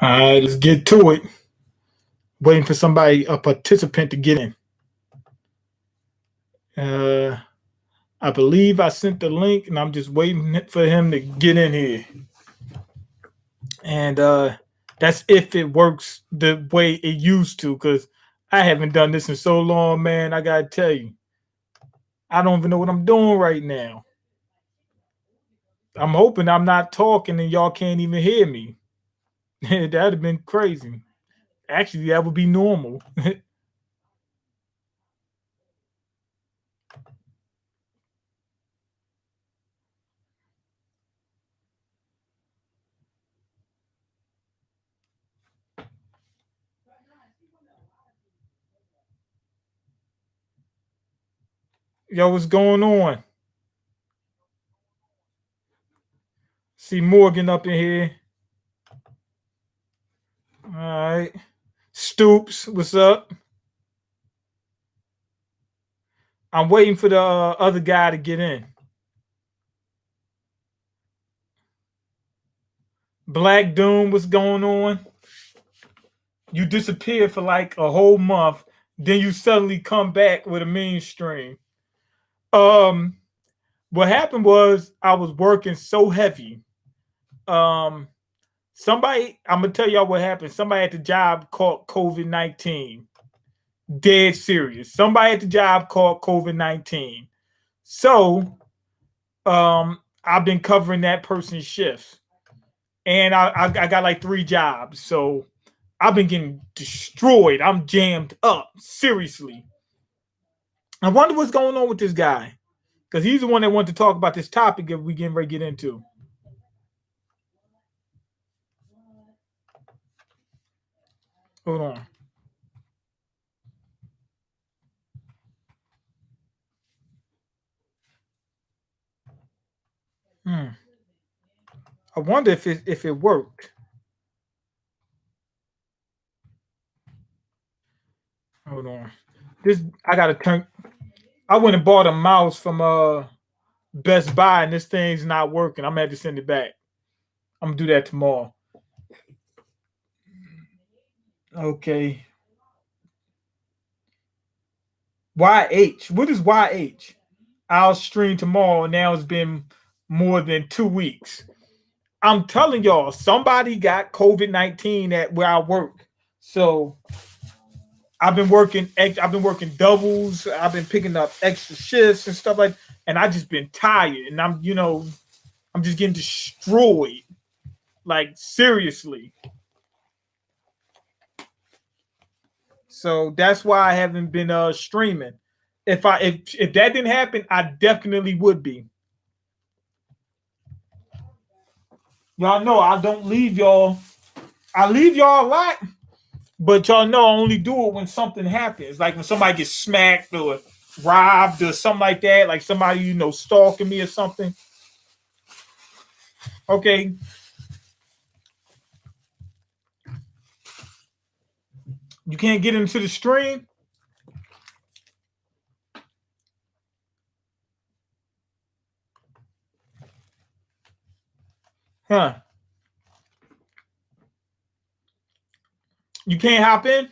All right, let's get to it. Waiting for somebody, a participant, to get in. Uh, I believe I sent the link, and I'm just waiting for him to get in here. And that's if it works the way it used to, because I haven't done this in so long, man. I gotta tell you, I don't even know what I'm doing right now. I'm hoping I'm not talking and y'all can't even hear me. That'd have been crazy. Actually, that would be normal. Yo, what's going on? See Morgan up in here. All right. Stoops, what's up? I'm waiting for the other guy to get in. Black Doom, what's going on? You disappeared for like a whole month, then you suddenly come back with a Meanstream. Um, what happened was I was working so heavy. Um, I'm gonna tell y'all what happened. Somebody at the job caught COVID-19. Dead serious. Somebody at the job caught COVID-19. So I've been covering that person's shifts. And I got like 3 jobs. So I've been getting destroyed. I'm jammed up. Seriously. I wonder what's going on with this guy. Because he's the one that wanted to talk about this topic that we getting ready to get into. Hold on. Hmm. I wonder if it worked. Hold on. This I gotta turn. I went and bought a mouse from Best Buy, and this thing's not working. I'm gonna have to send it back. I'm gonna do that tomorrow. Okay. YH. What is YH? I'll stream tomorrow. Now it's been more than 2 weeks. I'm telling y'all, somebody got COVID-19 at where I work. So I've been working. I've been working doubles. I've been picking up extra shifts and stuff like. And I just been tired, and I'm just getting destroyed. Like seriously. So that's why I haven't been streaming. If that didn't happen, I definitely would be. Y'all know I don't leave y'all. I leave y'all a lot, but y'all know I only do it when something happens, like when somebody gets smacked or robbed or something like that, like somebody stalking me or something. Okay, you can't get into the stream, huh? You can't hop in.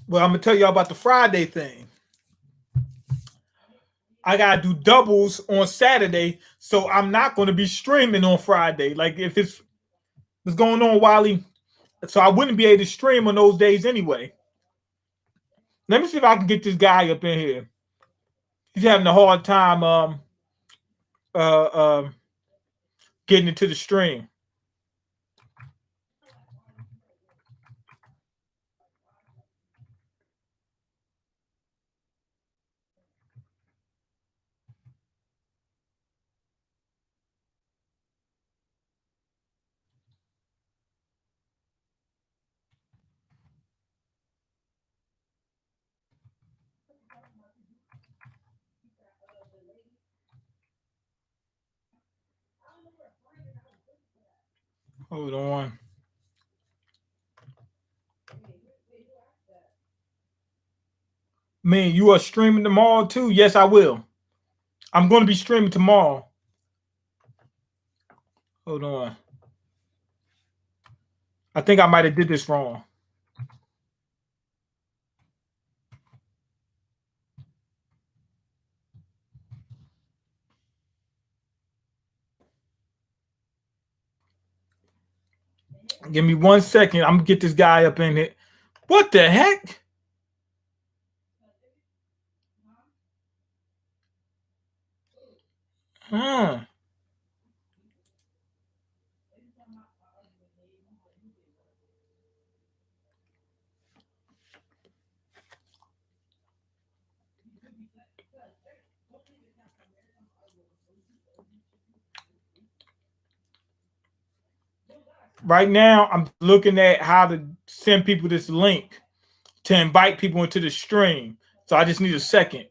Well, I'm gonna tell y'all about the Friday thing. I gotta do doubles on Saturday, so I'm not gonna be streaming on Friday. Like if it's what's going on, Wally, so I wouldn't be able to stream on those days anyway. Let me see if I can get this guy up in here. He's having a hard time uh, uh getting into the stream. Hold on. Man, you are streaming tomorrow too? Yes, I will. I'm going to be streaming tomorrow. Hold on. I think I might have did this wrong. Give me 1 second. I'm gonna get this guy up in here. What the heck? Huh. Right now, I'm looking at how to send people this link to invite people into the stream. So I just need a second.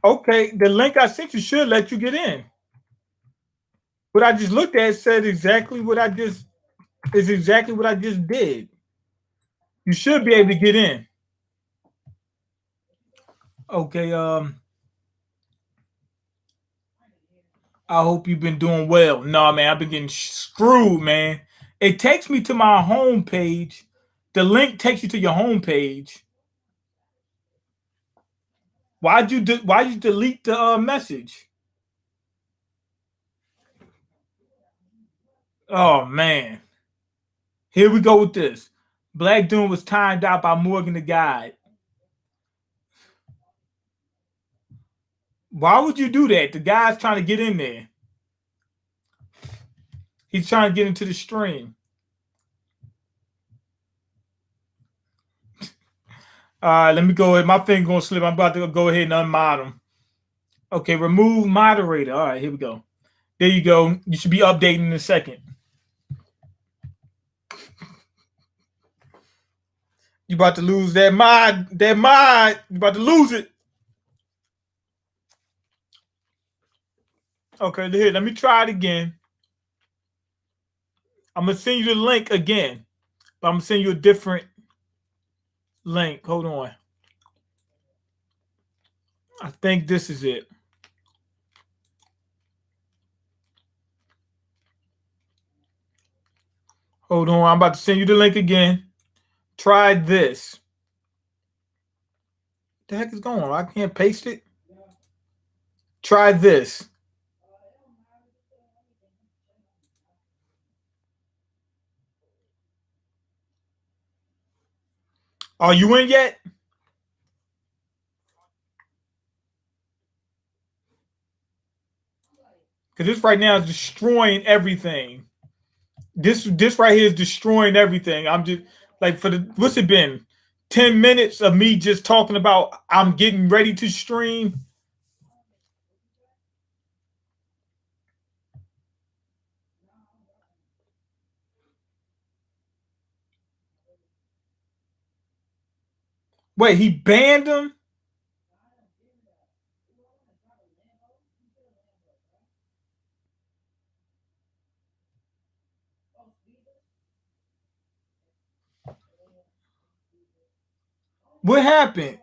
Okay, the link I sent you should let you get in. What I just looked at said exactly what I just is exactly what I just did. You should be able to get in. Okay, I hope you've been doing well. No, man, I've been getting screwed, man. It takes me to my home page. The link takes you to your home page. Why'd you delete the message? Oh man. Here we go with this. Black Doom was timed out by Morgan the Guide. Why would you do that? The guy's trying to get in there. He's trying to get into the stream. All right, let me go ahead. My finger gonna slip. I'm about to go ahead and unmod him. Okay, remove moderator. All right, here we go. There you go. You should be updating in a second. You about to lose that mod. That mod. You about to lose it. Okay, here. Let me try it again. I'm gonna send you the link again, but I'm gonna send you a different link. Hold on. I think this is it. Hold on. I'm about to send you the link again. Try this. What the heck is going on? I can't paste it. Try this. Are you in yet? Because this right now is destroying everything. This right here is destroying everything. I'm just like for the what's it been? 10 minutes of me just talking about I'm getting ready to stream. Wait, he banned him? What happened?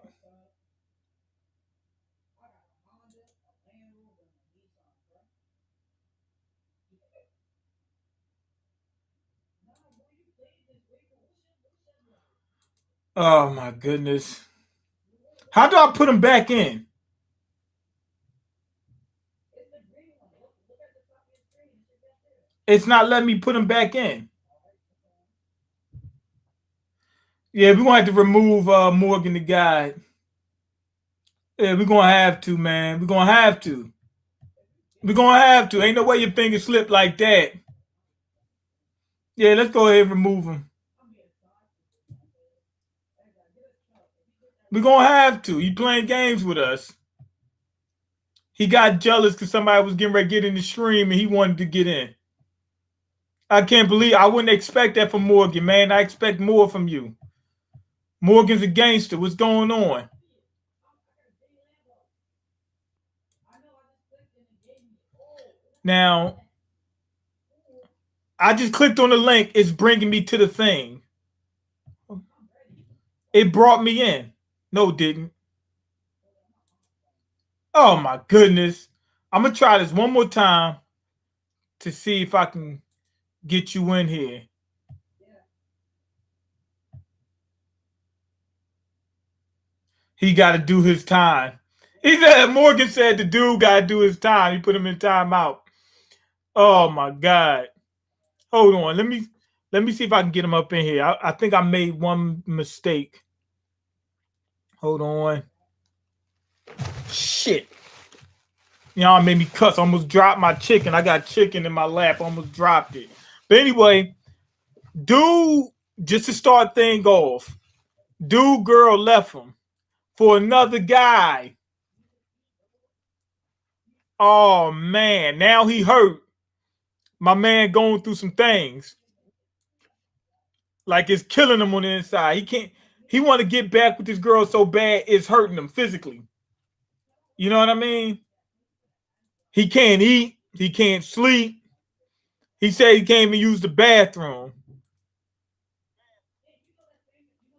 Oh my goodness. How do I put them back in? It's not letting me put them back in. Yeah, we're gonna have to remove Morgan the guide. Yeah, we're gonna have to, man. We're gonna have to. We're gonna have to. Ain't no way your finger slipped like that. Yeah, let's go ahead and remove him. We're gonna have to. He playing games with us. He got jealous because somebody was getting ready to get in the stream and he wanted to get in. I can't believe I wouldn't expect that from Morgan, man. I expect more from you. Morgan's a gangster. What's going on? Now, I just clicked on the link. It's bringing me to the thing. It brought me in. No, it didn't. Oh my goodness. I'm gonna try this one more time to see if I can get you in here. He got to do his time. He said Morgan said the dude got to do his time. He put him in timeout. Oh my God. Hold on. Let me see if I can get him up in here. I think I made one mistake. Hold on. Shit. Y'all made me cuss. I almost dropped my chicken. I got chicken in my lap. I almost dropped it. But anyway, dude, just to start thing off, dude girl left him for another guy. Oh man, now he hurt. My man going through some things. Like it's killing him on the inside. He can't. He want to get back with this girl so bad it's hurting him physically. You know what I mean? He can't eat. He can't sleep. He said he can't even use the bathroom.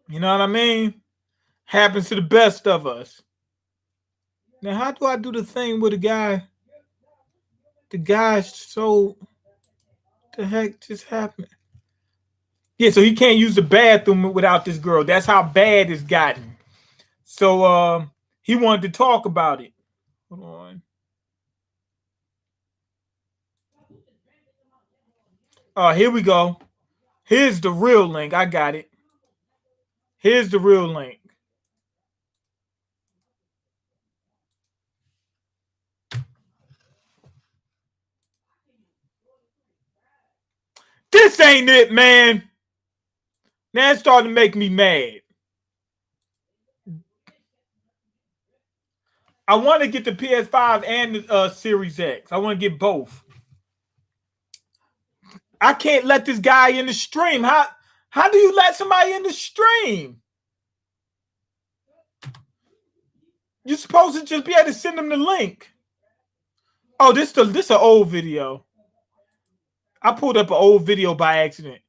You know what I mean? Happens to the best of us. Now, how do I do the thing with the guy? The guy's so. The heck just happened? Yeah, so he can't use the bathroom without this girl. That's how bad it's gotten. So he wanted to talk about it. Hold on. Here we go. Here's the real link. I got it. Here's the real link. This ain't it, man. Now it's starting to make me mad. I want to get the PS5 and the Series X. I want to get both. I can't let this guy in the stream. How do you let somebody in the stream? You're supposed to just be able to send them the link. Oh, this an old video. I pulled up an old video by accident.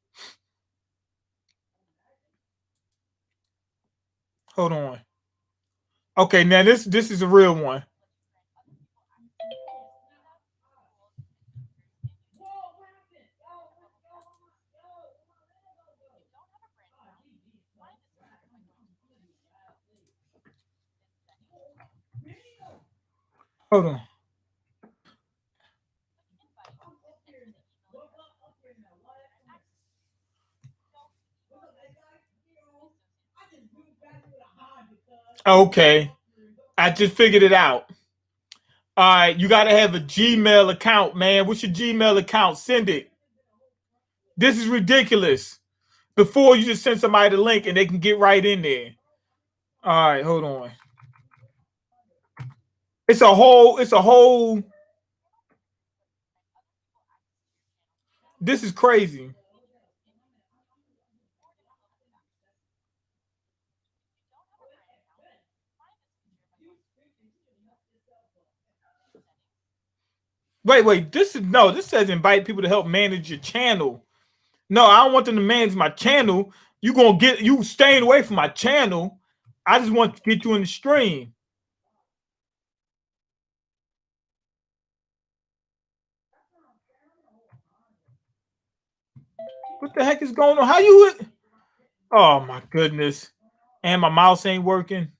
Hold on. Okay, now this is a real one. Hold on. Okay. I just figured it out. All right, you got to have a Gmail account, man. What's your Gmail account? Send it. This is ridiculous. Before you just send somebody the link and they can get right in there. All right, hold on. It's a whole. This is crazy. Wait. This says invite people to help manage your channel. No, I don't want them to manage my channel. You staying away from my channel. I just want to get you in the stream. What the heck is going on? How you? Oh my goodness! And my mouse ain't working.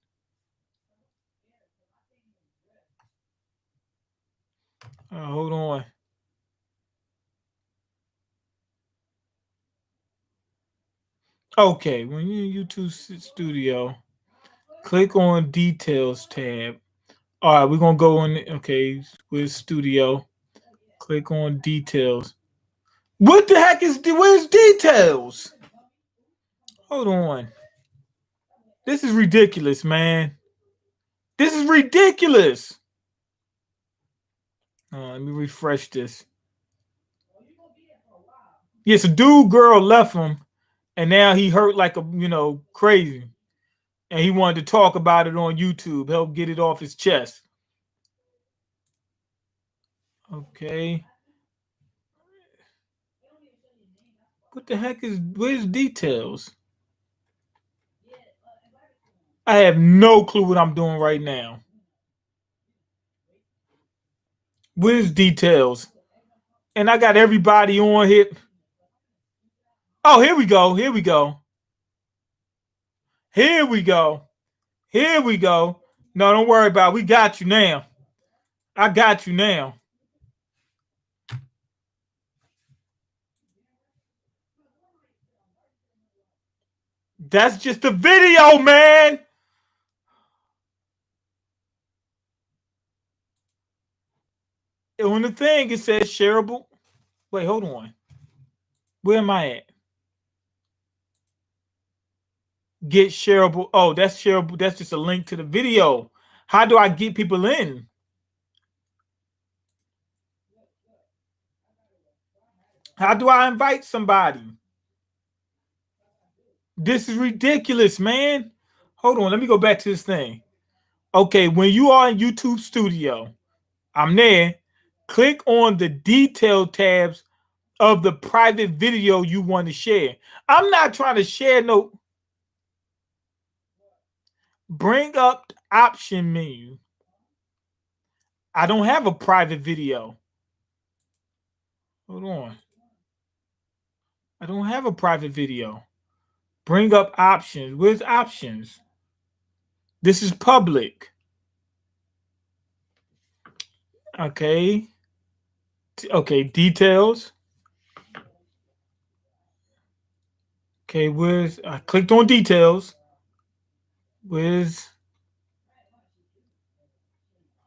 Hold on. Okay, when you're in YouTube Studio, click on Details tab. All right, we're gonna go in. Okay, with Studio. Click on Details. What the heck is? Where's Details? Hold on. This is ridiculous, man. This is ridiculous. Let me refresh this. Yes, a dude girl left him, and now he hurt like crazy, and he wanted to talk about it on YouTube, help get it off his chest. Okay. What the heck is? Where's Details? I have no clue what I'm doing right now. Where's Details? And I got everybody on here. Oh, here we go. Here we go. Here we go. Here we go. No, don't worry about it. We got you now. I got you now. That's just a video, man. On the thing, it says shareable. Wait, hold on. Where am I at? Get shareable. Oh, that's shareable. That's just a link to the video. How do I get people in? How do I invite somebody? This is ridiculous, man. Hold on. Let me go back to this thing. Okay, when you are in YouTube Studio, I'm there. Click on the detail tabs of the private video you want to share. I'm not trying to share no. Bring up the option menu. I don't have a private video. Hold on. I don't have a private video. Bring up options. Where's options? This is public. Okay. Okay, details. Okay, where's I clicked on details. Where's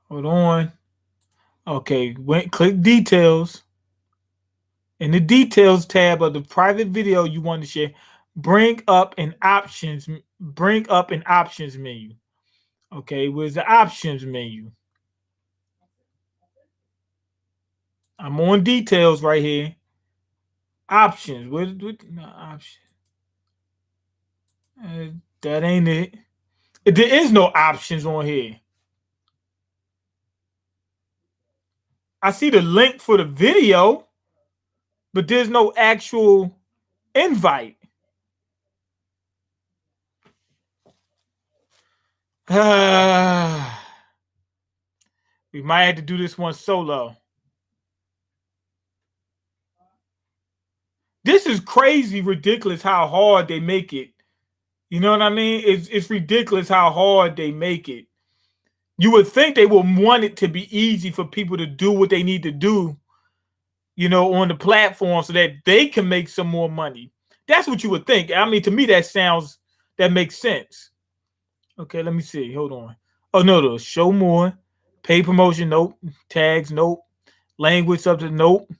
hold on. Okay, click details. In the details tab of the private video you want to share, bring up an options menu. Okay, where's the options menu? I'm on details right here. Options. No, options? That ain't it. There is no options on here. I see the link for the video, but there's no actual invite. We might have to do this one solo. This is crazy ridiculous how hard they make it. You know what I mean? It's ridiculous how hard they make it. You would think they would want it to be easy for people to do what they need to do, on the platform so that they can make some more money. That's what you would think. I mean, to me, that makes sense. Okay, let me see. Hold on. Oh, no. Show more. Pay promotion, nope. Tags, nope. Language subject, nope.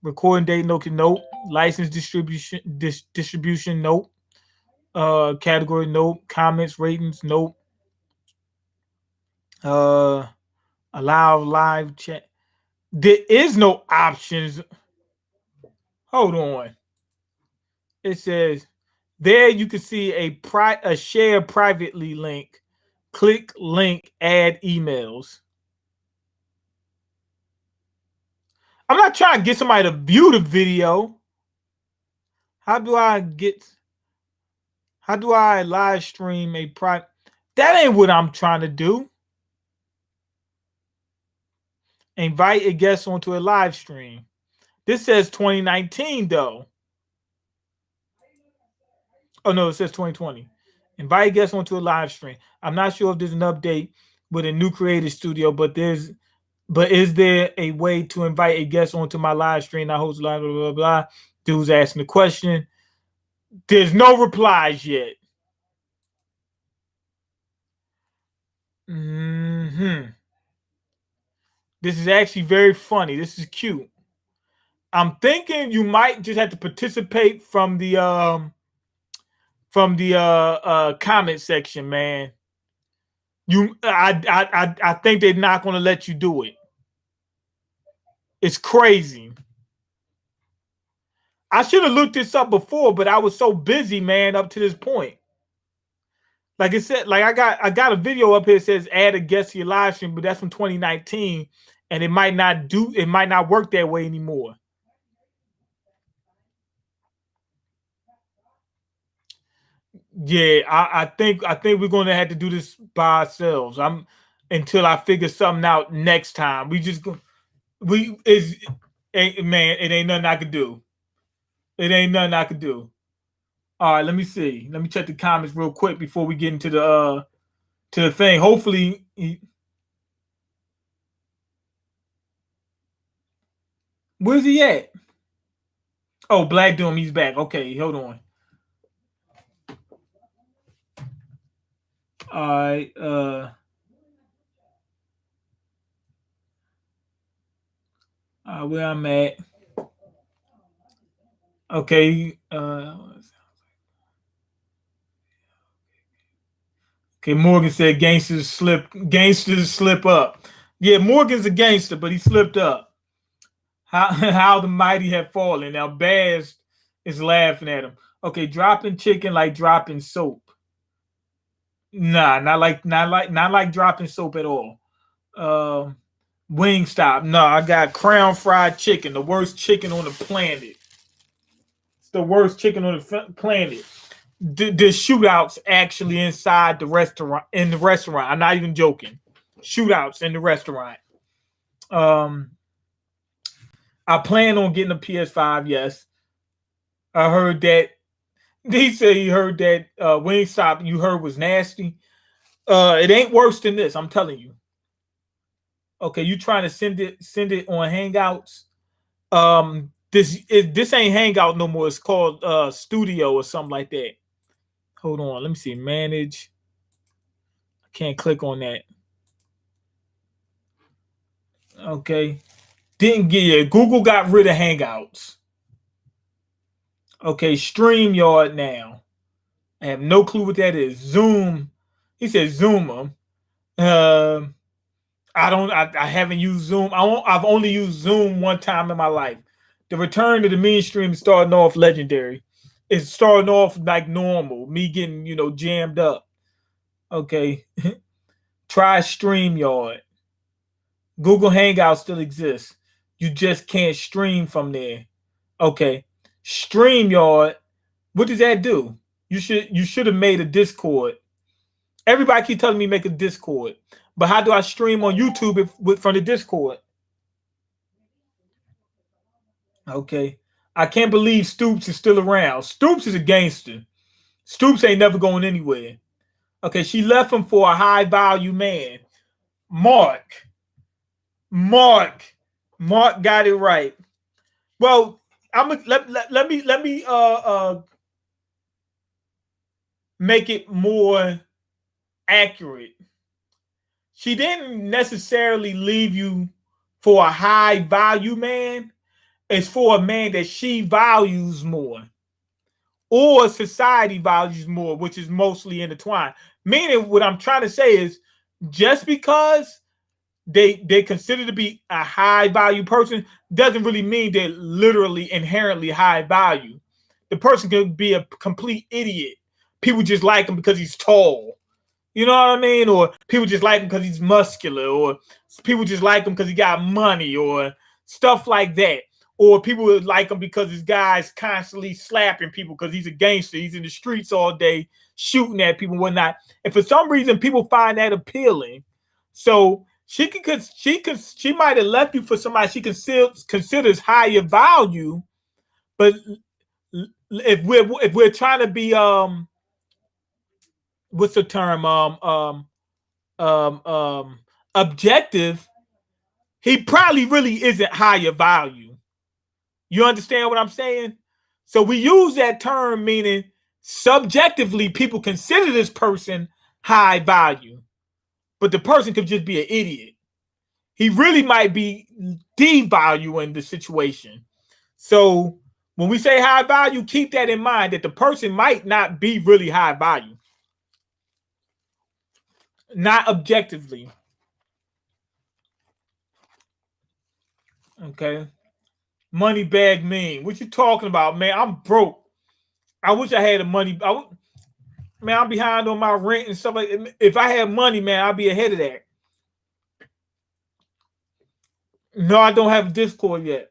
Recording date, nope. License distribution, nope. Category, nope. Comments, ratings, nope. Allow live chat. There is no options. Hold on. It says there you can see a share privately link. Click link, add emails. I'm not trying to get somebody to view the video. How do I live stream a private? That ain't what I'm trying to do. Invite a guest onto a live stream. This says 2019 though. Oh no, it says 2020. Invite a guest onto a live stream. I'm not sure if there's an update with a new creative studio, but is there a way to invite a guest onto my live stream? I host live, blah, blah, blah. Dude's asking the question. There's no replies yet. This is actually very funny. This is cute. I'm thinking you might just have to participate from the comment section, man. I think they're not going to let you do it. It's crazy. I should have looked this up before, but I was so busy, man, up to this point. Like I said, like I got a video up here that says add a guest to your live stream, but that's from 2019, and it might not work that way anymore. Yeah, I think we're gonna have to do this by ourselves. Until I figure something out next time. Man, it ain't nothing I could do. It ain't nothing I could do. All right, let me see. Let me check the comments real quick before we get into the thing. Hopefully, where's he at? Oh, Black Doom, he's back. Okay, hold on. All right, where I'm at. Okay, okay, Morgan said gangsters slip up. Yeah, Morgan's a gangster, but he slipped up. How the mighty have fallen. Now Baz is laughing at him. Okay, dropping chicken like dropping soap. Nah, not like dropping soap at all. Wingstop. No, I got Crown Fried Chicken, the worst chicken on the planet. It's the worst chicken on the planet. The shootouts actually inside the restaurant. In the restaurant, I'm not even joking. Shootouts in the restaurant. I plan on getting a PS5. Yes, I heard that. He said he heard that Wingstop you heard was nasty. It ain't worse than this. I'm telling you. Okay, you trying to send it on Hangouts? This ain't Hangout no more. It's called Studio or something like that. Hold on, let me see. Manage. I can't click on that. Okay, didn't get it. Google got rid of Hangouts. Okay, StreamYard now. I have no clue what that is. Zoom. He said Zoom. I haven't used Zoom. I've only used Zoom one time in my life. The return to the Meanstream is starting off legendary. It's starting off like normal. Me getting, jammed up. Okay. Try StreamYard. Google Hangout still exists. You just can't stream from there. Okay. StreamYard. What does that do? You should have made a Discord. Everybody keep telling me make a Discord. But how do I stream on YouTube from the Discord? Okay. I can't believe Stoops is still around. Stoops is a gangster. Stoops ain't never going anywhere. Okay, she left him for a high value man. Mark got it right. Well, let me make it more accurate. She didn't necessarily leave you for a high value man. It's for a man that she values more, or society values more, which is mostly intertwined. Meaning, what I'm trying to say is, just because they consider to be a high value person doesn't really mean they're literally inherently high value. The person could be a complete idiot. People just like him because he's tall. You know what I mean? Or people just like him because he's muscular, or people just like him because he got money, or stuff like that. or people would like him because this guy's constantly slapping people because he's a gangster. He's in the streets all day shooting at people and whatnot. And for some reason, people find that appealing. So she might have left you for somebody she considers higher value, but if we're trying to be what's the term objective, he probably really isn't higher value. You understand what I'm saying? So we use that term meaning subjectively people consider this person high value, but the person could just be an idiot. He really might be devaluing the situation. So when we say high value, keep that in mind that the person might not be really high value. Not objectively. Okay. Money bag mean. What you talking about, man? I'm broke. I wish I had the money. Man, I'm behind on my rent and stuff like that. If I had money, man, I'd be ahead of that. No, I don't have Discord yet.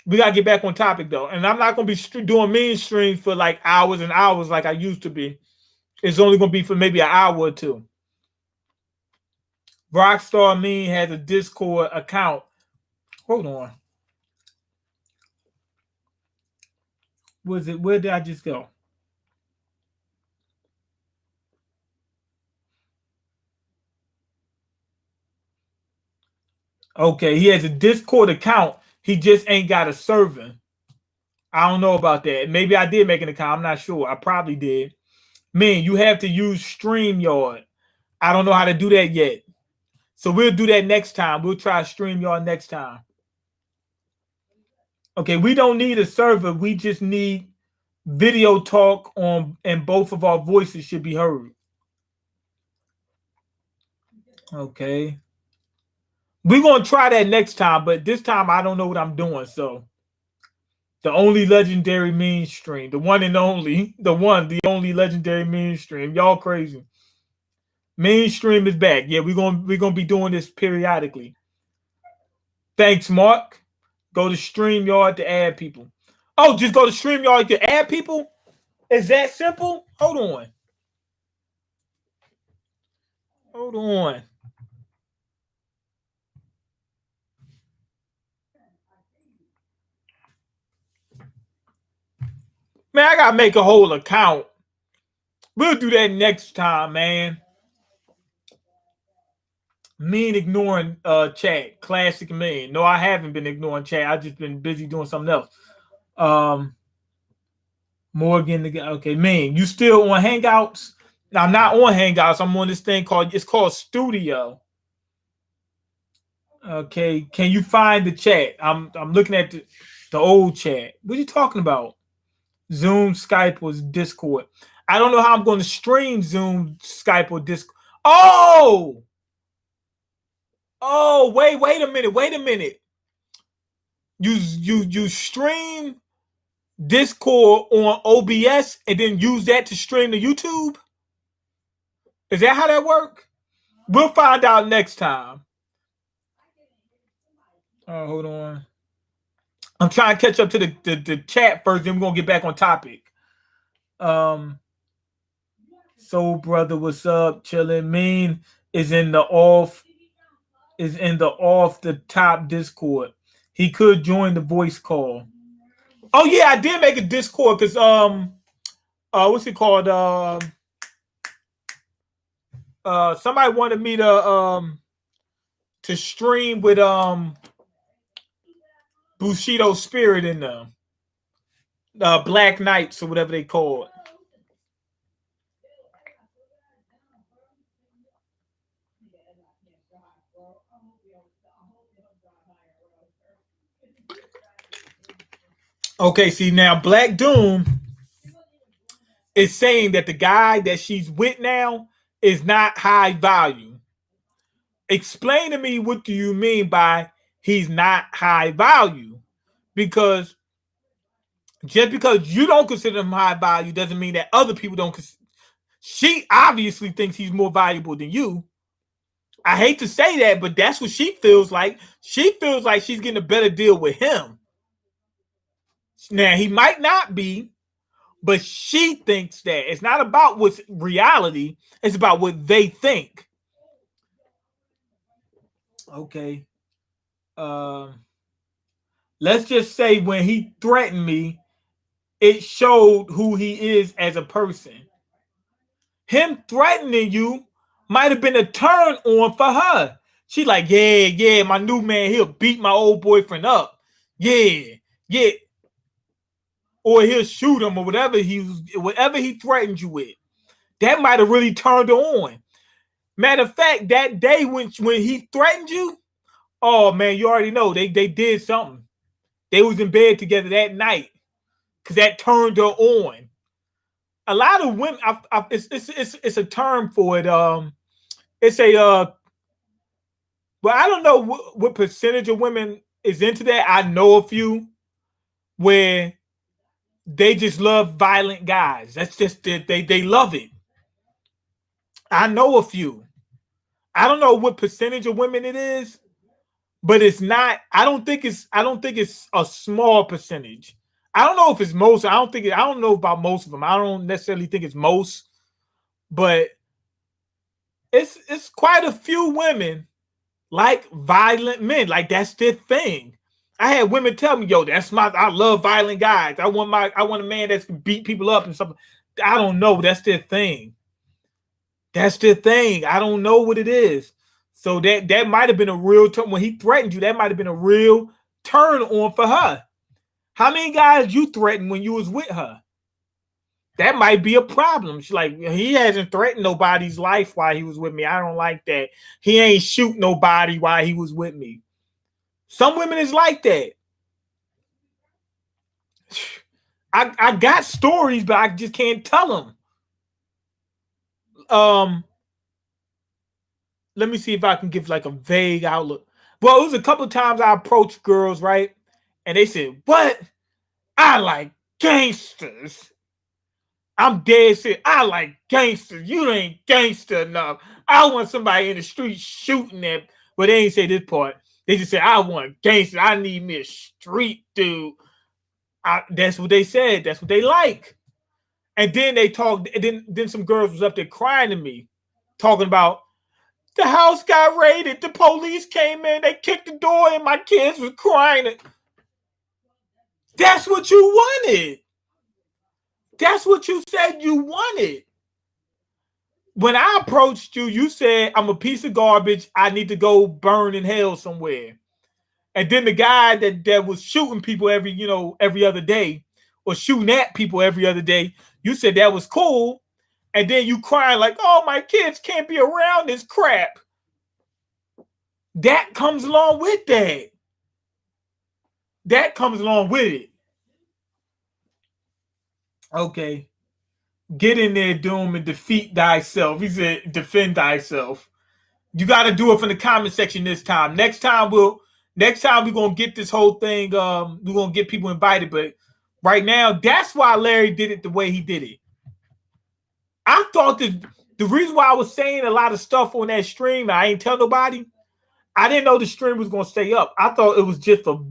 We gotta get back on topic though, and I'm not gonna be doing Meanstream for like hours and hours like I used to be. It's only gonna be for maybe an hour or two. Rockstar Mean has a Discord account. Hold on. Was it? Where did I just go? Okay, he has a Discord account. He just ain't got a server. I don't know about that. Maybe I did make an account. I'm not sure. I probably did. Man, you have to use StreamYard. I don't know how to do that yet. So we'll do that next time. We'll try StreamYard next time. Okay, we don't need a server. We just need video talk on, and both of our voices should be heard. Okay. We're going to try that next time, but this time I don't know what I'm doing. So the only legendary Meanstream, the one and only, the only legendary Meanstream. Y'all crazy. Meanstream is back. Yeah, we're gonna be doing this periodically. Thanks, Mark. Go to StreamYard to add people. Oh, just go to StreamYard to add people? Is that simple? Hold on. Hold on. Man, I gotta make a whole account. We'll do that next time, man. Mean ignoring chat. Classic mean. No, I haven't been ignoring chat. I've just been busy doing something else. Morgan, okay, mean. You still on Hangouts? I'm not on Hangouts. I'm on this thing called Studio. Okay, can you find the chat? I'm looking at the old chat. What are you talking about? Zoom, Skype, or Discord? I don't know how I'm going to stream Zoom, Skype, or Discord. Oh, wait a minute. You stream Discord on OBS and then use that to stream to YouTube? Is that how that works? We'll find out next time. Oh, hold on. I'm trying to catch up to the chat first, then we're gonna get back on topic. Soul Brother, what's up? Chilling. Mean is in the off the top Discord. He could join the voice call. Oh yeah, I did make a Discord because what's it called? Somebody wanted me to stream with Bushido Spirit in them. Black Knights or whatever they call it. Okay, see now Black Doom is saying that the guy that she's with now is not high value. Explain to me what do you mean by he's not high value? Because just because you don't consider him high value doesn't mean that other people don't. She obviously thinks he's more valuable than you. I hate to say that, but that's what she feels like. She feels like she's getting a better deal with him. Now, he might not be, but she thinks that. It's not about what's reality. It's about what they think. Okay. Let's just say when he threatened me, it showed who he is as a person. Him threatening you might have been a turn on for her. She like, yeah, my new man, he'll beat my old boyfriend up. Yeah. Or he'll shoot him or whatever he threatened you with. That might have really turned her on. Matter of fact, that day when he threatened you, oh man, you already know they did something. They was in bed together that night because that turned her on. A lot of women, it's a term for it. It's a well, I don't know what percentage of women is into that. I know a few where they just love violent guys. That's just they love it. I know a few. I don't know what percentage of women it is, but it's not. I don't think it's a small percentage. I don't know if it's most. I don't know about most of them. I don't necessarily think it's most, but it's quite a few women like violent men. Like that's their thing. I had women tell me, "Yo, I love violent guys. I want a man that can beat people up and stuff." I don't know. That's their thing. That's their thing. I don't know what it is. So that might have been a real turn when he threatened you. That might have been a real turn on for her. How many guys you threatened when you was with her? That might be a problem. She's like, he hasn't threatened nobody's life while he was with me. I don't like that. He ain't shoot nobody while he was with me. Some women is like that. I got stories, but I just can't tell them. Let me see if I can give like a vague outlook. Well, it was a couple of times I approached girls, right? And they said, "What? I like gangsters." I'm dead serious. I like gangsters. You ain't gangster enough. I want somebody in the street shooting them. But they ain't say this part. They just said, "I want gangster. I need me a street dude." That's what they said. That's what they like. And then they talked. And then some girls was up there crying to me, talking about the house got raided. The police came in. They kicked the door in. My kids was crying. That's what you wanted. That's what you said you wanted. When I approached you, you said, "I'm a piece of garbage. I need to go burn in hell somewhere." And then the guy that was shooting people every other day or shooting at people every other day, you said that was cool. And then you crying like, "Oh, my kids can't be around this crap." That comes along with that. That comes along with it. Okay. Get in there, Doom, and defeat thyself. He said, defend thyself. You got to do it from the comment section this time. Next time we're gonna get this whole thing. We're gonna get people invited, but right now, that's why Larry did it the way he did it. I thought the reason why I was saying a lot of stuff on that stream, I ain't tell nobody. I didn't know the stream was gonna stay up. I thought it was just for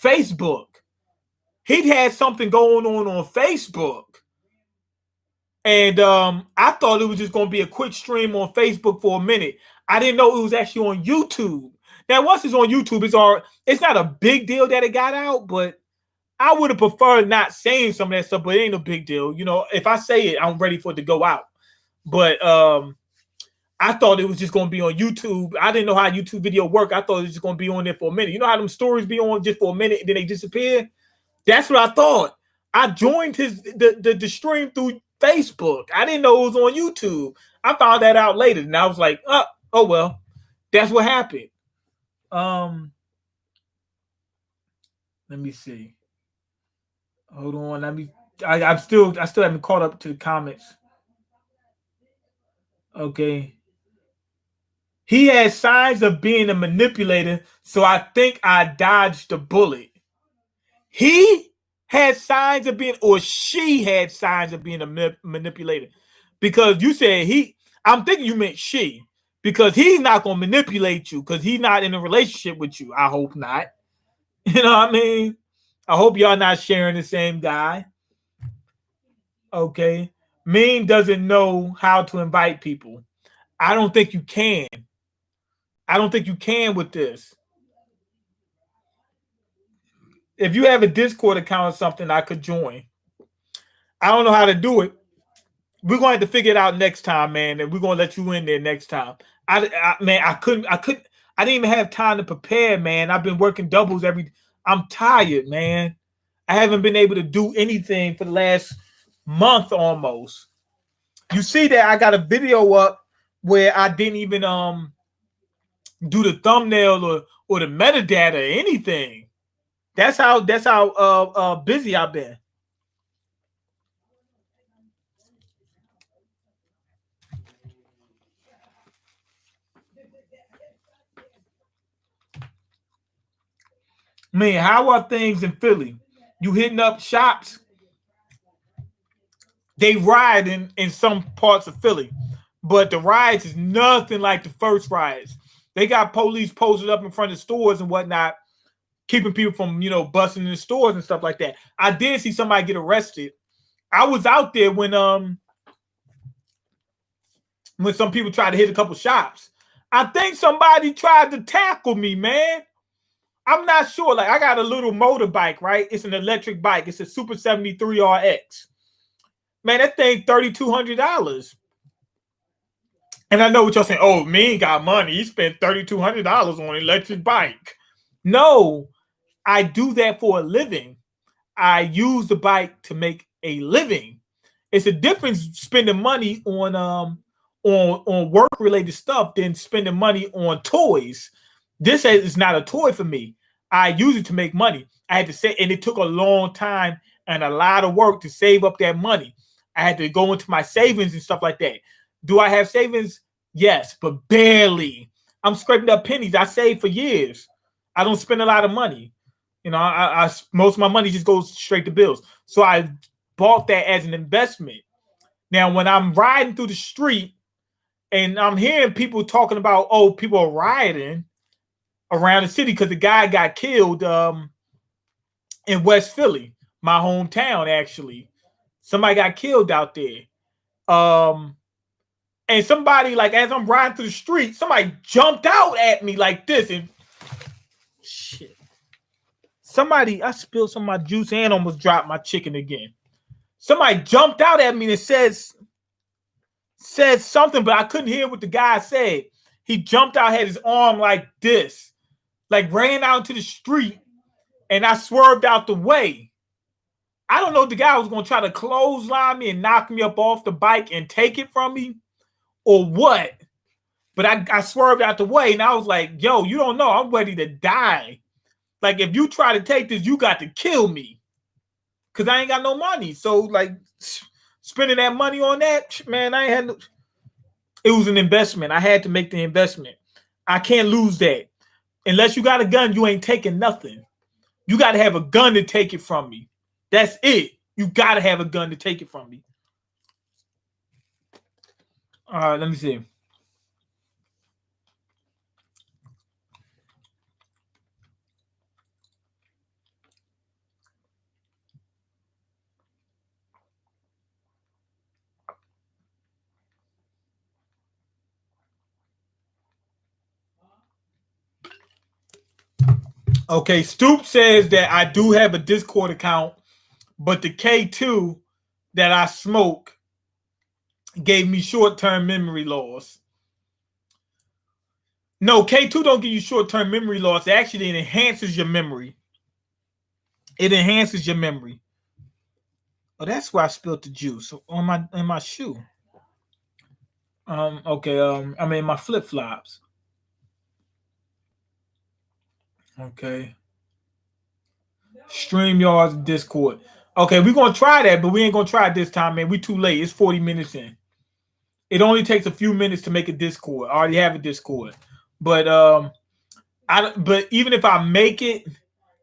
Facebook. He'd had something going on Facebook. And I thought it was just going to be a quick stream on Facebook for a minute. I didn't know it was actually on YouTube. Now, once it's on YouTube, it's not a big deal that it got out, but I would have preferred not saying some of that stuff, but it ain't a big deal. You know, if I say it, I'm ready for it to go out. But I thought it was just going to be on YouTube. I didn't know how YouTube video worked. I thought it was just going to be on there for a minute. You know how them stories be on just for a minute and then they disappear? That's what I thought. I joined the stream through Facebook. I didn't know it was on YouTube. I found that out later, and I was like, oh well, that's what happened. Let me see. Hold on. I still haven't caught up to the comments. Okay. He has signs of being a manipulator, so I think I dodged the bullet. He had signs of being, or she had signs of being a manipulator, because you said I'm thinking you meant she, because he's not gonna manipulate you because he's not in a relationship with you. I hope not. You know what I mean? I hope y'all not sharing the same guy. Okay. Mean doesn't know how to invite people. I don't think you can. I don't think you can with this. If you have a Discord account or something, I could join. I don't know how to do it. We're going to have to figure it out next time, man. And we're going to let you in there next time. Man, I couldn't. I didn't even have time to prepare, man. I've been working doubles I'm tired, man. I haven't been able to do anything for the last month almost. You see that I got a video up where I didn't even do the thumbnail or the metadata or anything. That's how busy I've been. Man, how are things in Philly? You hitting up shops? They riot in some parts of Philly, but the riots is nothing like the first riots. They got police posted up in front of stores and whatnot, keeping people from, busting in the stores and stuff like that. I did see somebody get arrested. I was out there when some people tried to hit a couple shops. I think somebody tried to tackle me, man. I'm not sure. Like, I got a little motorbike, right? It's an electric bike. It's a Super 73 RX. Man, that thing $3,200. And I know what y'all saying. Oh, Mean got money. He spent $3,200 on an electric bike. No, I do that for a living. I use the bike to make a living. It's a difference spending money on work related stuff than spending money on toys. This is not a toy for me. I use it to make money. I had to say, and it took a long time and a lot of work to save up that money. I had to go into my savings and stuff like that. Do I have savings? Yes, but barely. I'm scraping up pennies. I save for years. I don't spend a lot of money. I most of my money just goes straight to bills. So I bought that as an investment. Now, when I'm riding through the street and I'm hearing people talking about, oh, people are rioting around the city because the guy got killed in West Philly, my hometown, actually. Somebody got killed out there. And somebody, like, as I'm riding through the street, somebody jumped out at me like this. And shit. I spilled some of my juice and almost dropped my chicken again. Somebody jumped out at me and said something, but I couldn't hear what the guy said. He jumped out, had his arm like this, like ran out into the street, and I swerved out the way. I don't know if the guy was going to try to clothesline me and knock me up off the bike and take it from me or what. But I swerved out the way, and I was like, yo, you don't know. I'm ready to die. Like, if you try to take this, you got to kill me because I ain't got no money. So, like, spending that money on that, man, I ain't had no. It was an investment. I had to make the investment. I can't lose that. Unless you got a gun, you ain't taking nothing. You got to have a gun to take it from me. That's it. You got to have a gun to take it from me. All right, let me see. Okay, Stoop says that I do have a Discord account, but the K2 that I smoke gave me short-term memory loss. No, K2 don't give you short-term memory loss. Actually, it enhances your memory. It enhances your memory. Oh, that's why I spilled the juice on my shoe. Okay, I mean my flip-flops. Okay. StreamYards, Discord. Okay, we're gonna try that, but we ain't gonna try it this time, man. We too late. It's 40 minutes in. It only takes a few minutes to make a Discord. I already have a Discord. But but even if I make it,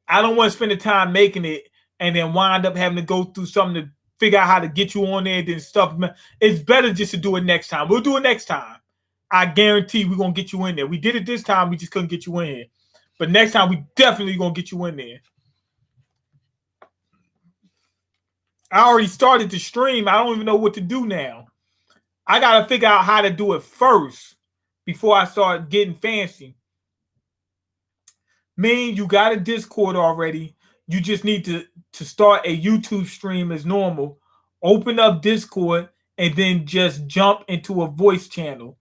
I don't want to spend the time making it and then wind up having to go through something figure out how to get you on there and then stuff. It's better just to do it next time. We'll do it next time. I guarantee we're gonna get you in there. We did it this time, we just couldn't get you in here. But next time we definitely gonna get you in there. I already started the stream. I don't even know what to do now. I gotta figure out how to do it first before I start getting fancy. Mean, you got a Discord already. You just need to start a YouTube stream as normal. Open up Discord and then just jump into a voice channel.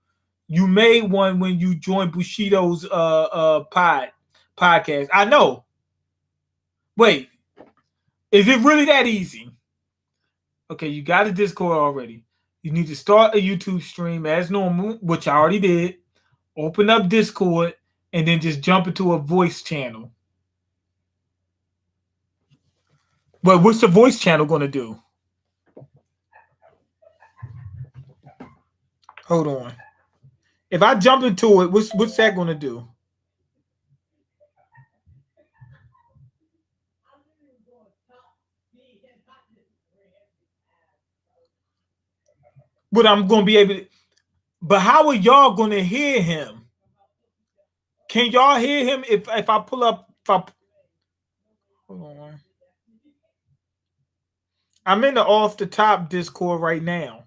You made one when you joined Bushido's podcast. I know. Wait, is it really that easy? Okay, you got a Discord already. You need to start a YouTube stream as normal, which I already did. Open up Discord and then just jump into a voice channel. But what's the voice channel going to do? Hold on. If I jump into it, what's that going to do? But I'm going to be able to. But how are y'all going to hear him? Can y'all hear him if I pull up? Hold on. I'm in the off the top Discord right now.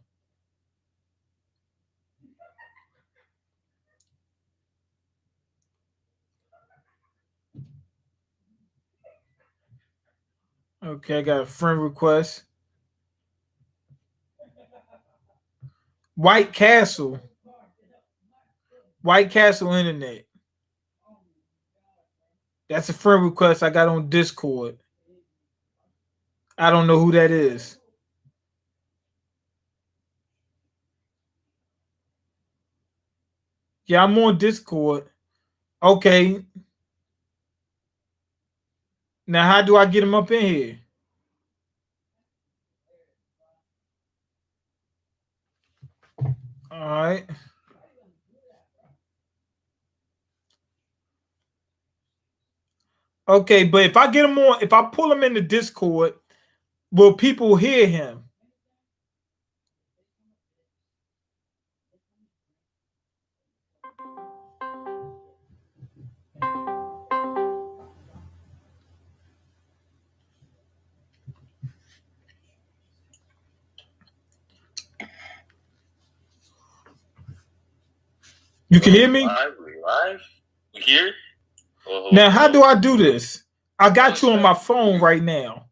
Okay, I got a friend request. White Castle Internet. That's a friend request I got on Discord. I don't know who that is. Yeah, I'm on Discord. Okay. Now, how do I get him up in here? All right. Okay, but if I get him on, if I pull him in the Discord, will people hear him? You can hear me? Live? You hear? Now, how do I do this? I got you on my phone right now.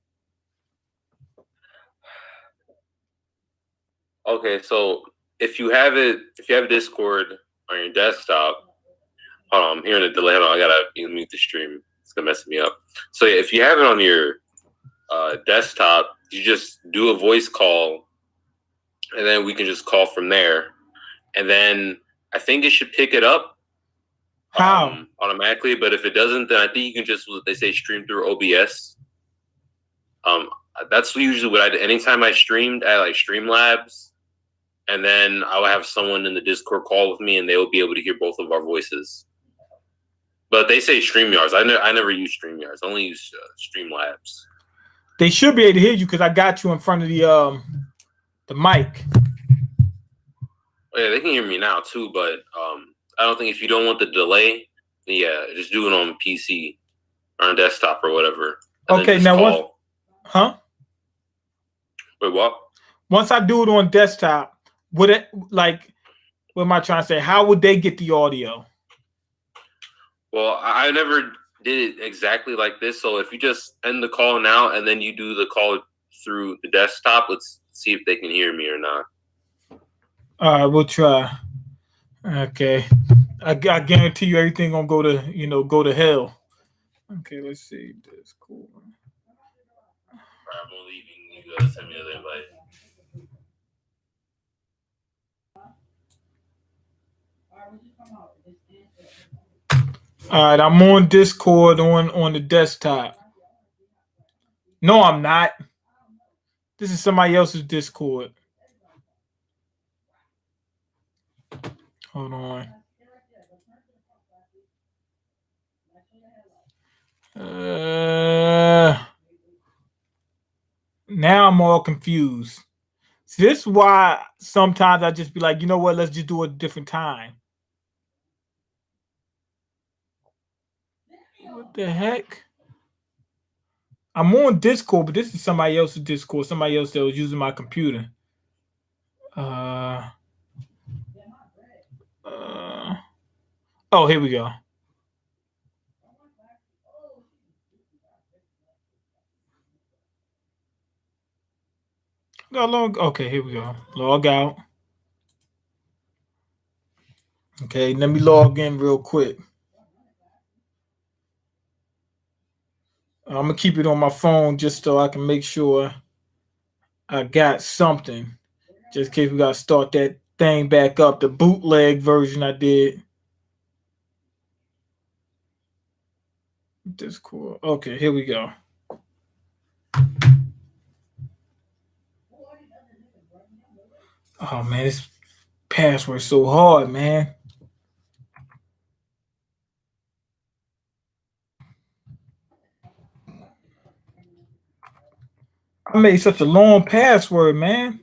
Okay, so if you have Discord on your desktop, hold on, I'm hearing a delay. Hold on, I gotta mute the stream. It's gonna mess me up. So yeah, if you have it on your desktop, you just do a voice call, and then we can just call from there. And then I think it should pick it up automatically. But if it doesn't, then I think you can just, they say, stream through OBS. That's usually what I do. Anytime I streamed at like Streamlabs, and then I will have someone in the Discord call with me, and they will be able to hear both of our voices. But they say StreamYards. I never use StreamYards. I only use Streamlabs. They should be able to hear you because I got you in front of the mic. Oh, yeah, they can hear me now too, but I don't think, if you don't want the delay, yeah, just do it on PC or on desktop or whatever. Okay, now what? Huh? Wait, what? Once I do it on desktop, would it, like, what am I trying to say? How would they get the audio? Well, I never did it exactly like this. So if you just end the call now and then you do the call through the desktop, let's see if they can hear me or not. All right, we'll try. Okay, I guarantee you everything gonna go to hell. Okay, let's see. That's cool. All right, I'm leaving. You guys send me another invite. All right, I'm on Discord on the desktop. No, I'm not. This is somebody else's Discord. Hold on. Now Now I'm all confused. See, this is why sometimes I just be like, you know what? Let's just do it a different time. What the heck? I'm on Discord, but this is somebody else's Discord. Somebody else that was using my computer. Uh, uh oh, here we go. Okay, here we go. Log out. Okay, let me log in real quick. I'm gonna keep it on my phone just so I can make sure I got something. Just in case we gotta start that thing back up. The bootleg version I did. Discord. Okay, here we go. Oh man, this password so hard, man. I made such a long password, man.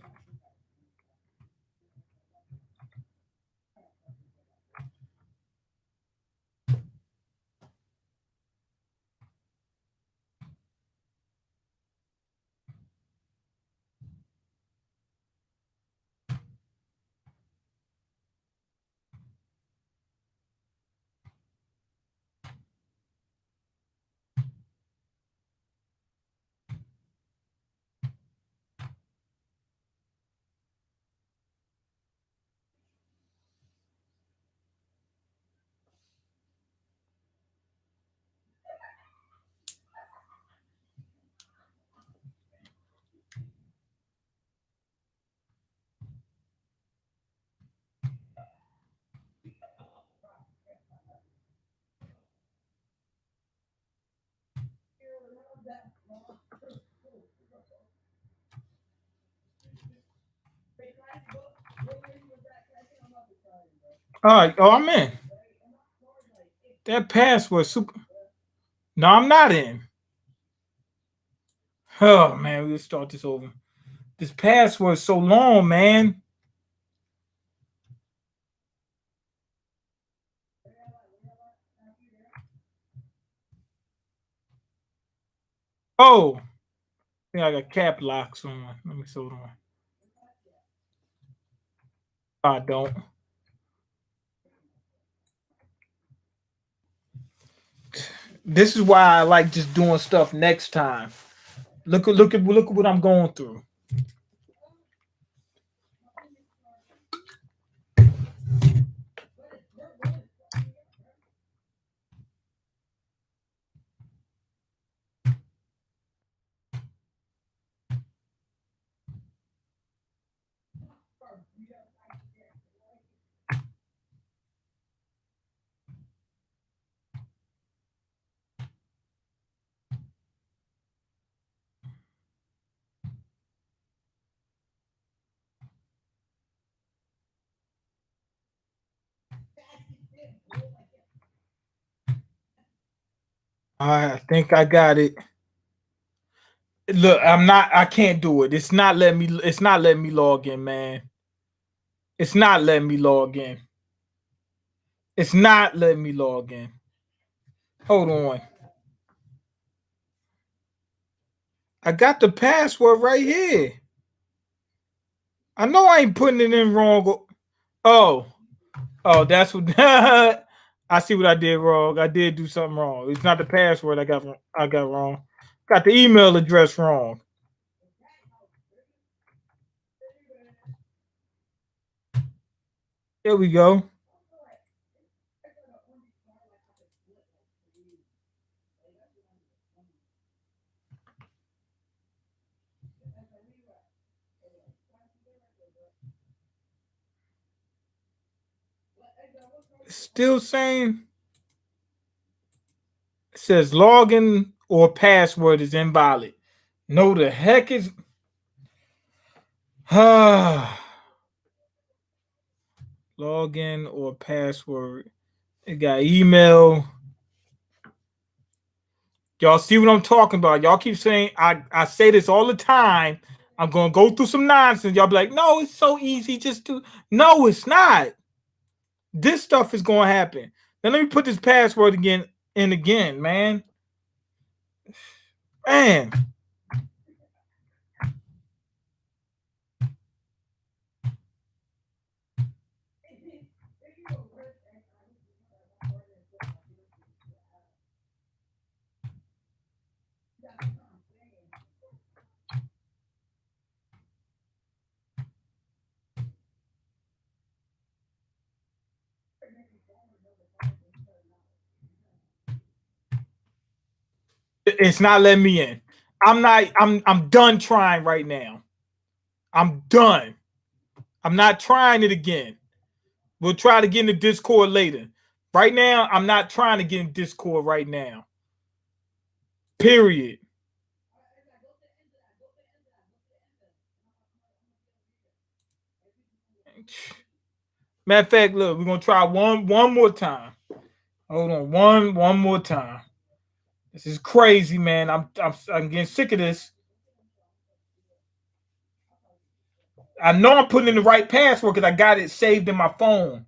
All right. Oh, I'm in. That password super. No, I'm not in. Oh man, we'll start this over. This password is so long, man. Oh, I think I got cap locks on. Let me hold on. I don't. This is why I like just doing stuff next time. Look at what I'm going through. I think I got it. Look, I'm not. I can't do it. It's not letting me. It's not letting me log in, man. It's not letting me log in. It's not letting me log in. Hold on. I got the password right here. I know I ain't putting it in wrong. Oh, oh, that's what. I see what I did wrong. I did do something wrong. It's not the password I got. I got wrong. Got the email address wrong. There we go. Still saying it says login or password is invalid. No, the heck is. Login or password. It got email. Y'all see what I'm talking about? Y'all keep saying I say this all the time. I'm gonna go through some nonsense. Y'all be like, no, it's so easy. Just do. No, it's not. This stuff is gonna happen. Now let me put this password again and again, man. Man. It's not letting me in. I'm done trying right now. I'm done. I'm not trying it again. We'll try to get in the Discord later. Right now, I'm not trying to get in Discord right now. Period. Matter of fact, look, we're gonna try one more time. Hold on, one more time. This is crazy, man. I'm getting sick of this. I know I'm putting in the right password because I got it saved in my phone.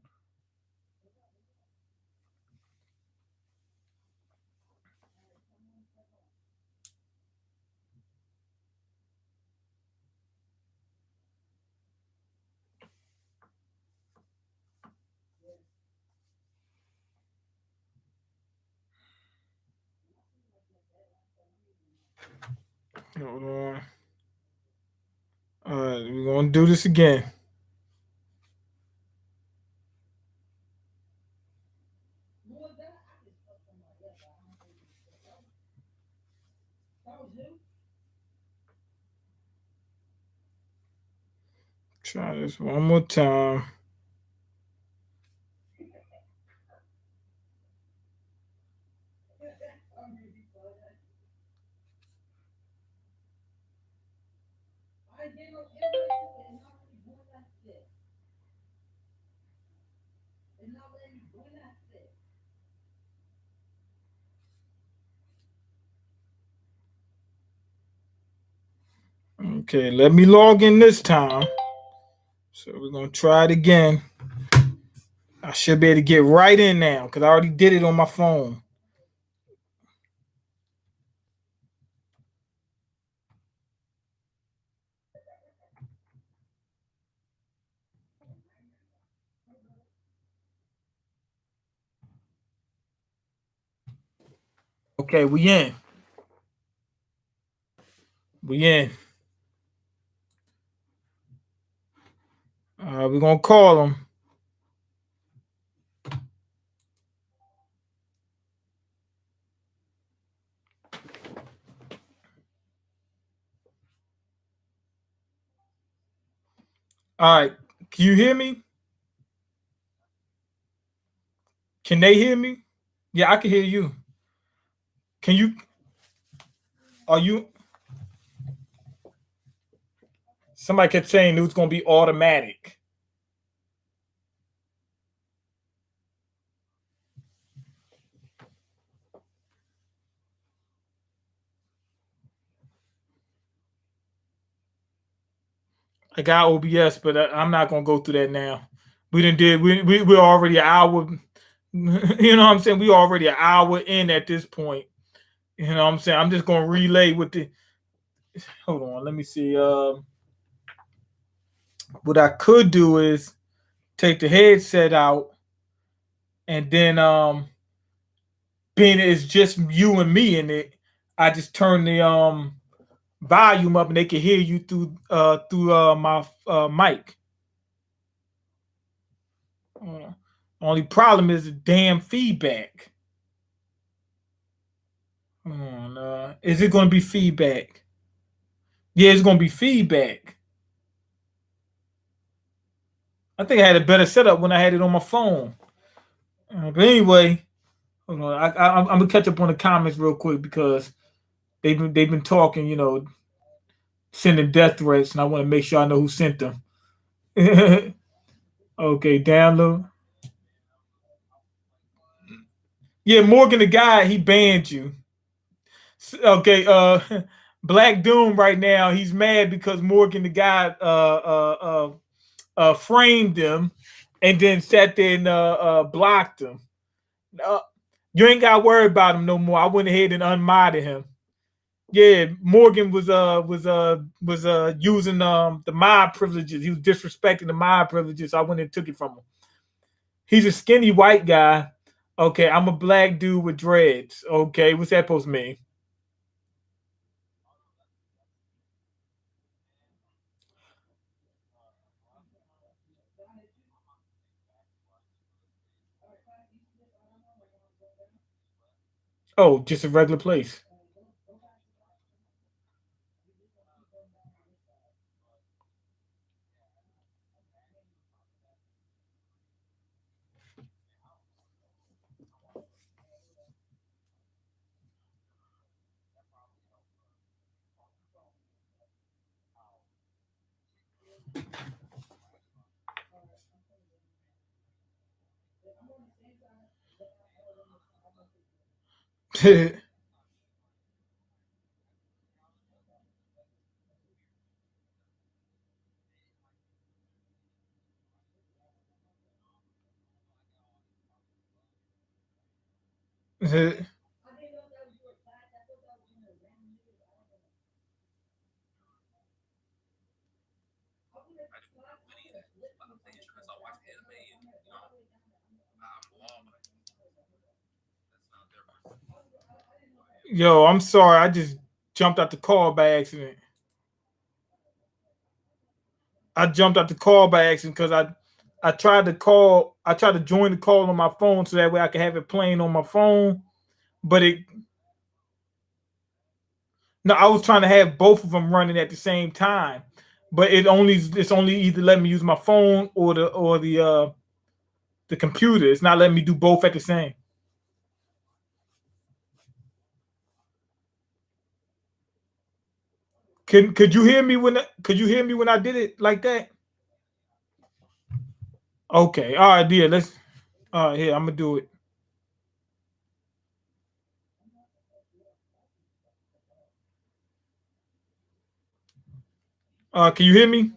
Hold on. All right, we're gonna do this again. Try this one more time. Okay, let me log in this time. So we're gonna try it again. I should be able to get right in now because I already did it on my phone. Okay, we in. We in. We're gonna call them. All right. Can you hear me? Can they hear me? Yeah, I can hear you. Can you? Are you? Somebody kept saying it was gonna be automatic. I got OBS, but I'm not gonna go through that now. We didn't did we're already an hour. You know what I'm saying? We already an hour in at this point. You know what I'm saying? I'm just gonna relay with the. Hold on, let me see. What I could do is take the headset out, and then being it's just you and me in it, I just turn the volume up and they can hear you through my mic. Only problem is the damn feedback. Is it going to be feedback? Yeah, it's going to be feedback. I think I had a better setup when I had it on my phone. But anyway, hold on. I'm gonna catch up on the comments real quick because they've been talking, sending death threats, and I want to make sure I know who sent them. Okay, download. Yeah, Morgan, the guy, he banned you. Okay, Black Doom right now, he's mad because Morgan, the guy, framed him and then sat there and blocked him. Uh, you ain't got to worry about him no more. I went ahead and unmodded him. Yeah, Morgan was using the mod privileges. He was disrespecting the mod privileges. So I went and took it from him. He's a skinny white guy. Okay, I'm a black dude with dreads. Okay, what's that supposed to mean? Oh, just a regular place. Yo, I'm sorry. I just jumped out the call by accident. I jumped out the call by accident because I tried to call. I tried to join the call on my phone so that way I could have it playing on my phone. But it no, I was trying to have both of them running at the same time. But it's only either letting me use my phone or the computer. It's not letting me do both at the same. Could you hear me when I did it like that? Okay. All right, yeah, let's here, I'm gonna do it. Can you hear me?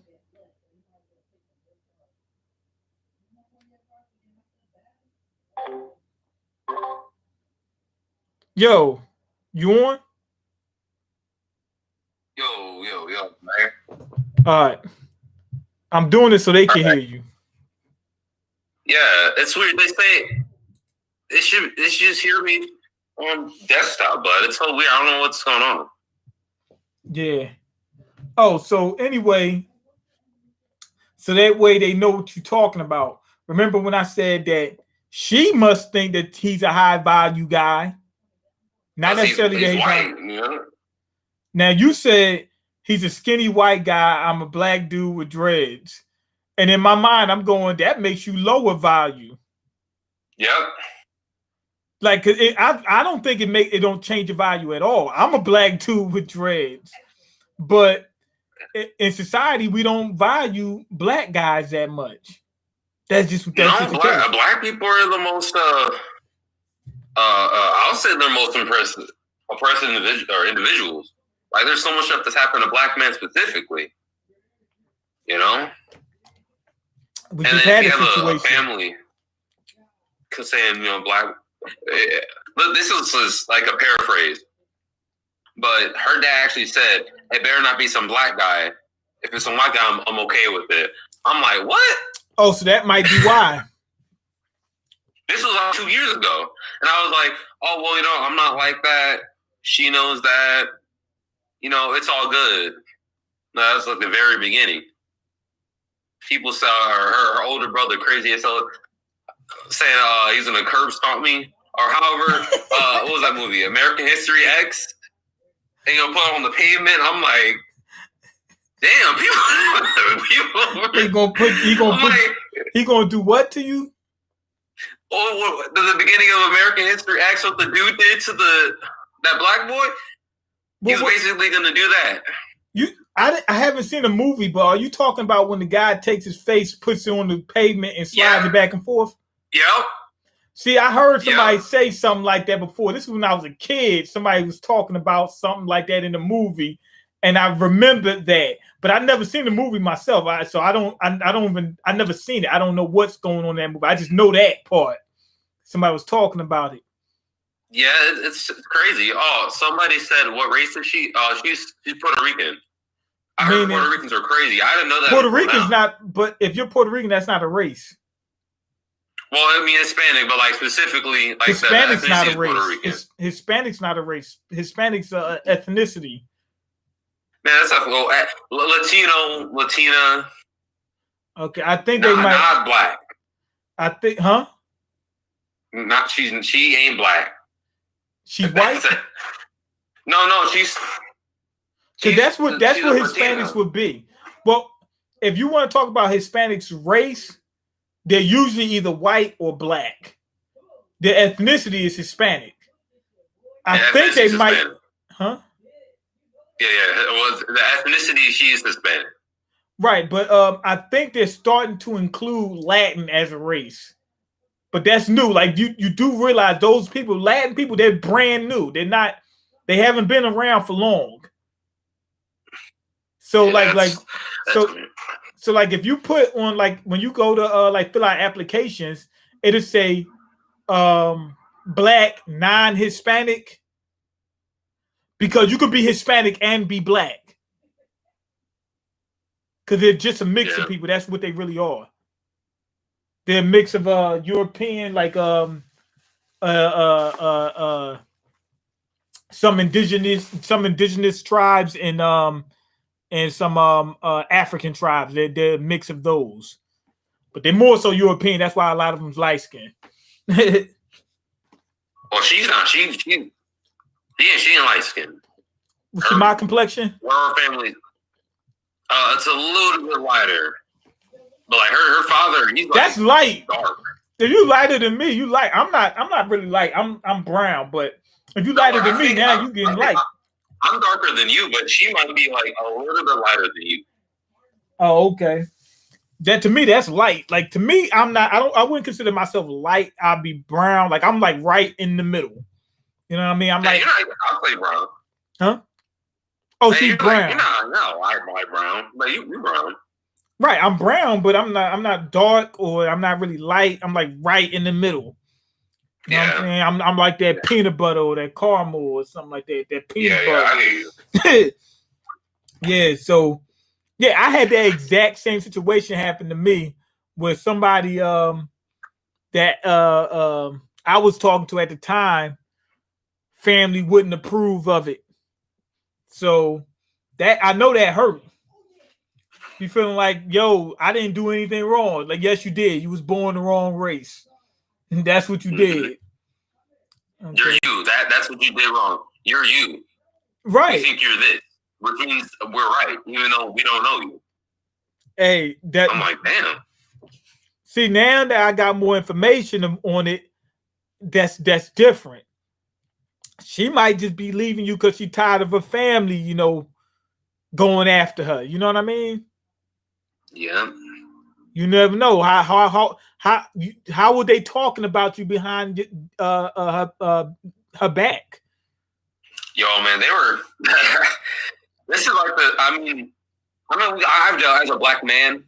Yo, you on? Yo, man. All right. I'm doing it so they can hear you. Yeah, it's weird. They say it should just hear me on desktop, but it's so weird. I don't know what's going on. Yeah. Oh, so anyway, so that way they know what you're talking about. Remember when I said that she must think that he's a high value guy, not necessarily that he's white. You know? Now you said he's a skinny white guy. I'm a black dude with dreads, and in my mind, I'm going that makes you lower value. Yep. Like I don't think it don't change the value at all. I'm a black dude with dreads, but in society we don't value black guys that much. That's just the case. Black people are the most. I'll say they're most impressive individuals. Like there's so much stuff that's happened to black men specifically. You know. We just had a situation. A family, saying black. This is like a paraphrase, but her dad actually said, "It better not be some black guy. If it's some white guy, I'm okay with it." I'm like, what? Oh, so that might be why. This was like 2 years ago, and I was like, "Oh well, I'm not like that. She knows that. It's all good." No, that's like the very beginning. People saw her older brother crazy as hell, saying he's gonna curb stomp me. Or however, what was that movie? American History X? And put it on the pavement. I'm like, damn, people. He gonna do what to you? Oh, the beginning of American History X, what the dude did to that black boy? He was basically gonna do that. I haven't seen a movie, but are you talking about when the guy takes his face, puts it on the pavement, and slides it back and forth? Yep. See, I heard somebody say something like that before. This was when I was a kid. Somebody was talking about something like that in the movie, and I remembered that. But I never seen the movie myself, so I never seen it. I don't know what's going on in that movie. I just know that part. Somebody was talking about it. Yeah, it's crazy. Oh, somebody said, "What race is she?" She's Puerto Rican. I heard Puerto Ricans are crazy. I didn't know that. Puerto Rican's not, but if you're Puerto Rican, that's not a race. Well, I mean Hispanic, but specifically, Hispanic's not a race. Hispanic's not a race. Hispanic's ethnicity. Man, that's a Latino, Latina. Okay, I think they might not black. I think, huh? Not she ain't black. She's white. No, she's. So that's what Hispanics would be. Well, if you want to talk about Hispanics' race, they're usually either white or black. Their ethnicity is Hispanic. I think they might, Hispanic. Huh? Yeah. Well, the ethnicity, she is Hispanic. Right, but I think they're starting to include Latin as a race. But that's new. Like you do realize those people, Latin people, they're brand new. They haven't been around for long. So so if you put on when you go to fill out applications, it'll say black, non-Hispanic, because you could be Hispanic and be black. Because they're just a mix of people. That's what they really are. They're a mix of European, some indigenous tribes and some African tribes. They're a mix of those, but they're more so European. That's why a lot of them's light skinned. Well, she's not. She ain't light skinned. What's my complexion? Her family. It's a little bit lighter, but her father. That's light. Dark. If you lighter than me, you light. I'm not really light. I'm brown, but if you lighter than me, now you getting light. I'm darker than you, but she might be a little bit lighter than you. Oh, okay. That to me, that's light. Like to me, I wouldn't consider myself light. I'll be brown. Like I'm right in the middle. You know what I mean? I'll say brown. Huh? Oh, she's brown. You're not light brown, but you're brown. Right, I'm brown, but I'm not dark or I'm not really light. I'm right in the middle. You know what I'm saying? I'm like that peanut butter or that caramel or something like that. That peanut butter. I hear you. Yeah, so I had that exact same situation happen to me with somebody that I was talking to at the time. Family wouldn't approve of it. So that I know that hurt. You feeling like, yo, I didn't do anything wrong. Like, yes, you did. You was born the wrong race. And that's what you did. Okay. You're you. That's what you did wrong. You're you. Right. You think you're this, which means we're right, even though we don't know you. Hey, I'm like, damn. See, now that I got more information on it, that's different. She might just be leaving you because she's tired of her family, going after her. You know what I mean? Yeah. You never know how were they talking about you behind her back? Yo, man, they were. This is I've dealt as a black man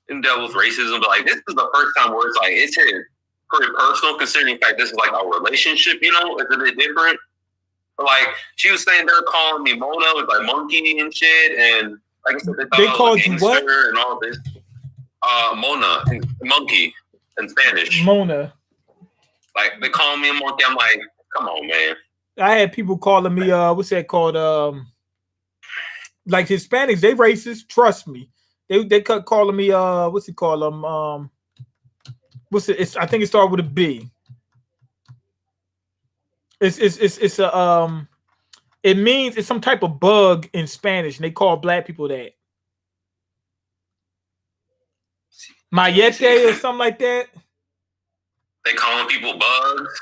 and dealt with racism, but this is the first time where it's hit pretty personal, considering the fact this is a relationship. It's a bit different. But she was saying they're calling me Mona with monkey and shit, and like I said, they called you what? And all this. Mona, monkey in Spanish. Mona. They call me a monkey. I'm like, come on, man. I had people calling me what's that called? Hispanics, they racist. Trust me. They kept calling me what's it called? I think it started with a B. It's a it means it's some type of bug in Spanish, and they call black people that. Mayete or something like that. They calling people bugs.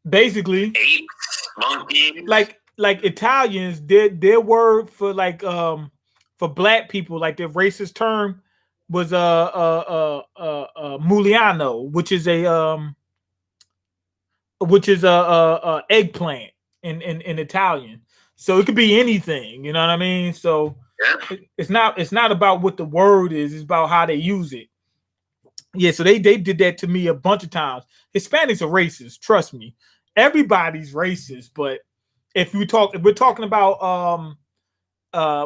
Basically. Apes, monkeys. Like Italians, their word for for black people, their racist term was muliano, which is a which is a eggplant in Italian. So it could be anything. You know what I mean? So Yeah. it's not about what the word is. It's about how they use it. Yeah. So they did that to me a bunch of times. Hispanics are racist. Trust me. Everybody's racist, but if we're talking about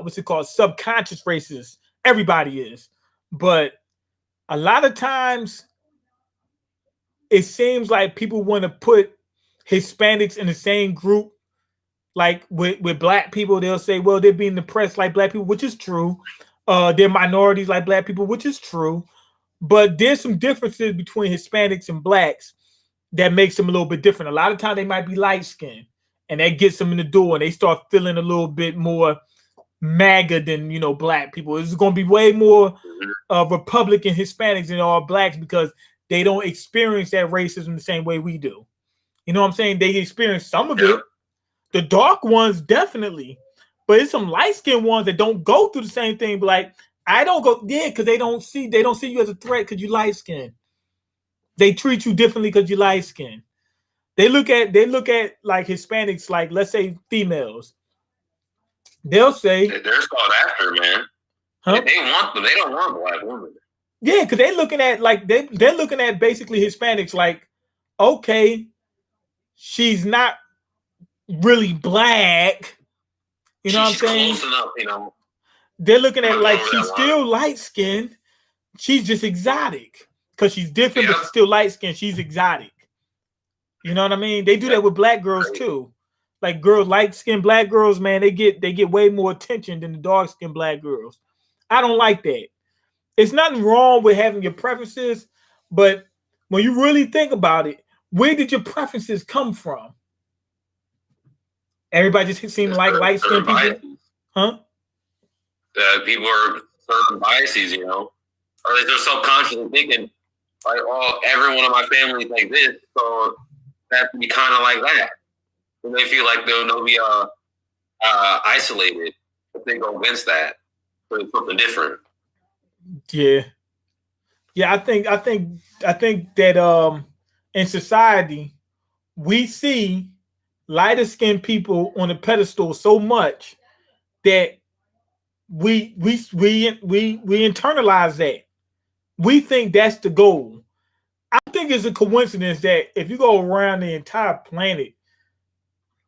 what's it called, subconscious racist, everybody is. But a lot of times it seems like people want to put Hispanics in the same group like with black people. They'll say, well, they're being oppressed like black people, which is true. They're minorities like black people, which is true. But there's some differences between Hispanics and blacks that makes them a little bit different. A lot of times they might be light skinned, and that gets them in the door, and they start feeling a little bit more MAGA than black people. It's going to be way more Republican Hispanics than all blacks because they don't experience that racism the same way we do. You know what I'm saying? They experience some of it. The dark ones definitely, but it's some light skinned ones that don't go through the same thing. But like I don't go, yeah, because they don't see you as a threat because you light skinned. They treat you differently because you light skinned. They look at like Hispanics, like let's say females. They'll say they're sought after, man. Huh? They want them. They don't want black women. Yeah, because they're looking at like they're looking at basically Hispanics like, okay, she's not really black. You know she's what I'm saying? Close enough, you know. They're looking at it like she's still light skinned. She's just exotic because she's different, but she's still light skinned. She's exotic. You know what I mean? They do that with black girls too. Like girls, light skinned black girls, man, they get way more attention than the dark skinned black girls. I don't like that. It's nothing wrong with having your preferences, but when you really think about it, where did your preferences come from? Everybody just seemed like light skinned people, huh? People are certain biases, you know, or they're subconsciously thinking like, "Oh, everyone in my family is like this, so they have to be kind of like that." And they feel like they'll be isolated if they go against that. So it's something different. Yeah. I think that in society we see lighter skinned people on a pedestal so much that we internalize that. We think that's the goal. I think it's a coincidence that if you go around the entire planet,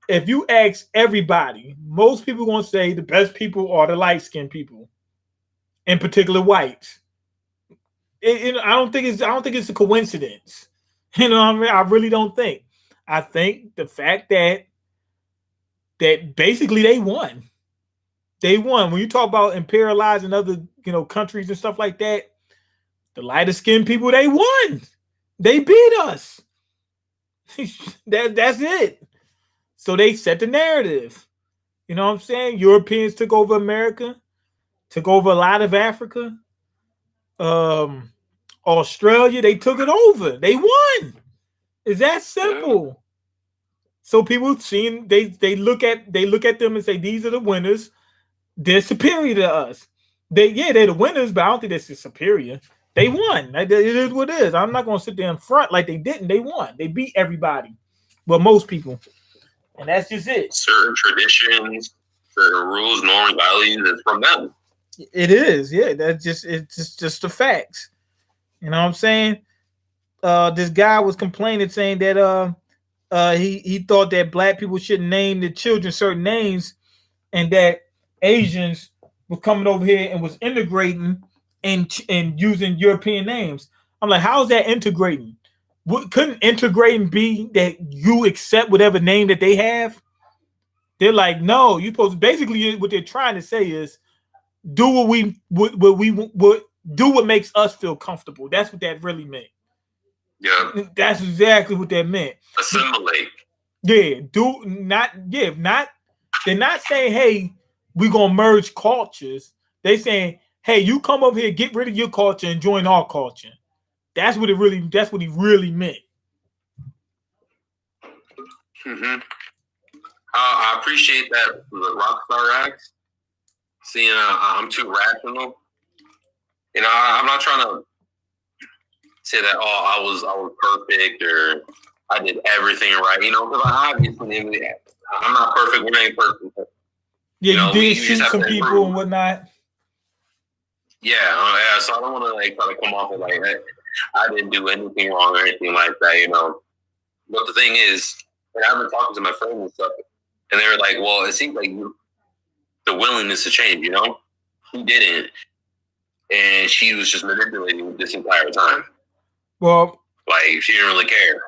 if you ask everybody, most people are going to say the best people are the light skinned people, in particular whites. I don't think it's a coincidence. You know what I mean? I really don't think. I think the fact that basically they won. They won. When you talk about imperializing other, countries and stuff like that, the lighter skinned people, they won. They beat us. That's it. So they set the narrative. You know what I'm saying? Europeans took over America, took over a lot of Africa. Australia, they took it over. They won. It's that simple. So people they look at them and say these are the winners. They're superior to us. They're the winners, but I don't think they're superior. They won. It is what it is. I'm not gonna sit there in front like they didn't. They won. They beat everybody. Well, most people. And that's just it. Certain traditions, certain rules, norms, values is from them. It is, yeah. It's just the facts. You know what I'm saying? This guy was complaining, saying that he thought that black people shouldn't name their children certain names, and that Asians were coming over here and was integrating and using European names. I'm like, how is that integrating? Couldn't integrating be that you accept whatever name that they have? They're like, no, you supposed to, basically what they're trying to say is do what makes us feel comfortable. That's what that really meant. Yeah. That's exactly what that meant. Assimilate. Yeah. They're not saying, hey, we're gonna merge cultures. They're saying, hey, you come over here, get rid of your culture and join our culture. That's what he really meant. Mm-hmm. I appreciate that the Rockstar acts. Seeing I'm too rational. You know, I'm not trying to say that I was perfect or I did everything right, because obviously I'm not perfect. We ain't perfect. Yeah, you did shoot some people and whatnot. Yeah. So I don't want to like try to come off of like I didn't do anything wrong or anything like that, But the thing is, I've been talking to my friends and stuff, and they were like, "Well, it seems like the willingness to change, She didn't, and she was just manipulating this entire time. Well, like she didn't really care.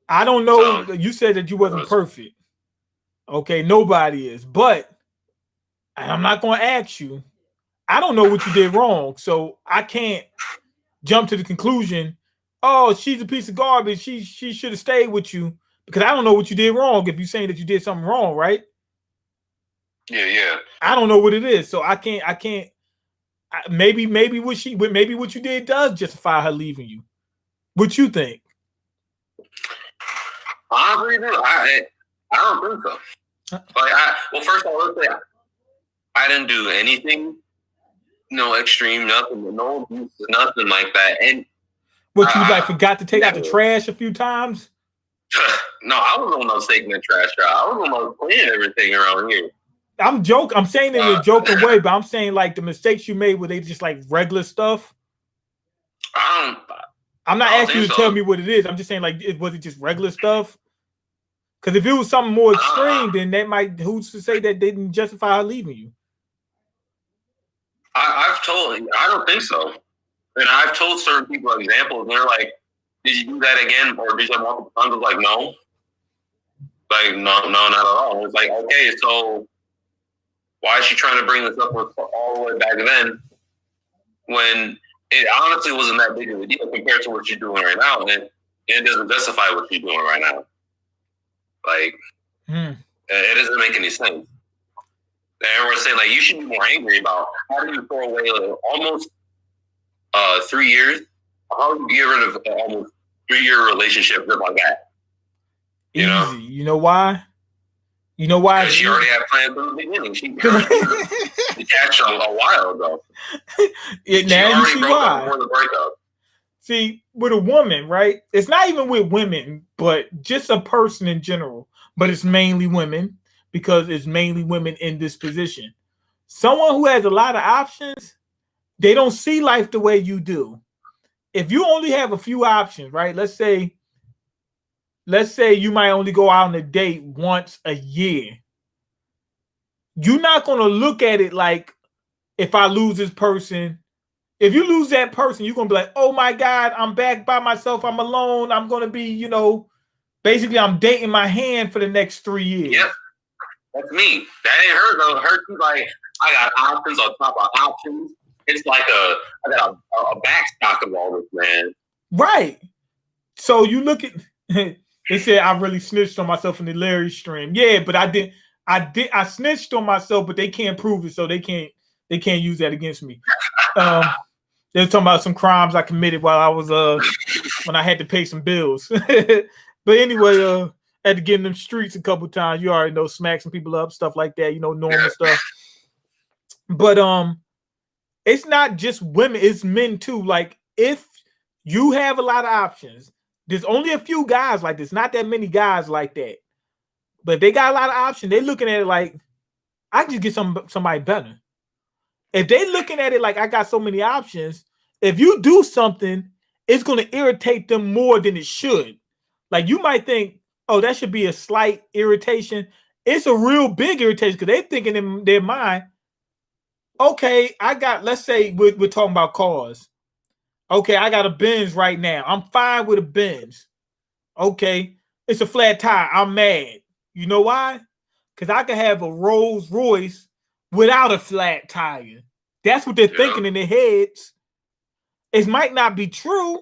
I don't know. So, you said that you wasn't perfect. Okay, nobody is, but I'm not going to ask you. I don't know what you did wrong, so I can't jump to the conclusion, oh, she's a piece of garbage. She should have stayed with you, because I don't know what you did wrong. If you're saying that you did something wrong, right? Yeah. I don't know what it is, so I can't. Maybe what you did does justify her leaving you. What you think? Honestly, I don't think so. Well, first of all, let's say I didn't do anything, no extreme, nothing, no abuse, nothing like that. And what you forgot to take out the trash a few times? No, I was the one that was taking the trash out. I was the one that was cleaning everything around here. I'm joking. I'm saying it in a joking way, but I'm saying like the mistakes you made were they just like regular stuff? I'm not asking you to tell me what it is. I'm just saying like was it just regular stuff? Because if it was something more extreme, then that might who's to say that didn't justify her leaving you? I don't think so. And I've told certain people examples, and they're like, "Did you do that again, or did you have multiple times?" I was like, "No, no, not at all." It's like, okay, so why is she trying to bring this up all the way back then, when it honestly wasn't that big of a deal compared to what she's doing right now, and it doesn't justify what she's doing right now. Like, it doesn't make any sense. And everyone's saying like you should be more angry about how do you throw away almost 3 years? How do you get rid of almost 3-year relationship just like that? Easy. You know why? You know why? Because she already had plans from the beginning. She catch a while ago. Now you see why. Before the breakup. See, with a woman, right? It's not even with women, but just a person in general. But it's mainly women, because it's mainly women in this position. Someone who has a lot of options, they don't see life the way you do. If you only have a few options, right? Let's say you might only go out on a date once a year. You're not going to look at it like, if I lose this person, if you lose that person, you're going to be like, oh my God, I'm back by myself. I'm alone. I'm going to be, basically I'm dating my hand for the next 3 years. Yep. That's me. That ain't her though. Her, she's like, I got options on top of options. It's like I got a backstock of all this, man. Right. So you look at, they said I really snitched on myself in the Larry stream. Yeah, but I snitched on myself, but they can't prove it, so they can't use that against me. They're talking about some crimes I committed while I was when I had to pay some bills. But anyway, had to get in them streets a couple times. You already know, smack some people up, stuff like that, normal stuff. But it's not just women, it's men too. Like, if you have a lot of options, there's only a few guys like this, not that many guys like that. But they got a lot of options. They're looking at it like, I can just get somebody better. If they looking at it like I got so many options, if you do something, it's going to irritate them more than it should. Like, you might think, oh, that should be a slight irritation. It's a real big irritation, because they're thinking in their mind, okay, let's say we're talking about cars. Okay, I got a Benz right now. I'm fine with a Benz. Okay, it's a flat tire. I'm mad. You know why? Because I could have a Rolls Royce without a flat tire. That's what they're thinking in their heads. It might not be true,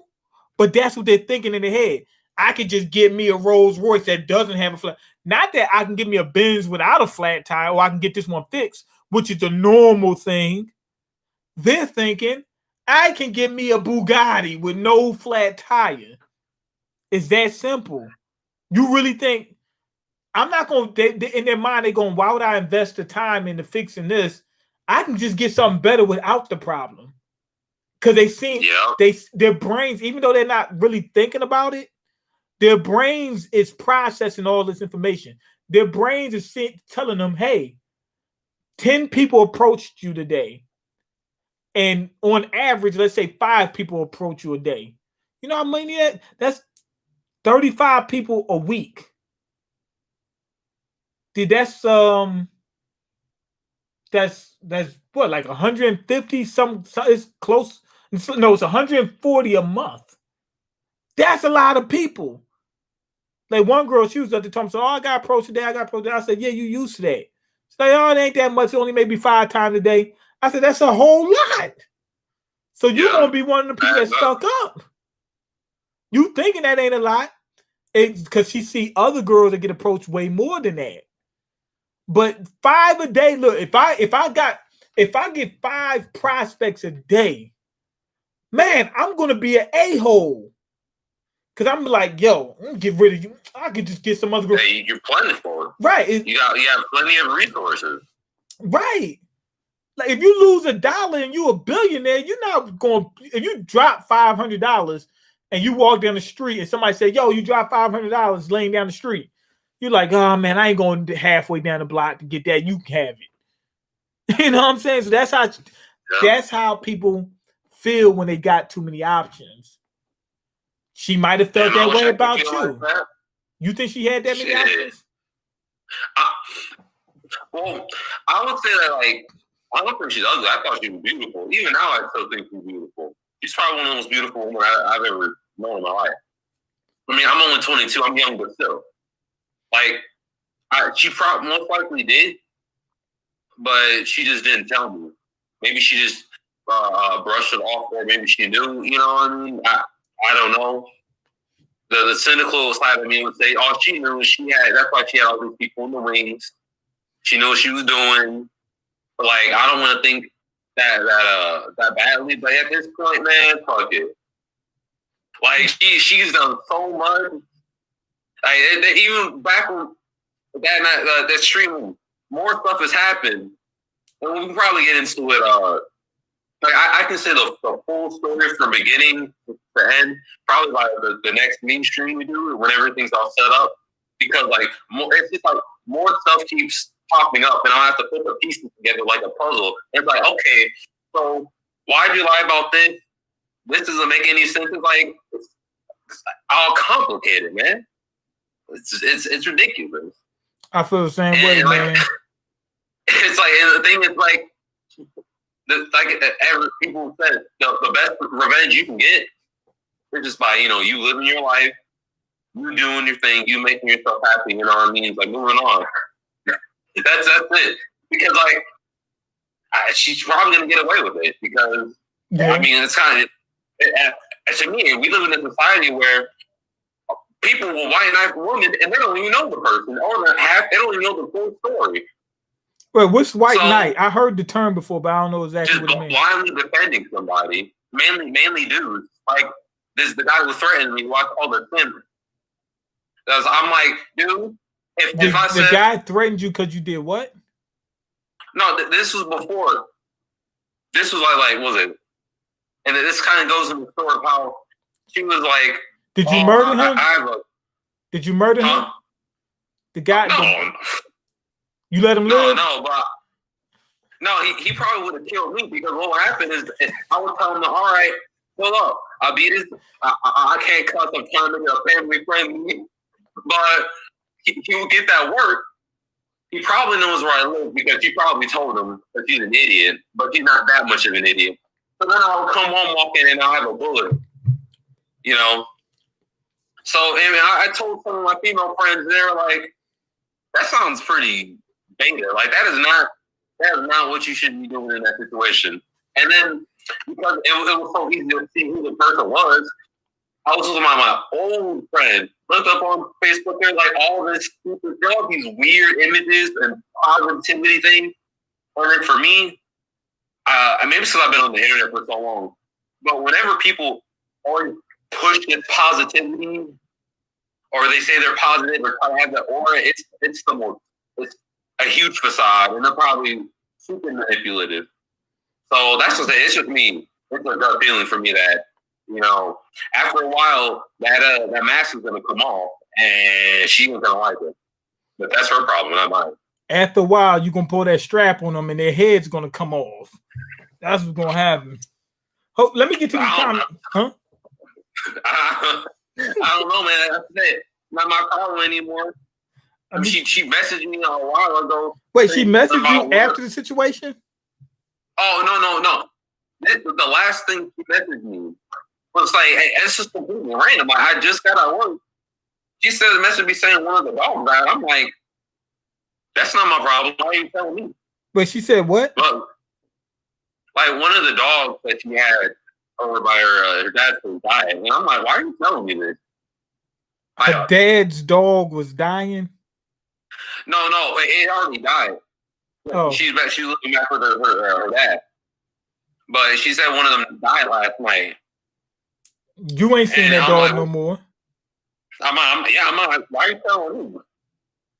but that's what they're thinking in their head. I could just get me a Rolls Royce that doesn't have a flat. Not that I can get me a Benz without a flat tire, or I can get this one fixed, which is the normal thing. They're thinking, I can get me a Bugatti with no flat tire. It's that simple. You really think, I'm not going to, in their mind, they're going, why would I invest the time into fixing this? I can just get something better without the problem. Because they seem, their brains, even though they're not really thinking about it, Their brains is processing all this information. Their brains is telling them, hey, 10 people approached you today. And on average, let's say 5 people approach you a day. You know how many that's 35 people a week. That's what, like 150 some it's close. No, it's 140 a month. That's a lot of people. Like one girl, she was at the time, so I got approached today. I said, yeah, you used to that. She's like, oh, it ain't that much. It's only maybe 5 times a day. I said, that's a whole lot. So you're gonna be one of the people that stuck up. You thinking that ain't a lot. It's because she see other girls that get approached way more than that. But 5 a day, look, if I get 5 prospects a day, man, I'm gonna be an a-hole. Cause I'm like, yo, I'm gonna get rid of you. I could just get some other girl. Hey, you're plentiful. Right. You have plenty of resources. Right. Like if you lose $1 and you a billionaire, you're not going. If you drop $500 and you walk down the street and somebody say, yo, you dropped $500 laying down the street, you're like, oh man, I ain't going halfway down the block to get that. You can have it. You know what I'm saying? So that's how people feel when they got too many options. She might have felt that way about you. Like you think she had that many options? Well, I would say that, like, I don't think she's ugly. I thought she was beautiful. Even now, I still think she's beautiful. She's probably one of the most beautiful women I've ever known in my life. I mean, I'm only 22. I'm young, but still. Like, she probably most likely did, but she just didn't tell me. Maybe she just brushed it off, or maybe she knew. You know what I mean? I don't know. The cynical side of me would say, all she knew was that's why she had all these people in the wings. She knew what she was doing. But, like, I don't want to think that badly. But at this point, man, fuck it. Like, she's done so much. Like, even back when that stream, more stuff has happened. And we can probably get into it. Like I can say the full story from beginning to end, probably by the next Meanstream we do, when everything's all set up. Because like it's just like more stuff keeps popping up, and I'll have to put the pieces together like a puzzle. It's like, okay, so why'd you lie about this? This doesn't make any sense. It's like it's all complicated, man. It's ridiculous. I feel the same way, like, man. It's like, and the thing is, like people said, the best revenge you can get is just by, you living your life, you doing your thing, you making yourself happy, you know what I mean? It's like moving on. That's it. Because, like, she's probably going to get away with it because, I mean, it's kind of, to me, we live in a society where people will white knife a woman and they don't even know the person, or they don't even know the full story. Wait, what's white knight? I heard the term before, but I don't know exactly what it means. Just blindly defending somebody, mainly dudes. Like, the guy who threatened me, who I called a simp. I'm like, dude, if I said... The guy threatened you because you did what? No, this was before. This was like, was it? And this kind of goes into the story of how she was like... Did you murder him? Did you murder him? The guy... No. You let him live? No, he probably would have killed me, because what would happen is I would tell him, all right, pull up. I'll be this. I can't cuss. I'm trying to get a family friendly. But he would get that work. He probably knows where I live because she probably told him that she's an idiot, but she's not that much of an idiot. So then I'll come home walking and I'll have a bullet. So, I mean, I told some of my female friends, they're like, that sounds pretty beta. Like, that is not what you should be doing in that situation. And then, because it was so easy to see who the person was, I was with my old friend. Looked up on Facebook, there's like all this stupid, all these weird images and positivity things. And then for me, maybe because I've been on the internet for so long, but whenever people always push this positivity, or they say they're positive or try to have that aura, it's a huge facade, and they're probably super manipulative. So that's what it's just me. It's a gut feeling for me that you know, after a while, that mask is gonna come off, and she ain't gonna like it. But that's her problem, not mine. After a while, you're gonna pull that strap on them, and their head's gonna come off. That's what's gonna happen. Oh, let me get to the comment. Huh? I don't know, man. That's it. Not my problem anymore. She messaged me a while ago. Wait, she messaged you after the situation? Oh, no. The last thing she messaged me was like, hey, it's just completely random. Like, I just got out of work. She said the message me saying one of the dogs died. I'm like, that's not my problem. Why are you telling me? Wait, she said what? But, like, one of the dogs that she had over by her dad's place died. And I'm like, why are you telling me this? Her dad's dog was dying? No, it already died. Oh. She's looking back for her dad. But she said one of them died last night. You ain't seen that dog no more. I'm like, why are you telling me?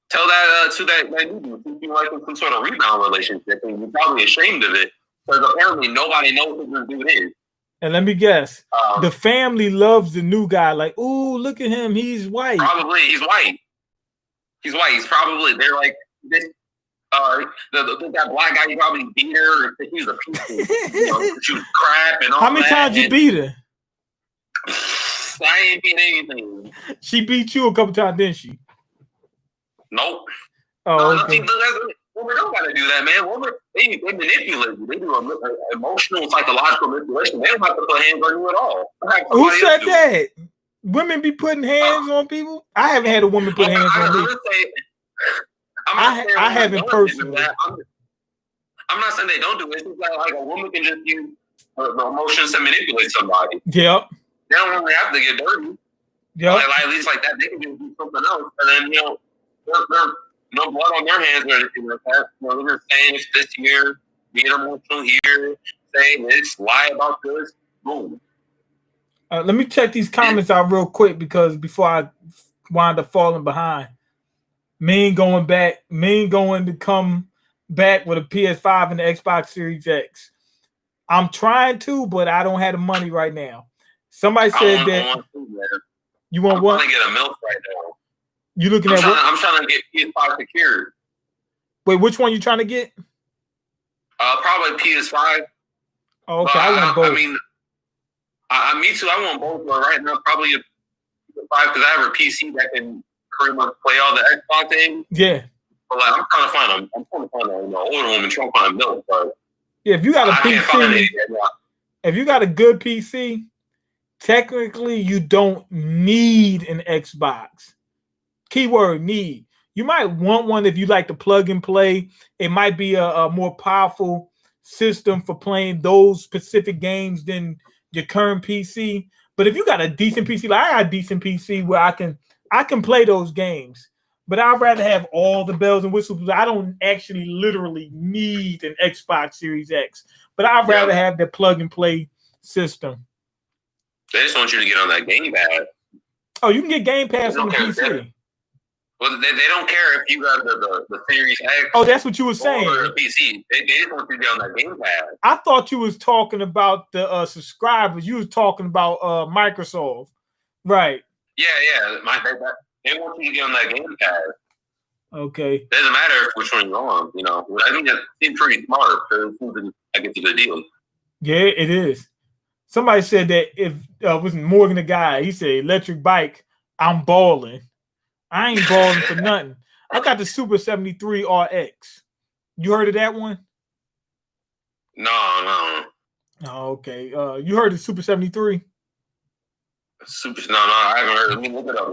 Tell that to that dude. You like some sort of rebound relationship, and you're probably ashamed of it because apparently nobody knows who this dude is. And let me guess, the family loves the new guy. Like, ooh, look at him, he's white. Probably he's white. He's white. He's probably they're like this. That black guy, you probably beat her. He was a piece of, she was crap and all that. How many times you beat her? I ain't beat anything. She beat you a couple times, didn't she? Nope. Oh, okay. Women don't gotta do that, man. Women, they manipulate you. They do emotional, psychological manipulation. They don't have to put hands on you at all. Who said that? Women be putting hands on people? I haven't had a woman put hands on me. I haven't personally. I'm not saying they don't do it. It's just like a woman can just use the emotions to manipulate somebody. Yep. They don't really have to get dirty. Yep. Like, at least like that, they can just do something else. And then, there's no blood on their hands or anything like that. They're just saying it's this year, being emotional here, saying this, lie about this, boom. Let me check these comments out real quick because before I wind up falling behind. Mean going to come back with a PS5 and the Xbox Series X. I'm trying to, but I don't have the money right now. Somebody said that you want what? I'm trying to get a milk right now. You looking at what? I'm trying to get PS5 secured. Wait, which one you trying to get? Probably PS5. Oh, okay, I want both. I mean, me too. I want both, but right now probably a PS5 because I have a PC that can pretty much play all the Xbox games. Yeah. But like, I'm trying to find a older woman trying to find a milk. But yeah, if you got a PC, if you got a good PC, technically you don't need an Xbox. Keyword need. You might want one if you like to plug and play. It might be a more powerful system for playing those specific games than your current PC. But if you got a decent PC, like I got a decent PC where I can play those games, but I'd rather have all the bells and whistles. I don't actually literally need an Xbox Series X, but I'd rather have the plug and play system. They just want you to get on that Game Pass. Oh, you can get Game Pass on the PC. Well, they don't care if you got the Series X. Oh, that's what you were saying. Or the PC. They just want you to get on that Game Pass. I thought you was talking about the subscribers. You was talking about Microsoft, right? Yeah. They want you to get on that Game Pass. Okay. Doesn't matter which one you're on. I think that seems pretty smart. I get to the deal. Yeah, it is. Somebody said that if wasn't Morgan the guy, he said electric bike, I'm balling. I ain't balling for nothing. I got the Super 73 RX. You heard of that one? No. Oh, okay. You heard of Super 73? No, I haven't heard. Let me look it up.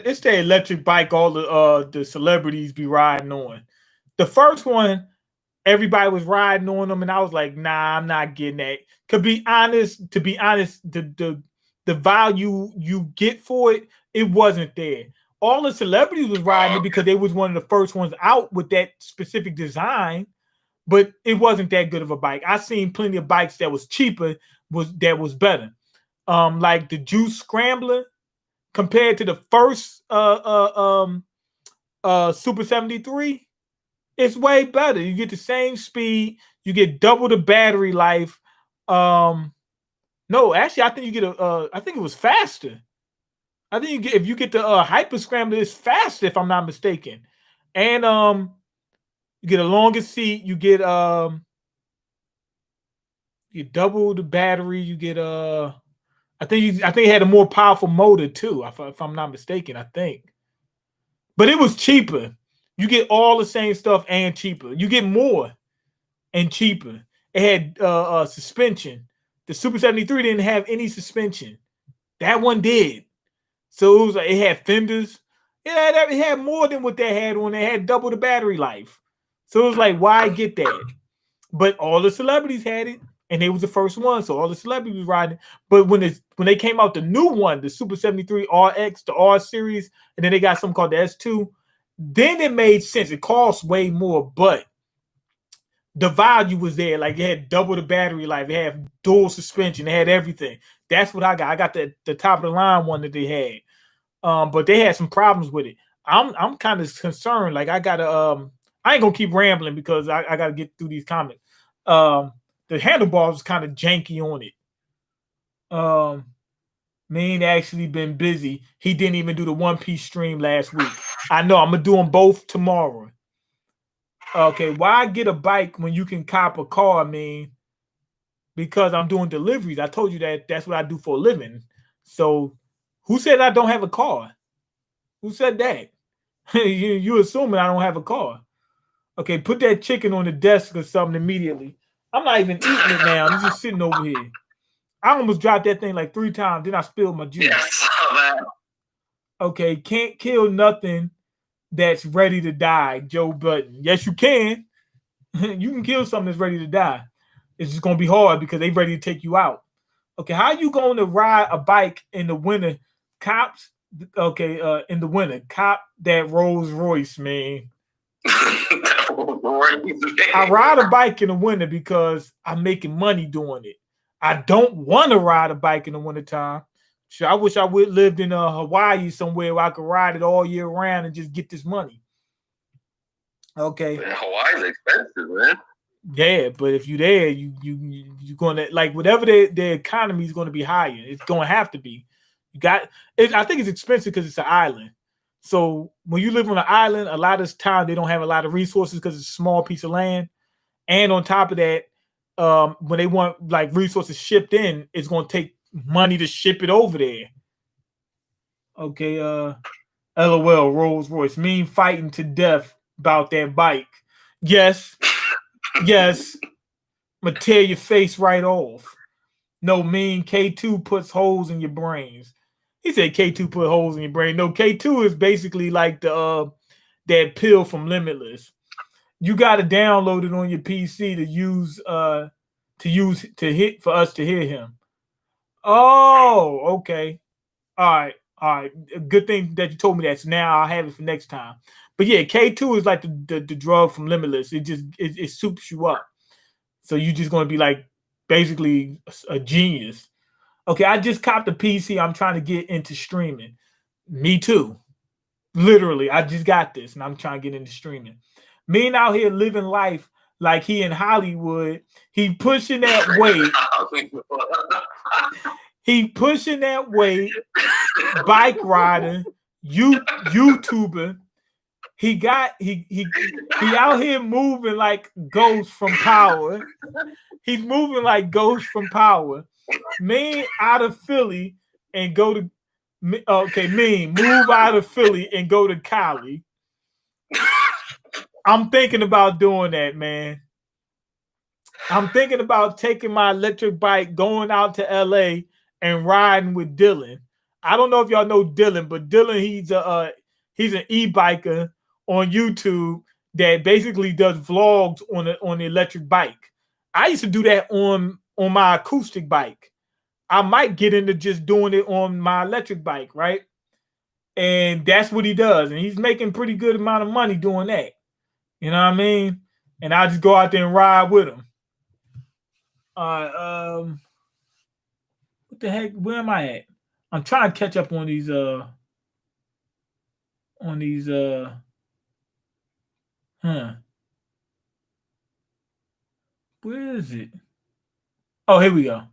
It's that electric bike all the celebrities be riding on. The first one, everybody was riding on them, and I was like, nah, I'm not getting that. To be honest, the value you get for it, it wasn't there. All the celebrities was riding it because they was one of the first ones out with that specific design, but it wasn't that good of a bike. I seen plenty of bikes that was cheaper, that was better. Like the Juice Scrambler compared to the first Super 73, it's way better. You get the same speed, you get double the battery life. Now No, actually, I think you get a. I think it was faster. I think you get if you get the hyper scrambler, it's faster if I'm not mistaken, and you get a longer seat. You double the battery. You get I think it had a more powerful motor too, if I'm not mistaken. I think, but it was cheaper. You get all the same stuff and cheaper. You get more and cheaper. It had suspension. The Super 73 didn't have any suspension. That one did. So it was like it had fenders. It had more than what they had when they had double the battery life. So it was like, why get that? But all the celebrities had it, and they was the first one. So all the celebrities was riding. But when they came out the new one, the Super 73 RX, the R series, and then they got something called the S2, then it made sense. It cost way more, but the value was there. Like it had double the battery life, it had dual suspension, it had everything. That's what I got. I got the top of the line one that they had. But they had some problems with it. I'm kind of concerned. Like I gotta I ain't gonna keep rambling because I gotta get through these comments. The handlebars was kind of janky on it. Mean actually been busy. He didn't even do the One Piece stream last week. I know I'm gonna do them both tomorrow. Okay, why get a bike when you can cop a car, man? Because I'm doing deliveries. I told you that's what I do for a living. So who said I don't have a car? Who said that? you assuming I don't have a car. Okay, put that chicken on the desk or something immediately. I'm not even eating it now. It's just sitting over here. I almost dropped that thing like 3 times. Then I spilled my juice. Yes, man. Okay, can't kill nothing that's ready to die, Joe Button. Yes, you can. You can kill something that's ready to die. It's just gonna be hard because they ready to take you out. Okay, how you going to ride a bike in the winter? Cops, okay, in the winter, cop that Rolls Royce, man. I ride a bike in the winter because I'm making money doing it. I don't want to ride a bike in the wintertime. So I wish I would lived in Hawaii somewhere where I could ride it all year round and just get this money. Okay. Man, Hawaii's expensive, man. Yeah, but if you're there, you're gonna like whatever the economy is gonna be higher. It's gonna have to be. You got it. I think it's expensive because it's an island. So when you live on an island, a lot of time they don't have a lot of resources because it's a small piece of land. And on top of that, when they want like resources shipped in, it's gonna take money to ship it over there. Okay, LOL, Rolls Royce, mean fighting to death about that bike. Yes, yes. I'm gonna tear your face right off. No, mean K2 puts holes in your brains. He said K2 put holes in your brain. No, K2 is basically like the that pill from Limitless. You gotta download it on your PC to hit for us to hear him. Oh, okay. All right, all right. Good thing that you told me that. So now I'll have it for next time. But yeah, K2 is like the drug from Limitless. It soups you up. So you just gonna be like basically a genius. Okay, I just copped a PC. I'm trying to get into streaming. Me too. Literally, I just got this and I'm trying to get into streaming. Me out here living life like he in Hollywood. He pushing that weight. He pushing that weight. Bike rider, YouTuber. He out here moving like Ghost from Power. He's moving like Ghost from Power. Me out of Philly and go to move out of Philly and go to Cali. I'm thinking about doing that, man. I'm thinking about taking my electric bike, going out to LA and riding with Dylan. I don't know if y'all know Dylan, but Dylan, he's an e-biker on YouTube that basically does vlogs on the electric bike. I used to do that on my acoustic bike. I might get into just doing it on my electric bike, right? And that's what he does. And he's making pretty good amount of money doing that. You know what I mean? And I just go out there and ride with him. What the heck? Where am I at? I'm trying to catch up on these where is it? Oh, here we go.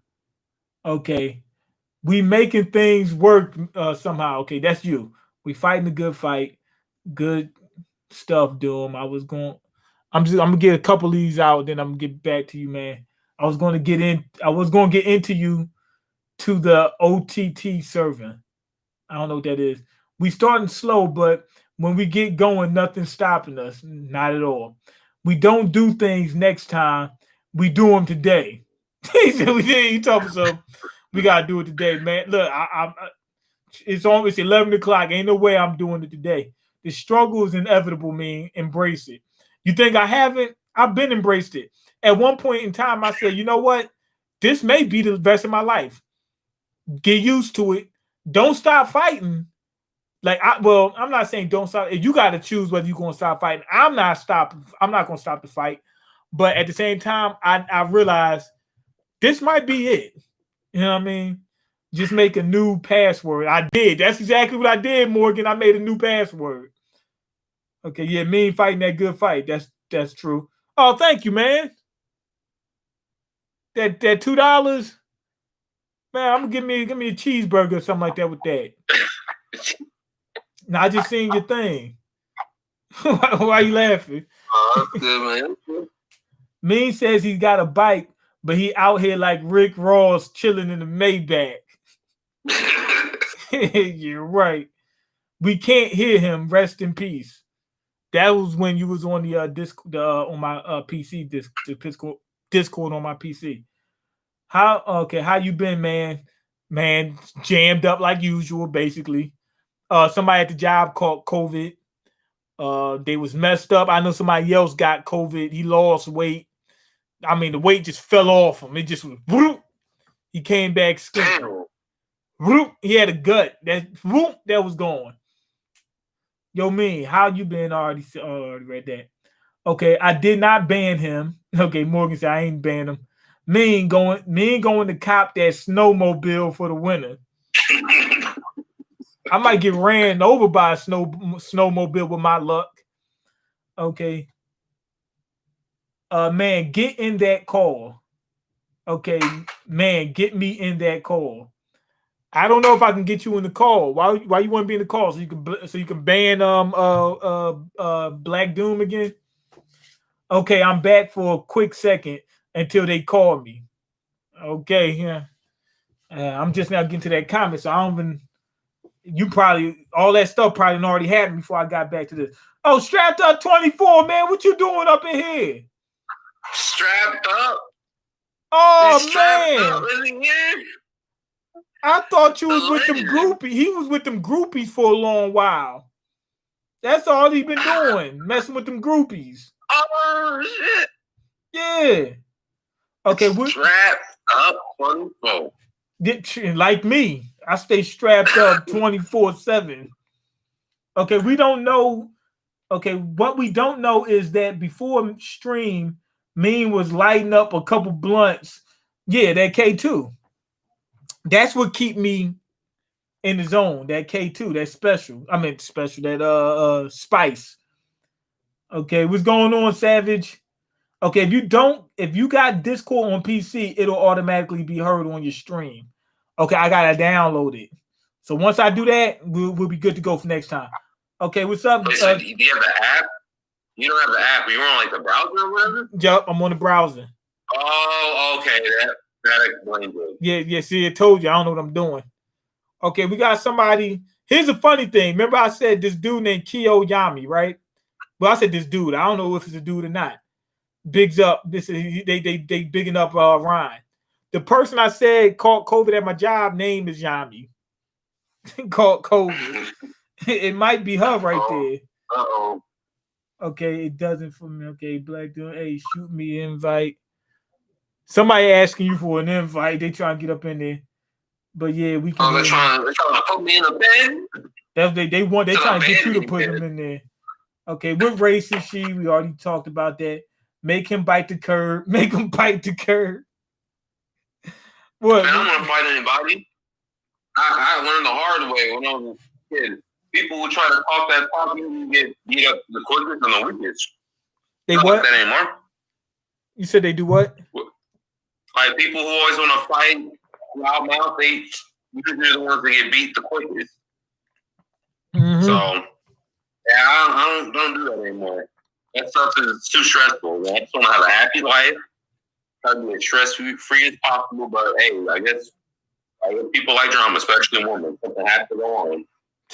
Okay, we making things work somehow. Okay, that's you. We fighting a good fight. Good stuff, Doom. I'm gonna get a couple of these out, then I'm gonna get back to you, man. I was gonna get into you to the OTT server. I don't know what that is. We starting slow, but when we get going, nothing's stopping us. Not at all. We don't do things next time. We do them today. He said we did. He told me so. We gotta do it today, man. Look, it's almost 11 o'clock. Ain't no way I'm doing it today. The struggle is inevitable. Me, embrace it. You think I haven't? I've been embraced it. At one point in time, I said, you know what? This may be the rest of my life. Get used to it. Don't stop fighting. I'm not saying don't stop. You got to choose whether you're going to stop fighting. I'm not stopping. I'm not going to stop the fight. But at the same time, I realized this might be it. You know what I mean? Just make a new password. I did. That's exactly what I did, Morgan. I made a new password. Okay, yeah, Mean fighting that good fight. That's true. Oh, thank you, man. That $2, man. I'm gonna give me a cheeseburger or something like that with that. Now I just seen your thing. Why you laughing? Good, man. Mean says he's got a bike, but he out here like Rick Ross chilling in the Maybach. You're right. We can't hear him. Rest in peace. That was when you was on the on my PC Discord on my PC. How you been, man? Man, jammed up like usual, basically. Somebody at the job caught COVID. They was messed up. I know somebody else got COVID. He lost weight. I mean, the weight just fell off him. It just was whoop. He came back skinny. Whoop. He had a gut. That was gone. Yo, Mean, how you been? Already read that. Okay, I did not ban him. Okay, Morgan said I ain't banned him. Mean going to cop that snowmobile for the winter. I might get ran over by a snowmobile with my luck. Okay. Man, get in that call. Okay, man, get me in that call. I don't know if I can get you in the call. Why you want to be in the call so you can ban Black Doom again? Okay, I'm back for a quick second until they call me. Okay, yeah. I'm just now getting to that comment, so I don't even. You probably all that stuff probably already happened before I got back to this. Oh, strapped up 24, man. What you doing up in here? Strapped up. Oh man. I thought you was with them groupies. He was with them groupies for a long while. That's all he been doing, messing with them groupies. Oh shit. Yeah. Okay. Strapped up 24. Like me, I stay strapped up 24/7. Okay, we don't know. Okay, what we don't know is that before stream, Mean was lighting up a couple blunts. Yeah, that K2. That's what keep me in the zone. That K2, that special. I mean special, that spice. Okay, what's going on, Savage? Okay, if you got Discord on PC, it'll automatically be heard on your stream. Okay, I gotta download it. So once I do that, we'll be good to go for next time. Okay, what's up? Wait, so do you have the app? You don't have the app. You're on like the browser or whatever? Yep, I'm on the browser. Oh, okay. That explains it. Yeah, see, I told you I don't know what I'm doing. Okay, we got somebody. Here's a funny thing. Remember I said this dude named Kiyoyami, right? Well, I said this dude. I don't know if it's a dude or not. Bigs up. This is they bigging up Ryan. The person I said caught COVID at my job name is Yami. Caught COVID. It might be her right there. Uh-oh. Okay, it doesn't for me. Okay, Black dude. Hey, shoot me invite. Somebody asking you for an invite. They trying to get up in there. But yeah, we can. Oh, they're trying to put me in a pen? They trying to get you to put them in there. Okay, what race is she? We already talked about that. Make him bite the curb. Make him bite the curb. What? Man, I don't want to fight anybody. I learned the hard way when I was a kid. People who try to talk that talk, you get beat up the quickest and the weakest. They not what? Like that anymore. You said they do what? Like people who always want to fight loudmouth, they usually the ones that get beat the quickest. Mm-hmm. So, yeah, I don't do that anymore. That stuff is too stressful. Man. I just want to have a happy life, try to be as stress-free as possible. But hey, I guess people like drama, especially women. Something has to go on.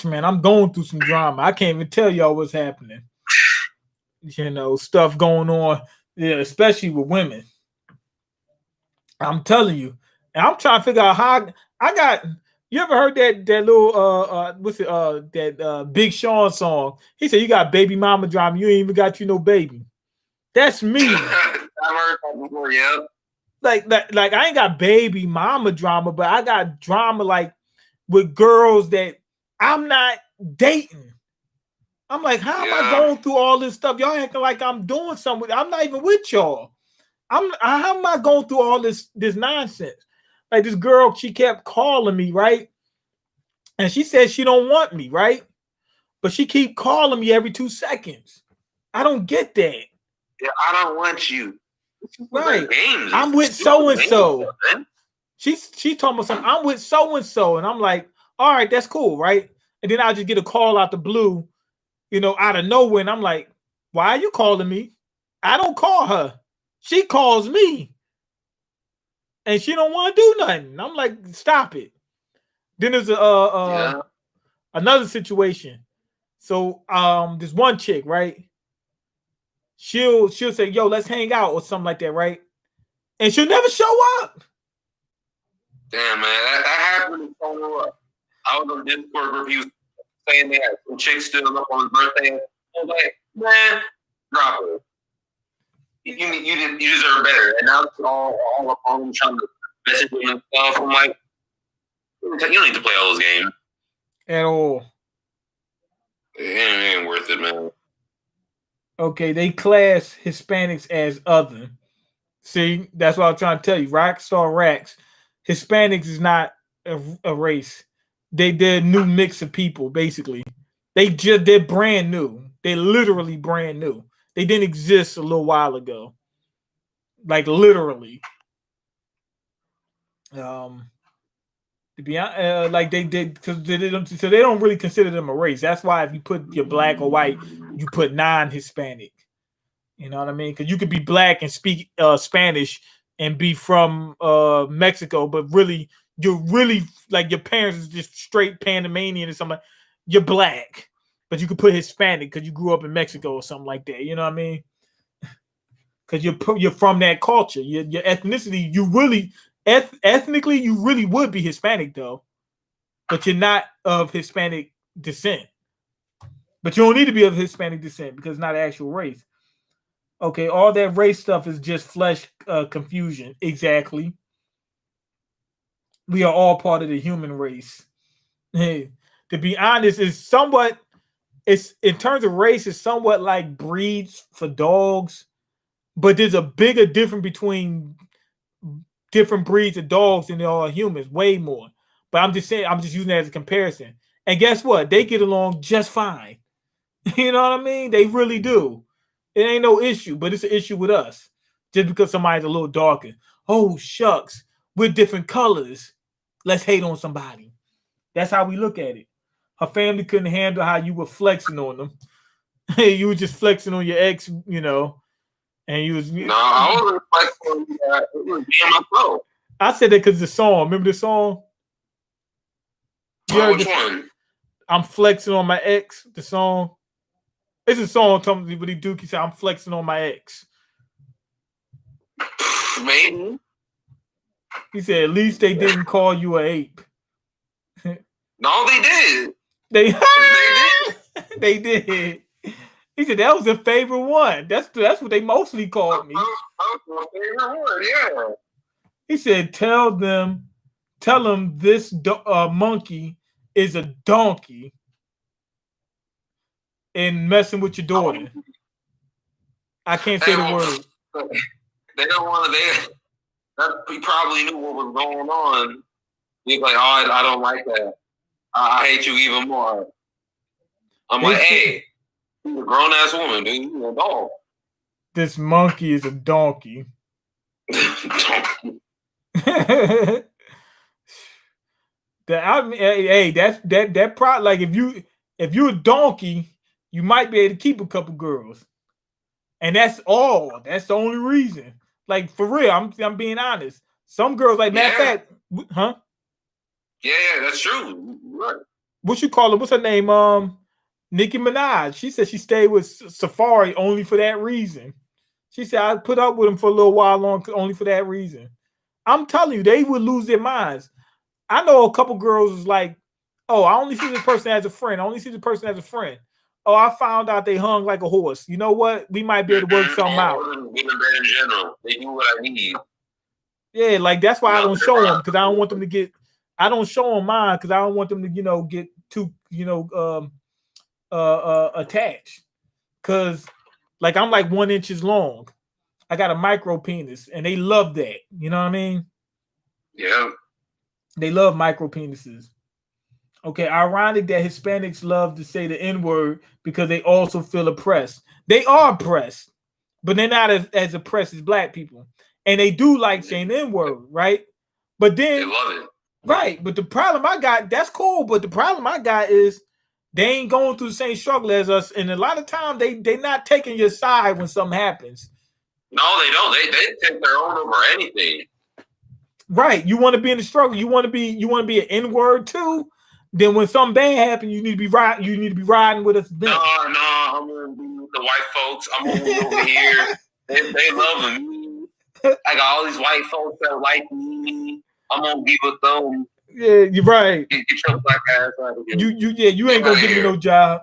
Man, I'm going through some drama. I can't even tell y'all what's happening. Stuff going on, yeah, especially with women. I'm telling you. And I'm trying to figure out how I got. You ever heard that little what's it that Big Sean song? He said you got baby mama drama, you ain't even got no baby. That's me. I've heard that before, yeah. Like I ain't got baby mama drama, but I got drama like with girls that I'm not dating. I'm like, how am I going through all this stuff? Y'all acting like I'm doing something. I'm not even with y'all. How am I going through all this nonsense? Like this girl, she kept calling me, right? And she said she don't want me, right? But she keep calling me every 2 seconds. I don't get that. Yeah, I don't want you. Right. I'm with so and so. She told me something. I'm with so and so, and I'm like, all right, that's cool, right? And then I just get a call out the blue, out of nowhere, and I'm like, why are you calling me? I don't call her. She calls me. And she don't want to do nothing. I'm like, stop it. Then there's another situation. So this one chick, right? She'll say, yo, let's hang out or something like that, right? And she'll never show up. Damn, man, that happened. I was on the Discord group. He was saying that some chick stood up on his birthday. I was like, man, drop it. You deserve better. And now it's all up on him trying to message him and stuff. I'm like, you don't need to play all those games. At all. It ain't worth it, man. Okay, they class Hispanics as other. See, that's what I'm trying to tell you. Rockstar Racks. Hispanics is not a race. They're a new mix of people, basically. They're brand new. They're literally brand new. They didn't exist a little while ago. Like literally. To be honest, like they did because they don't really consider them a race. That's why if you put your black or white, you put non-Hispanic. You know what I mean? Because you could be black and speak Spanish and be from Mexico, but really you're really like your parents is just straight Panamanian or something. You're black, but you could put Hispanic because you grew up in Mexico or something like that. You know what I mean? Because you're from that culture. Your ethnicity, you really ethnically you really would be Hispanic though, but you're not of Hispanic descent. But you don't need to be of Hispanic descent because it's not an actual race. Okay, all that race stuff is just flesh confusion. Exactly. We are all part of the human race. Hey, to be honest, it's in terms of race, it's somewhat like breeds for dogs, but there's a bigger difference between different breeds of dogs than there are humans, way more. But I'm just saying, I'm just using that as a comparison. And guess what? They get along just fine. You know what I mean? They really do. It ain't no issue, but it's an issue with us. Just because somebody's a little darker. Oh, shucks. We're different colors. Let's hate on somebody. That's how we look at it. Her family couldn't handle how you were flexing on them. You were just flexing on your ex, and you was... No, I wasn't flexing on you. It was being myself. I said that because the song. Remember the song? Which one? I'm flexing on my ex, the song. It's a song telling me what he do. He said, I'm flexing on my ex. Maybe. He said, at least they didn't call you an ape. No, they did. They did. They did. He said, that was a favorite one. That's what they mostly called me. That was my favorite one, yeah. He said, tell them this monkey is a donkey. And messing with your daughter. I can't say the word. They don't want to. He probably knew what was going on. He's like, oh, I don't like that. I hate you even more. I'm like, hey, you're a grown ass woman, dude. You're a dog. This monkey is a donkey. Hey, that like if you a donkey, you might be able to keep a couple girls, and that's all. That's the only reason. Like for real, I'm being honest. Some girls, like matter of fact, huh? Yeah, that's true. Right. What you call her? What's her name? Nicki Minaj. She said she stayed with Safari only for that reason. She said I put up with him for a little while long only for that reason. I'm telling you, they would lose their minds. I know a couple girls was like, "Oh, I only see this person as a friend. I only see this person as a friend." Oh, I found out they hung like a horse. You know what? We might be able to work something out. Women in general, they do what I need. Yeah, like that's why I don't show them because I don't want them to get. I don't show them mine because I don't want them to get too attached. Because like I'm like 1 inch long. I got a micro penis, and they love that. You know what I mean? Yeah. They love micro penises. Okay, ironic that Hispanics love to say the N-word because they also feel oppressed. They are oppressed, but they're not as oppressed as black people. And they do like saying the N-word, right? But then they love it. Right. But the problem I got, that's cool. But the problem I got is they ain't going through the same struggle as us. And a lot of times they not taking your side when something happens. No, they don't. They take their own over anything. Right. You want to be in the struggle. You want to be an N-word too. Then when something bad happens, you need to be riding with us. Then. No, I'm gonna be with the white folks. I'm gonna be over here. They love me. I got all these white folks that like me. I'm gonna be with them. Yeah, you're right. Get your black ass out of here. You ain't gonna give me no job.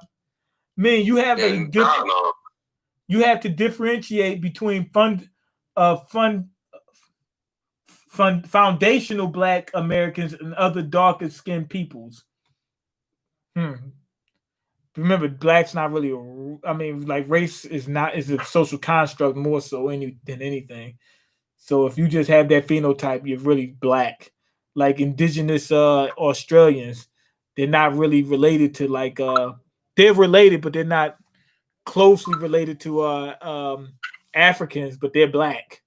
Man, you have you have to differentiate between foundational black Americans and other darker skinned peoples. Remember, black's not really like race is a social construct more so than anything. So if you just have that phenotype, you're really black. Like indigenous Australians, they're not really related to they're related, but they're not closely related to Africans, but they're black.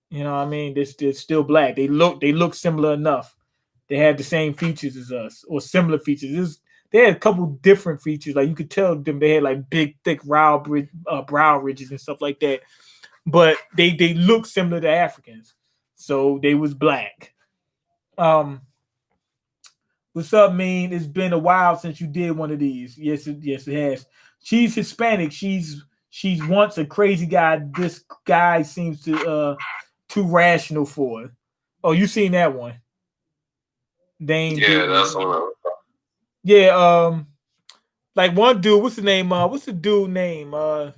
You know what I mean? They're still black. They look similar enough. They have the same features as us or similar features. They had a couple different features. Like you could tell them they had like big, thick brow ridges and stuff like that. But they look similar to Africans. So they was black. What's up, Mean? It's been a while since you did one of these. Yes, it has. She's Hispanic. She's once a crazy guy. This guy seems to too rational for it. Oh, you seen that one? That's one. Yeah, like one dude, what's the name? What's the dude name? The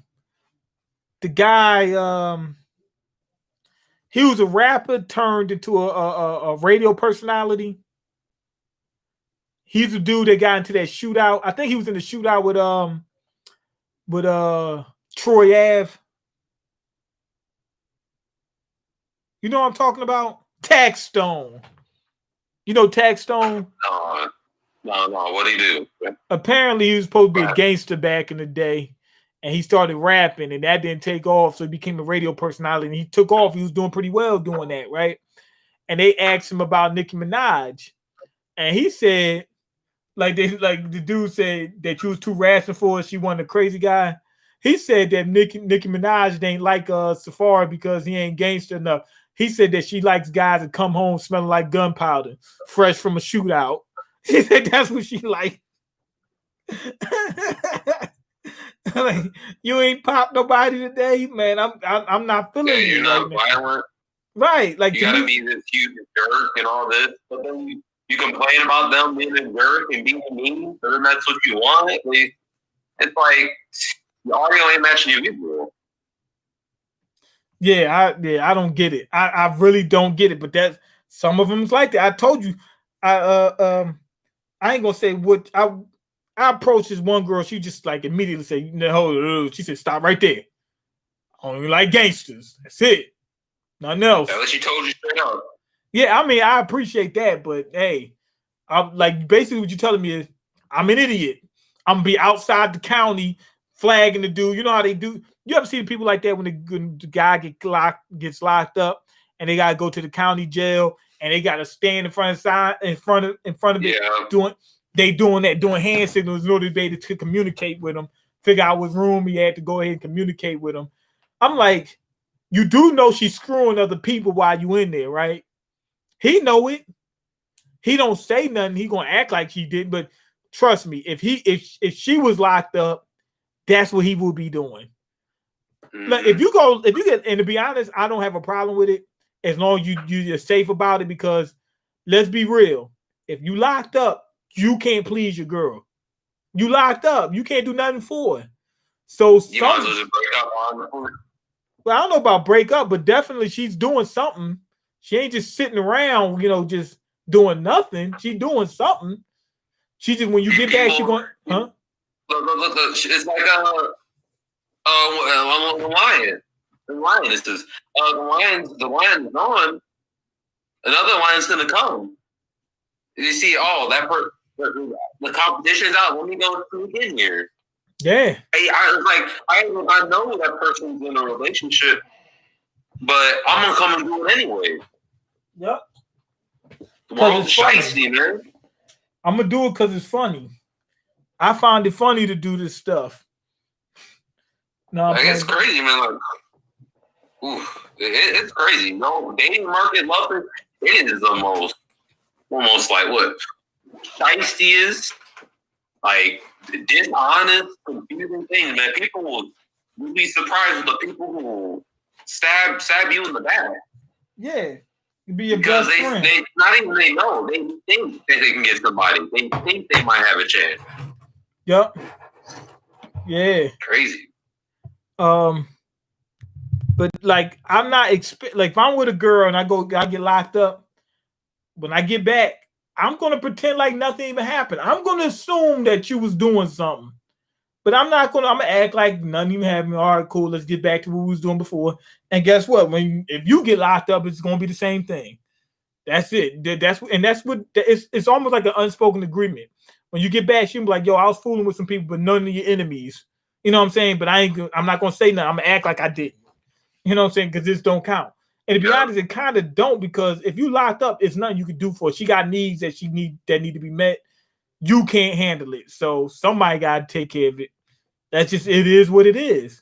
guy, he was a rapper turned into a radio personality. He's the dude that got into that shootout. I think he was in the shootout with Troy Ave. You know what I'm talking about? Taxstone. You know Taxstone? No. What'd he do? Apparently, he was supposed to be a gangster back in the day, and he started rapping, and that didn't take off, so he became a radio personality, and he took off. He was doing pretty well doing that, right? And they asked him about Nicki Minaj, and he said, like the dude said that you was too rational for her, she wasn't a crazy guy. He said that Nicki Minaj ain't like Safari because he ain't gangster enough. He said that she likes guys that come home smelling like gunpowder, fresh from a shootout. He said that's what she like. Like, you ain't popped nobody today, man. I'm not feeling it. You're not violent. Right. Like you gotta be this huge jerk and all this, but then you complain about them being a jerk and being mean, so then that's what you want. It's like the audio ain't matching you either. I don't get it. I really don't get it. But that's some of them's like that. I told you, I ain't gonna say what I approached this one girl. She just like immediately said, "No." She said, "Stop right there. I don't even like gangsters. That's it. Nothing else." At least she told you straight up. Yeah, I mean, I appreciate that, but hey, I'm like basically what you're telling me is I'm an idiot. I'm gonna be outside the county flagging the dude. You know how they do. You ever see people like that when the guy gets locked up and they gotta go to the county jail and they got to stand in front of it, doing hand signals in order to be able to communicate with him, figure out what room he had to go ahead and communicate with him. I'm like, you do know she's screwing other people while you in there, right? He know it. He don't say nothing. He gonna act like she did, but trust me, if she was locked up, that's what he will be doing. Like, if you get, and to be honest, I don't have a problem with it as long as you're safe about it, because let's be real, if you locked up, you can't please your girl. You locked up, you can't do nothing for her. So you might as well just break up on her. Well, I don't know about break up, but definitely she's doing something. She ain't just sitting around, just doing nothing. She's doing something. She just, when you get back, she going, huh? Look, it's like the lion. The lion is this. The lion's gone. Another lion's gonna come. You see, the competition's out. Let me go in here. Yeah. I know that person's in a relationship, but I'm gonna come and do it anyway. Yep. The world's shiesty, man. I'm gonna do it because it's funny. I find it funny to do this stuff. No, it's crazy, man. It's crazy. No, dating market love it is almost like what shiesty is, like dishonest, confusing things, man. People will be surprised with the people who will stab you in the back. Yeah. Be your because best friend. They not even they know. They think that they can get somebody. They think they might have a chance. Yep. Yeah. Crazy. But like I'm not like if I'm with a girl and I get locked up, when I get back, I'm gonna pretend like nothing even happened. I'm gonna assume that you was doing something. But I'm gonna act like nothing even happened. All right, cool. Let's get back to what we was doing before. And guess what? If you get locked up, it's gonna be the same thing. That's it. That's what it's almost like an unspoken agreement. When you get back, she'll be like, "Yo, I was fooling with some people, but none of your enemies." You know what I'm saying? But I'm not gonna say nothing. I'm gonna act like I didn't. You know what I'm saying? Because this don't count. And to be honest, it kind of don't, because if you locked up, it's nothing you can do for her. She got needs that need to be met. You can't handle it. So somebody got to take care of it. That's just, it is what it is.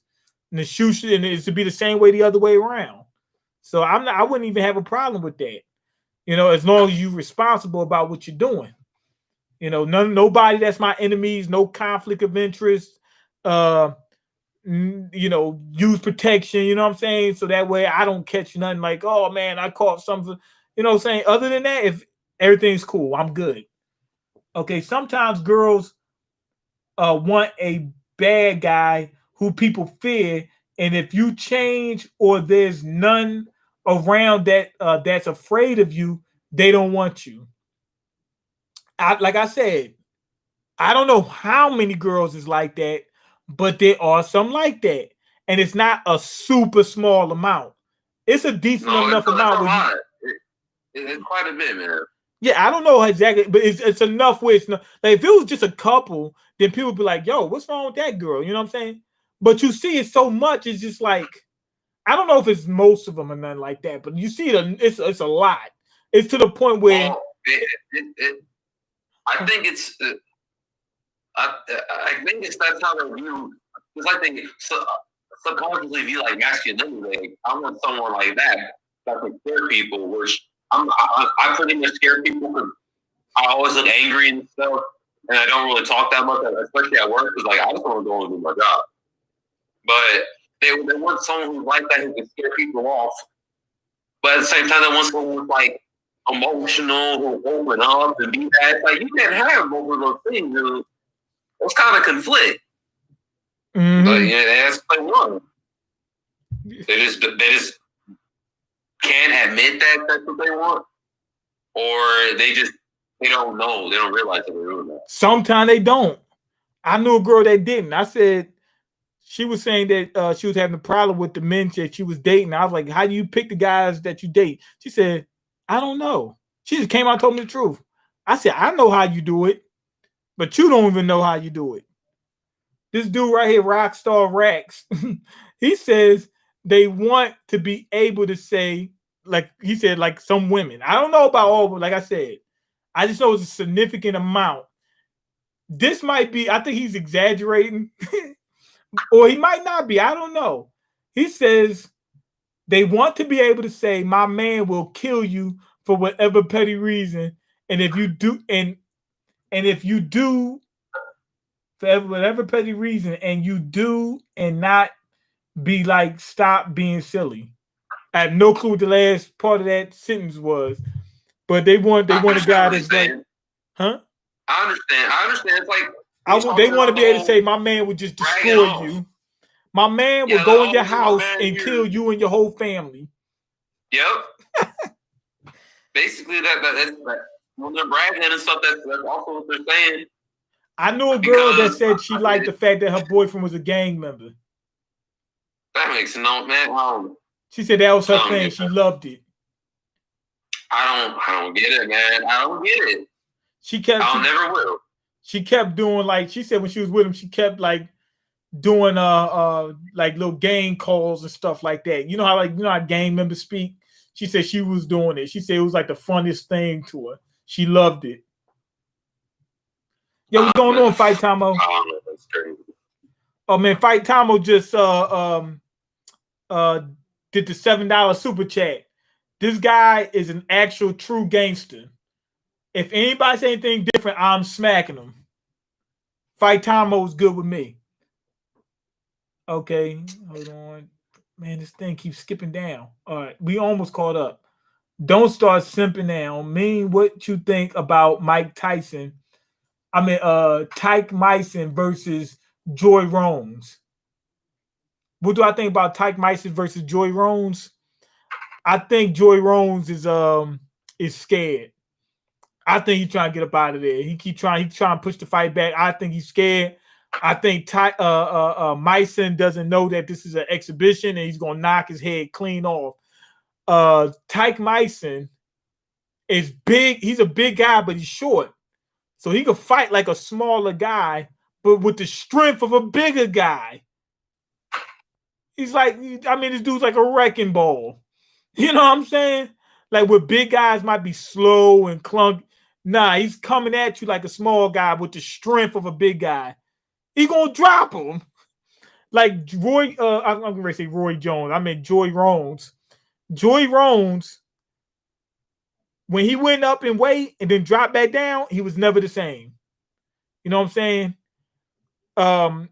And it should be the same way the other way around. So I wouldn't even have a problem with that. As long as you're responsible about what you're doing. Nobody that's my enemies, no conflict of interest, use protection, you know what I'm saying? So that way I don't catch nothing like, oh man, I caught something, you know what I'm saying? Other than that, if everything's cool, I'm good. Okay, sometimes girls want a bad guy who people fear, and if you change or there's none around that that's afraid of you, they don't want you. Like I said, I don't know how many girls is like that, but there are some like that, and it's not a super small amount. It's a decent enough amount. It's quite a bit, man. Yeah, I don't know exactly, but it's enough where it's not, like if it was just a couple, then people would be like, "Yo, what's wrong with that girl?" You know what I'm saying? But you see it so much, it's just like, I don't know if it's most of them or nothing like that, but you see it's a lot. It's to the point where I think it's. I think that's how they view. It's like they subconsciously view like masculinity. Like, I want someone like that can scare people. Which I pretty much scare people because I always look angry and stuff, and I don't really talk that much, especially at work. Because like I just want to go and do my job. But they want someone who's like that who can scare people off. But at the same time, they want someone who's like emotional, who open up and be that. Like you can't have both of those things. Those kind of conflict. Mm-hmm. But yeah, that's like one. They just can't admit that that's what they want, or they don't know. They don't realize that they're doing that. Sometimes they don't. I knew a girl that didn't. I said she was saying that she was having a problem with the men that she was dating. I was like, "How do you pick the guys that you date?" She said, "I don't know." She just came out and told me the truth. I said, "I know how you do it, but you don't even know how you do it." This dude right here, Rockstar Rax, he says they want to be able to say, like he said, like some women. I don't know about all, but like I said, I just know it's a significant amount. This might be, I think he's exaggerating, or he might not be. I don't know. He says they want to be able to say, my man will kill you for whatever petty reason. And if you do, and if you do for whatever petty reason, and you do and not be like, stop being silly. I have no clue what the last part of that sentence was, but they want a guy that's like, huh? I understand. It's like they want to be able to say, my man would just destroy you. My man will go in your house and kill you and your whole family. Yep. Basically, that's when they're bragging and stuff. That's also what they're saying. I knew a girl that said she liked the fact that her boyfriend was a gang member. That makes no man. She said that was her thing. She loved it. I don't get it, man. I don't get it. I never will. She kept doing, like, she said when she was with him, she kept like doing like little gang calls and stuff like that. You know how gang members speak? She said she was doing it. She said it was like the funniest thing to her. She loved it. Yo, what's going on, Fight Tamo? That's crazy. Oh man, Fight Tamo just did the $7 super chat. This guy is an actual true gangster. If anybody say anything different, I'm smacking him. Fight Tamo is good with me. Okay, hold on. Man, this thing keeps skipping down. All right, we almost caught up. Don't start simping now. Mean what you think about Mike Tyson. I mean, Tyke Myson versus Joy Rones. What do I think about Tyke Myson versus Joy Rones? I think Joy Rones is scared. I think he's trying to get up out of there. He's trying to push the fight back. I think he's scared. I think Myson doesn't know that this is an exhibition and he's gonna knock his head clean off. Tyke Myson is big. He's a big guy, but he's short. So he could fight like a smaller guy, but with the strength of a bigger guy. He's like, I mean, this dude's like a wrecking ball. You know what I'm saying? Like where big guys might be slow and clunky. Nah, he's coming at you like a small guy with the strength of a big guy. He gonna drop him. Like Roy, I'm gonna say Roy Jones. I mean Joy Rones. Joy Rones, when he went up in weight and then dropped back down, he was never the same. You know what I'm saying?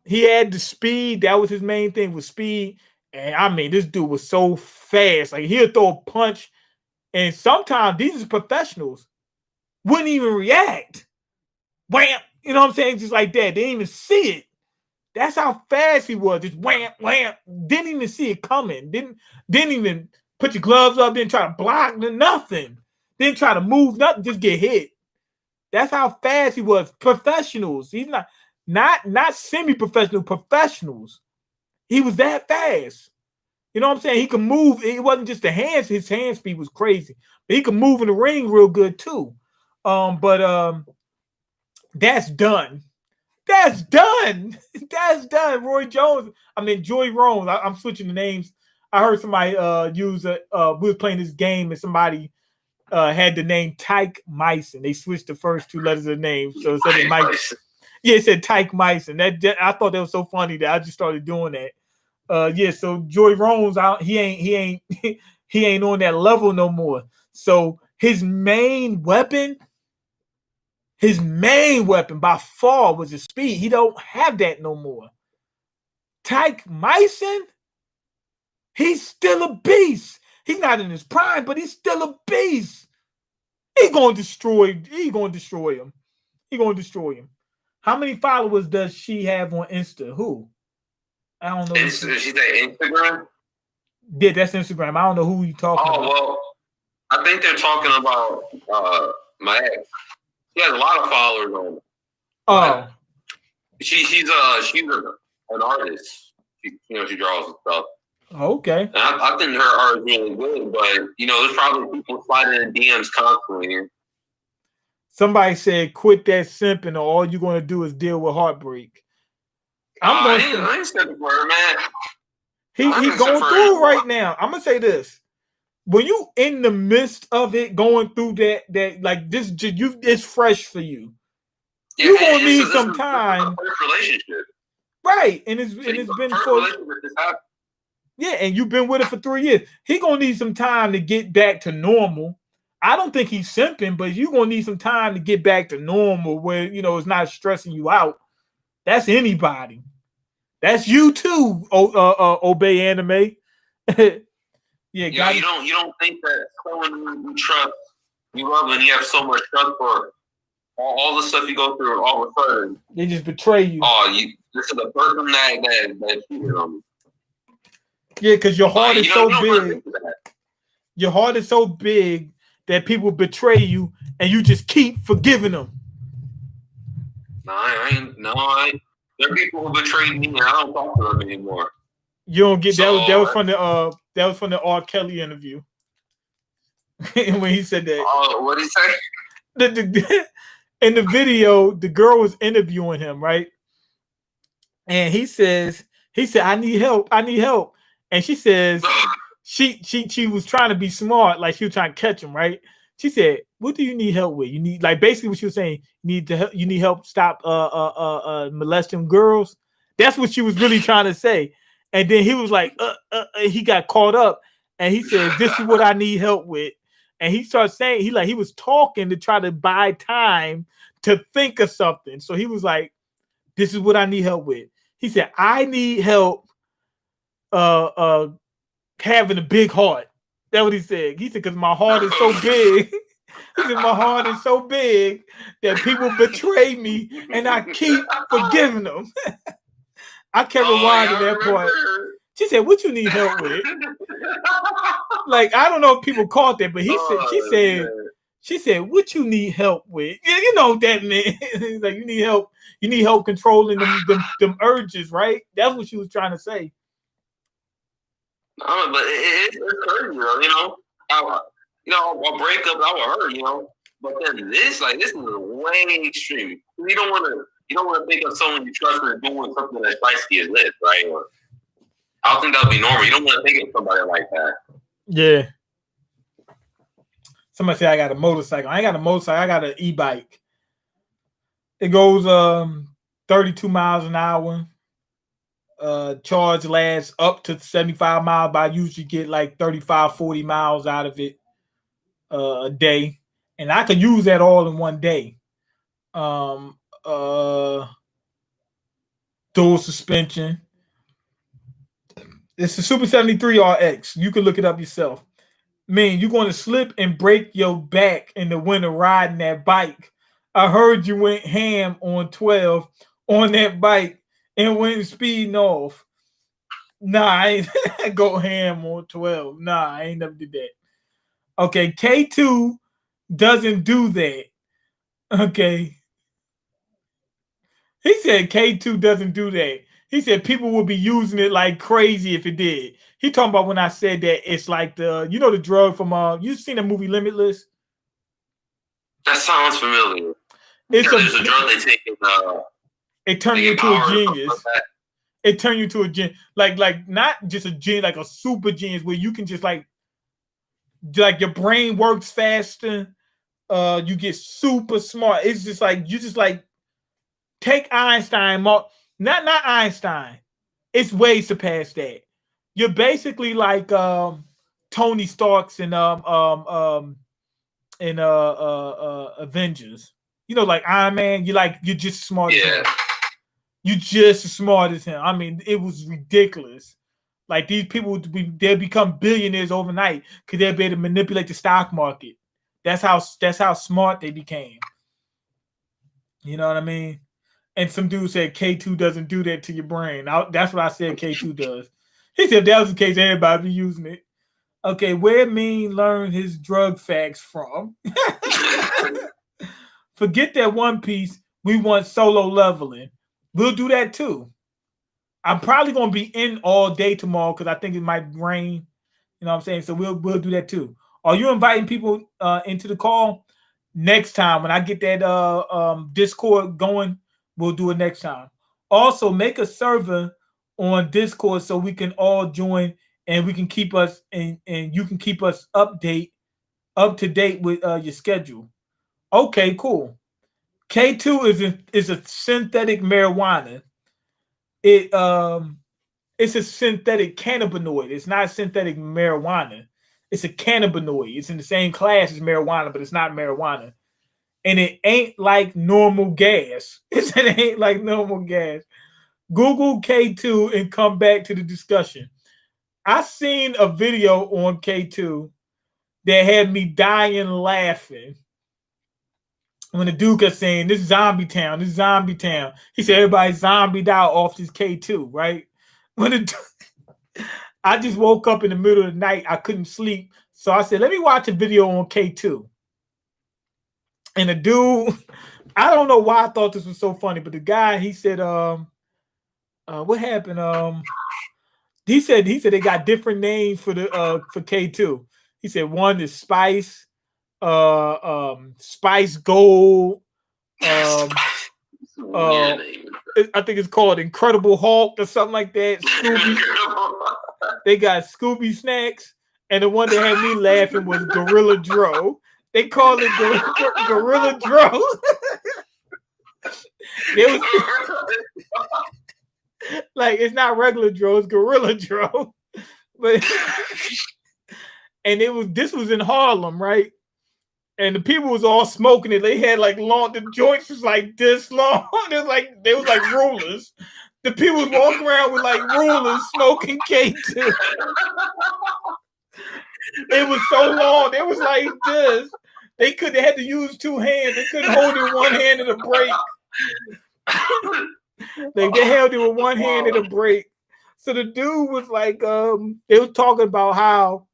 He had the speed. That was his main thing, was speed. And I mean, this dude was so fast. Like he'll throw a punch, and sometimes these are professionals wouldn't even react. Wham! You know what I'm saying? Just like that. They didn't even see it. That's how fast he was. Just wham, wham. Didn't even see it coming. Didn't even put your gloves up. Didn't try to block nothing. Didn't try to move nothing. Just get hit. That's how fast he was. Professionals. He's not semi-professional. Professionals. He was that fast. You know what I'm saying? He could move. It wasn't just the hands. His hand speed was crazy. But he could move in the ring real good too. But that's done. That's done. That's done. Roy Jones. I mean, Joy Rones. I'm switching the names. I heard somebody use we was playing this game and somebody had the name Tyke Myson. They switched the first two letters of the name. So instead of Mike, yeah, it said Tyke Myson. I thought that was so funny that I just started doing that. Yeah, so Joy Rones, he ain't on that level no more. So his main weapon by far was his speed. He don't have that no more. Tyke Myson, he's still a beast. He's not in his prime, but he's still a beast. He's going to destroy him. How many followers does she have on Insta? Who? I don't know. She said Instagram? Yeah, that's Instagram. I don't know who you talking about. Well, I think they're talking about my ex. She has a lot of followers on it. Oh. She's an artist. She draws and stuff. Okay. And I think her art is really good, but there's probably people sliding in DMs constantly. Somebody said, "Quit that simping, or all you're going to do is deal with heartbreak." I ain't stepping for her, man. He going through right now. I'm gonna say this: when you in the midst of it, going through that like this, it's fresh for you. Yeah, You gonna need some time, first relationship, right? And it's been for yeah, and you've been with it for 3 years. He gonna need some time to get back to normal. I don't think he's simping, but you gonna need some time to get back to normal where it's not stressing you out. That's anybody. That's you too. Obey anime. Yeah, you don't think that someone you trust, you love, and you have so much trust for all the stuff you go through, all of a sudden they just betray you. Oh, this is the person that cheated on me. Yeah, because your heart is so big. Your heart is so big that people betray you, and you just keep forgiving them. No, there are people who betrayed me, and I don't talk to them anymore. You don't get that was from the R. Kelly interview. When he said that. Oh, what did he say? In the video, the girl was interviewing him, right? And he said, I need help. And she says, she was trying to be smart, like she was trying to catch him, right? She said, what do you need help with? You need, like, basically what she was saying, you need help stop molesting girls. That's what she was really trying to say. And then he was like, he got caught up, and he said, this is what I need help with. And he started saying, he was talking to try to buy time to think of something. So he was like, this is what I need help with. He said, I need help having a big heart. That's what he said. He said, because my heart is so big. He said, my heart is so big that people betray me, and I keep forgiving them. I kept rewinding that part. She said, what you need help with? Like, I don't know if people caught that, but she said, what you need help with? Yeah, you know what that meant. Like, you need help controlling them urges, right? That's what she was trying to say. No, but it's crazy, a breakup, I would hurt, But then this is way extreme. You don't want to think of someone you trust is doing something as spicy as this, right? I don't think that would be normal. You don't want to think of somebody like that. Yeah. Somebody said I got a motorcycle. I ain't got a motorcycle. I got an e-bike. It goes 32 miles an hour. Charge lasts up to 75 miles, but I usually get like 35, 40 miles out of it a day. And I could use that all in one day. Dual suspension. It's a Super 73 RX. You can look it up yourself. Man, you're going to slip and break your back in the winter riding that bike. I heard you went ham on 12 on that bike and went speeding off. Nah, I ain't go ham on 12. Nah, I ain't never did that. Okay, K2 doesn't do that. Okay. He said K2 doesn't do that. He said people would be using it like crazy if it did. He talking about when I said that it's like the drug from you've seen the movie Limitless? That sounds familiar. There's a drug they take. It turned you into a genius. It turned you into a genius, like not just a genius, like a super genius where you can just like your brain works faster. You get super smart. It's just like you just like take Einstein. Not Einstein. It's way surpassed that. You're basically like Tony Stark's in Avengers. Like Iron Man. You're just smart as him. You're just as smart as him. I mean, it was ridiculous. Like these people, they'll become billionaires overnight because they'll be able to manipulate the stock market. That's how smart they became. You know what I mean? And some dude said K2 doesn't do that to your brain. That's what I said K2 does. He said if that was the case, everybody would be using it. Okay, where Mean learned his drug facts from? Forget that One Piece. We want solo leveling. We'll do that too. I'm probably going to be in all day tomorrow because I think it might rain. You know what I'm saying? So we'll do that too. Are you inviting people into the call? Next time when I get that Discord going, we'll do it next time. Also, make a server on Discord so we can all join and we can keep us and you can keep us up to date with your schedule. Okay, cool. K2 is a synthetic marijuana. It it's a synthetic cannabinoid. It's not synthetic marijuana. It's a cannabinoid. It's in the same class as marijuana, but it's not marijuana. And it ain't like normal gas. It ain't like normal gas. Google K2 and come back to the discussion. I seen a video on K2 that had me dying laughing when the dude kept saying, "This is zombie town, this is zombie town." He said everybody zombied out off this K2, right? When I just woke up in the middle of the night, I couldn't sleep. So I said, let me watch a video on K2. And the dude, I don't know why I thought this was so funny, but the guy, he said, what happened? He said they got different names for K2. He said one is Spice, Spice Gold, I think it's called Incredible Hulk or something like that. Scooby. They got Scooby Snacks, and the one that had me laughing was Gorilla Dro. They call it Gorilla Dro. It was like it's not regular Dro, it's Gorilla Dro. But and this was in Harlem, right? And the people was all smoking it. They had like long, the joints was like this long. They was like rulers. The people was walking around with like rulers smoking K2. It was so long. It was like this. They had to use two hands. They couldn't hold it with one hand in a break. They held it with one hand in a break. So the dude was like, they were talking about how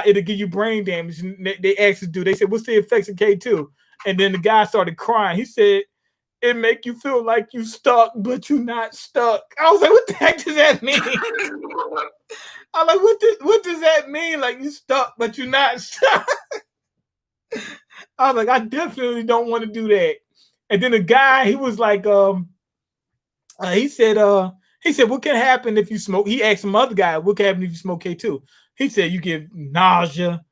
it'll give you brain damage. And they asked the dude, they said, what's the effects of K2? And then the guy started crying. He said, it make you feel like you stuck, but you're not stuck. I was like, what the heck does that mean? I'm like, what does that mean? Like you stuck, but you're not stuck. I was like, I definitely don't want to do that. And then the guy, he was like, he said, what can happen if you smoke? He asked some other guy, what can happen if you smoke K2? He said, you get nausea,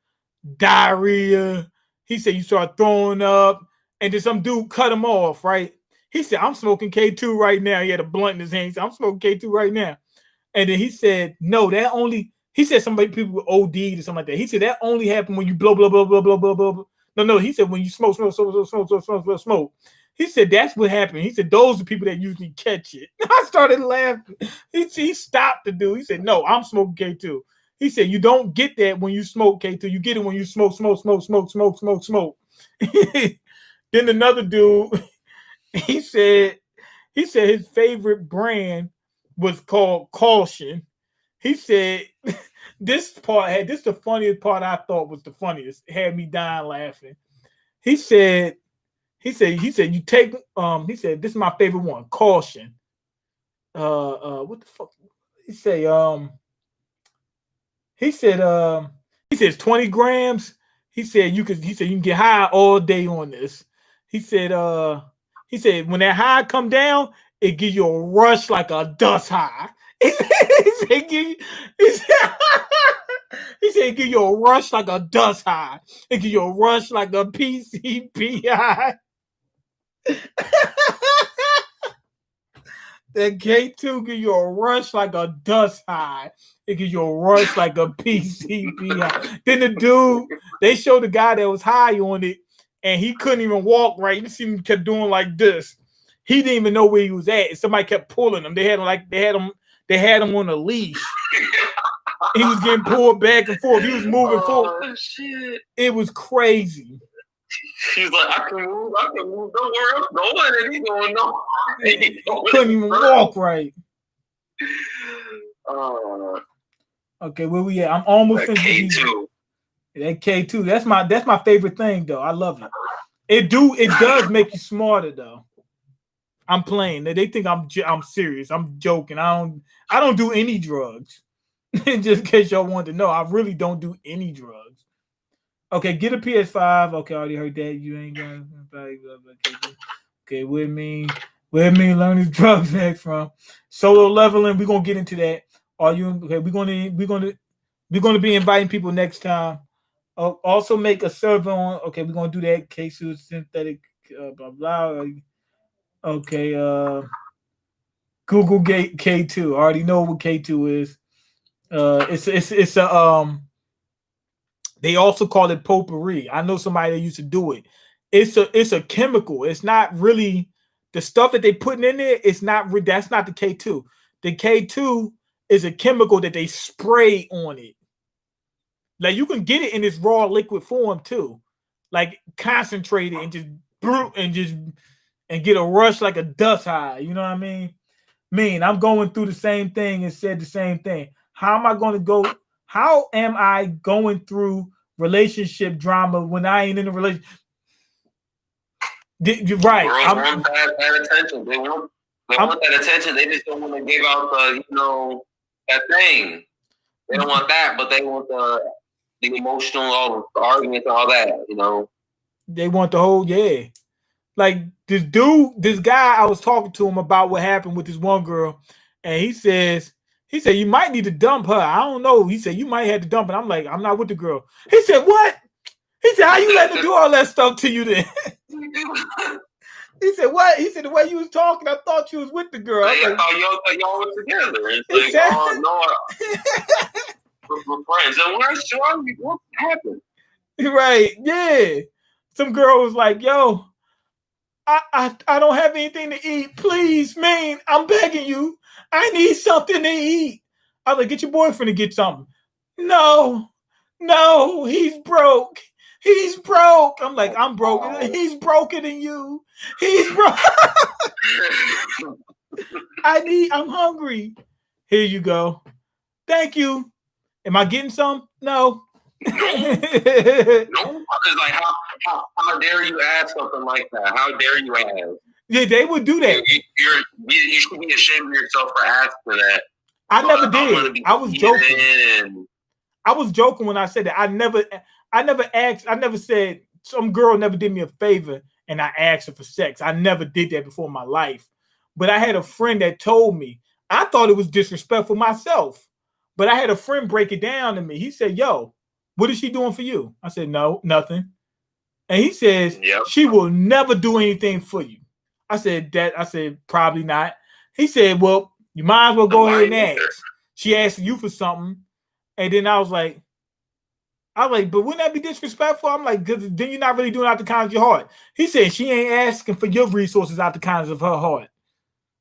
diarrhea. He said, you start throwing up. And then some dude cut him off, right? He said, I'm smoking K2 right now. He had a blunt in his hand. He said, I'm smoking K2 right now. And then he said, no, he said people with OD or something like that. He said, that only happened when you blow, blah, blah, blah, blah, blah, blah. No, he said, when you smoke. He said, that's what happened. He said, those are people that usually catch it. I started laughing. He stopped the dude. He said, no, I'm smoking K2. He said, you don't get that when you smoke K2. You get it when you smoke. Then another dude, he said his favorite brand was called Caution. He said this is the funniest part I thought was the funniest. It had me dying laughing. He said you take this is my favorite one, Caution. What the fuck? He says 20 grams. He said you can get high all day on this. He said when that high come down, it give you a rush like a dust high. He said it give you a rush like a dust high. It give you a rush like a PCP high. That K2 give you a rush like a dust high. It gives you a rush like a PCP high. Then the dude, they showed the guy that was high on it, and he couldn't even walk right. You see him kept doing like this. He didn't even know where he was at. Somebody kept pulling him. They had him on a leash. He was getting pulled back and forth. He was moving forward. Shit. It was crazy. He's like, I can move. Don't worry, don't let it going on. He couldn't even walk right. Okay, where we at? I'm almost finished. K2. That K2. That's my favorite thing though. I love it. It does make you smarter though. I'm playing. They think I'm serious. I'm joking. I don't do any drugs. Just in case y'all want to know, I really don't do any drugs. Okay, get a PS5. Okay, I already heard that. You ain't gonna. Okay, where me learn his drugs next from? Solo leveling. We're gonna get into that. Are you okay? We're gonna We're going to be inviting people next time. Also make a survey on. Okay, we're going to do that. K2 synthetic. Blah blah. Okay. Google Gate K2. I already know what K2 is. It's a They also call it potpourri. I know somebody that used to do it. It's a chemical. It's not really the stuff that they putting in there. It's not. That's not the K2. The K2 is a chemical that they spray on it. Like you can get it in its raw liquid form too, like concentrated and get a rush like a dust high. You know what I mean? I'm going through the same thing and said the same thing. How am I going to go? How am I going through relationship drama when I ain't in a relationship? You're right. Girls want that attention. They want that attention. They just don't want to give out that thing. They don't want that, but they want the emotional, all the arguments, all that. They want the whole Like this guy, I was talking to him about what happened with this one girl, and he said you might need to dump her. I don't know. He said you might have to dump it. I'm like, I'm not with the girl. He said, what? He said, how you letting her do all that stuff to you then? He said, what? He said, the way you was talking, I thought you was with the girl. I thought y'all were together. It's like, oh no, we're friends. And what happened? Right? Yeah. Some girl was like, yo. I don't have anything to eat. Please, man, I'm begging you. I need something to eat. I was like, get your boyfriend to get something. No, he's broke. He's broke. I'm like, I'm broke. He's broker than you. He's broke. I'm hungry. Here you go. Thank you. Am I getting some? No. No, because like how dare you ask something like that? How dare you ask? Yeah, they would do that. You should be ashamed of yourself for asking that. I never did. I was joking. I was joking when I said that. I never asked. I never said some girl never did me a favor and I asked her for sex. I never did that before in my life. But I had a friend that told me. I thought it was disrespectful myself. But I had a friend break it down to me. He said, yo, what is she doing for you? I said, no, nothing. And he says, she will never do anything for you. I said, probably not. He said, well, you might as well go ahead and ask. She asked you for something. And then I was like, but wouldn't that be disrespectful? I'm like, because then you're not really doing it out the kindness of your heart. He said, she ain't asking for your resources out the kindness of her heart.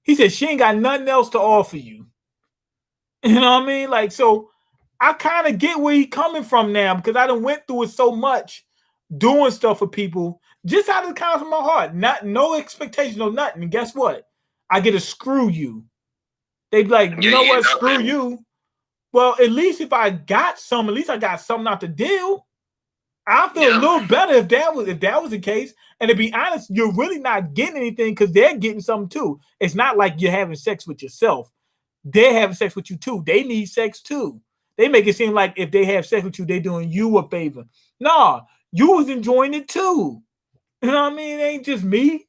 He said, she ain't got nothing else to offer you. You know what I mean? Like, so I kind of get where he's coming from now because I done went through it so much doing stuff for people just out of the kindness of my heart. No expectation of nothing. And guess what? I get to screw you. They be like, you know what? Screw you. Well, at least if I got some, at least I got something out the deal. I feel a little better if that was the case. And to be honest, you're really not getting anything because they're getting something too. It's not like you're having sex with yourself. They're having sex with you too. They need sex too. They make it seem like if they have sex with you, they're doing you a favor. Nah, you was enjoying it too. You know what I mean? It ain't just me.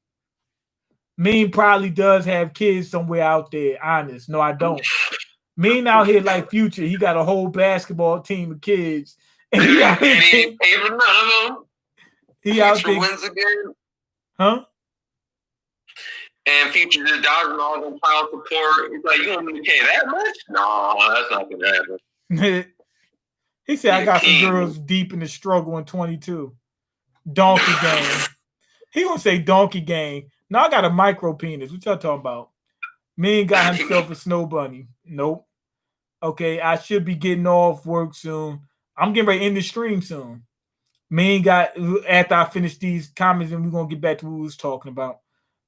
Mean probably does have kids somewhere out there. Honest. No, I don't. Mean out here like Future. He got a whole basketball team of kids. And he out here. He ain't paid for none of them. He out there. Wins again. Huh? And Future just dodging all them child support. He's like, you want me to pay that much? No, that's not going to happen. He said, I got some girls deep in the struggle in 22. Donkey gang. He gonna say donkey gang. Now I got a micro penis. What y'all talking about? Mean got himself a snow bunny. Nope. Okay, I should be getting off work soon. I'm getting ready to end the stream soon. Mean got, after I finish these comments, and we're gonna get back to what we was talking about.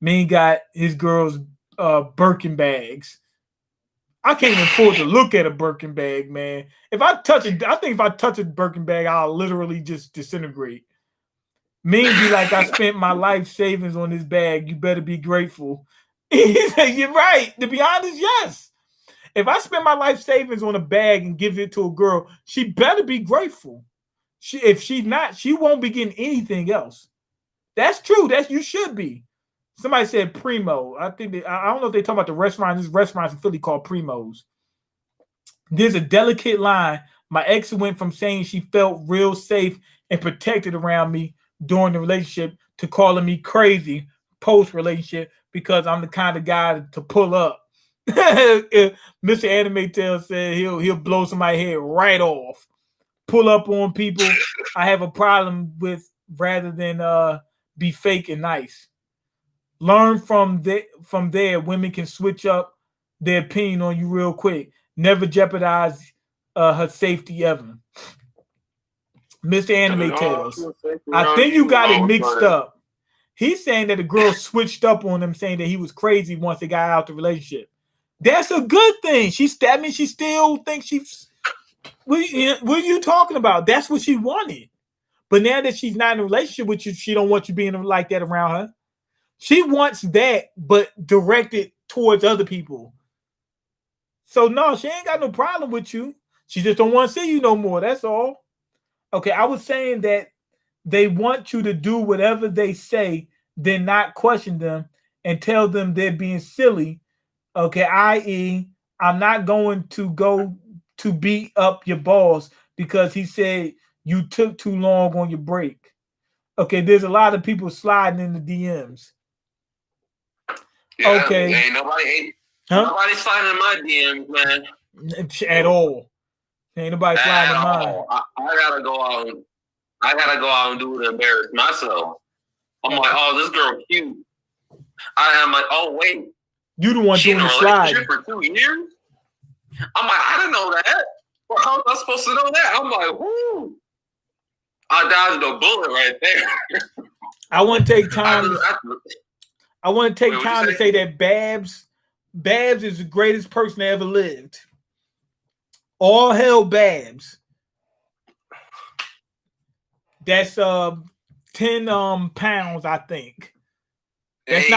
Mean got his girl's Birkin bags. I can't even afford to look at a Birkin bag, man. If I touch it, I think if I touch a Birkin bag, I'll literally just disintegrate. Mean be like, I spent my life savings on this bag. You better be grateful. He said, you're right. To be honest, yes. If I spend my life savings on a bag and give it to a girl, she better be grateful. If she's not, she won't be getting anything else. That's true. You should be. Somebody said Primo. I don't know if they talk about the restaurant. There's restaurants in Philly called Primos. There's a delicate line My ex went from saying she felt real safe and protected around me during the relationship to calling me crazy post relationship because I'm the kind of guy to pull up. Mr. Anime Tail said he'll blow somebody's head right off. Pull up on people I have a problem with rather than be fake and nice. Learn from there. Women can switch up their opinion on you real quick. Never jeopardize her safety ever. Mr. Anime Tales. I think you got it mixed up. He's saying that the girl switched up on him, saying that he was crazy once they got out the relationship. That's a good thing. She still thinks she's. What are you talking about? That's what she wanted. But now that she's not in a relationship with you, she don't want you being like that around her. She wants that, but directed towards other people. So no, she ain't got no problem with you. She just don't want to see you no more. That's all. Okay, I was saying that they want you to do whatever they say, then not question them and tell them they're being silly. Okay, i.e., I'm not going to go to beat up your boss because he said you took too long on your break. Okay, there's a lot of people sliding in the DMs. Yeah, okay. Ain't nobody sliding in my DMs, man. At all. Ain't nobody sliding in mine. I gotta go out and do it to embarrass myself. I'm like, oh, this girl cute. I'm like, oh wait. You the one doing the slide. For 2 years? I'm like, I didn't know that. Well, how was I supposed to know that? I'm like, whoo. I dodged a bullet right there. I want to take time. I want to take time to say that Babs is the greatest person that ever lived. All hell Babs. That's 10 pounds, I think. That's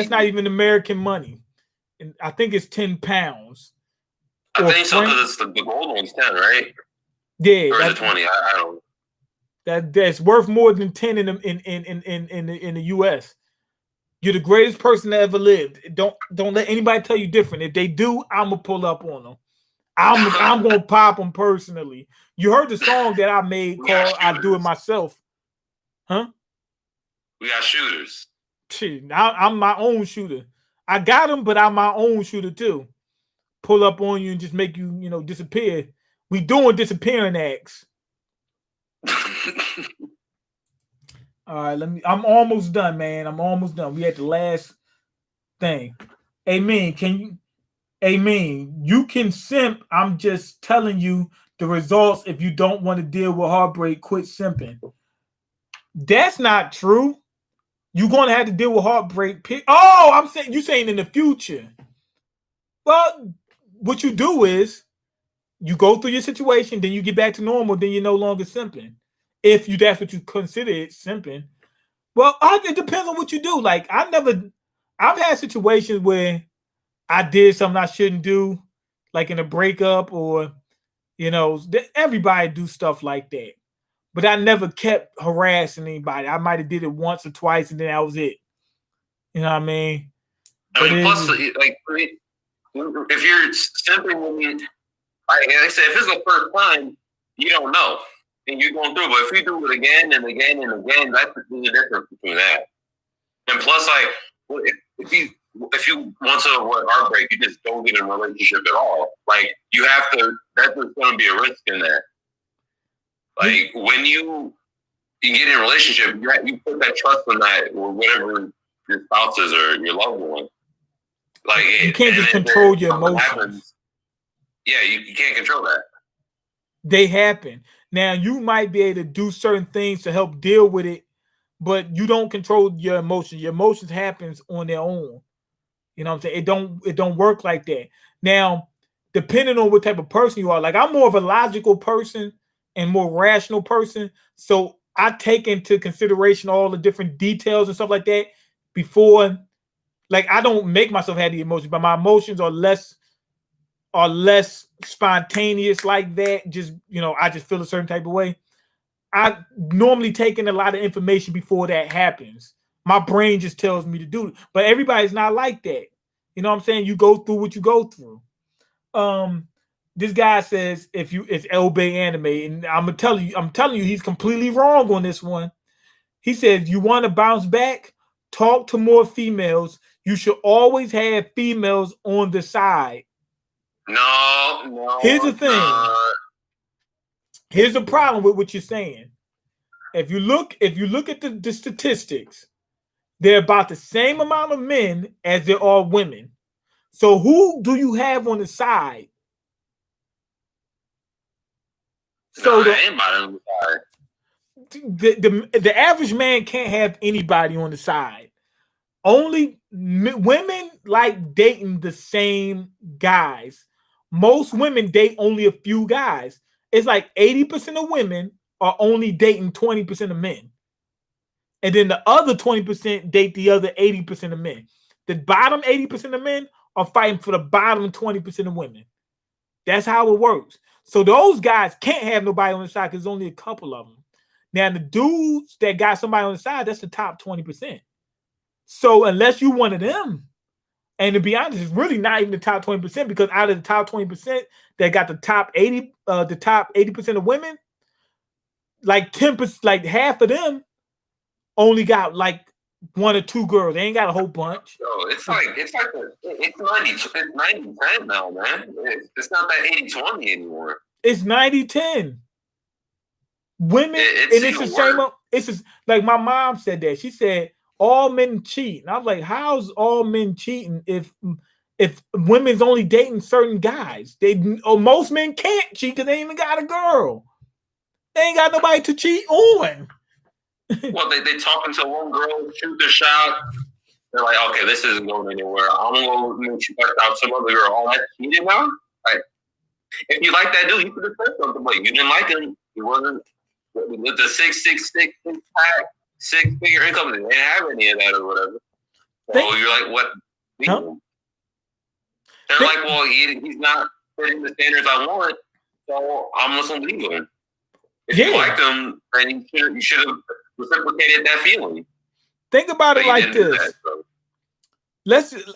not even American money. And I think it's 10 pounds. I think so because the gold one's 10, right? Yeah. Or is it 20? I don't know. That's worth more than 10 in the US. You're the greatest person that ever lived. Don't let anybody tell you different. If they do, I'm gonna pull up on them. I'm gonna pop them personally. You heard the song that I made called "I Do It Myself," huh? We got shooters. I'm my own shooter. I got them, but I'm my own shooter too. Pull up on you and just make you, disappear. We doing disappearing acts. All right, I'm almost done, man. I'm almost done. We at the last thing. Amen. You can simp. I'm just telling you the results. If you don't want to deal with heartbreak, quit simping. That's not true. You're gonna have to deal with heartbreak. I'm saying you saying in the future. Well, what you do is you go through your situation, then you get back to normal, then you're no longer simping. If that's what you consider it simping. Well, it depends on what you do. Like I've had situations where I did something I shouldn't do, like in a breakup or, everybody do stuff like that. But I never kept harassing anybody. I might have did it once or twice and then that was it. You know what I mean? Plus, if you're simping with me, like I said, if it's the first time, you don't know. And you're going through, but if you do it again and again and again, that's the difference between that. And plus, like, if you want to avoid heartbreak, you just don't get in a relationship at all. Like, you have to. That's going to be a risk in that. Like when you get in a relationship, you put that trust in that or whatever your spouse is or your loved one. Like you can't just control your emotions. Yeah, you can't control that. They happen. Now, you might be able to do certain things to help deal with it, but you don't control your emotions. Your emotions happens on their own. You know what I'm saying? It don't work like that. Now, depending on what type of person you are, like I'm more of a logical person and more rational person. So I take into consideration all the different details and stuff like that before, like I don't make myself have the emotions, but my emotions are less spontaneous like that. Just, I just feel a certain type of way. I normally take in a lot of information before that happens. My brain just tells me to do it. But everybody's not like that. You know what I'm saying? You go through what you go through. This guy says if you it's L Bay Anime, and I'm telling you, he's completely wrong on this one. He says you want to bounce back, talk to more females. You should always have females on the side. No. Here's the thing. Here's the problem with what you're saying. If you look at the statistics, they're about the same amount of men as there are women. So who do you have on the side? So anybody on the side. The average man can't have anybody on the side. Only women like dating the same guys. Most women date only a few guys. It's like 80% of women are only dating 20% of men. And then the other 20% date the other 80% of men. The bottom 80% of men are fighting for the bottom 20% of women. That's how it works. So those guys can't have nobody on the side because there's only a couple of them. Now, the dudes that got somebody on the side, that's the top 20%. So unless you one of them, and to be honest, it's really not even the top 20% because out of the top 20% that got the top 80% of women, like 10%, like half of them only got like one or two girls. They ain't got a whole bunch. No, it's 90-10 now, man. It's not that 80-20 anymore. It's 90-10. Women, and it's the same. It's just, like my mom said that. She said all men cheat, and I was like, "How's all men cheating if women's only dating certain guys? Most men can't cheat because they ain't even got a girl. They ain't got nobody to cheat on." Well, they talking to one girl, shoot their shot. They're like, "Okay, this isn't going anywhere. I'm gonna go shoot out some other girl." Oh, that's cheating now. Like, if you like that dude, you could have said something, but you didn't like him. He wasn't. With the 666 pack, 6-figure income, they didn't have any of that or whatever. So you're like, what? Huh? They're like, well, he's not fitting the standards I want, so I'm just gonna leave him. If you liked him, then you should have reciprocated that feeling. Think about it like this.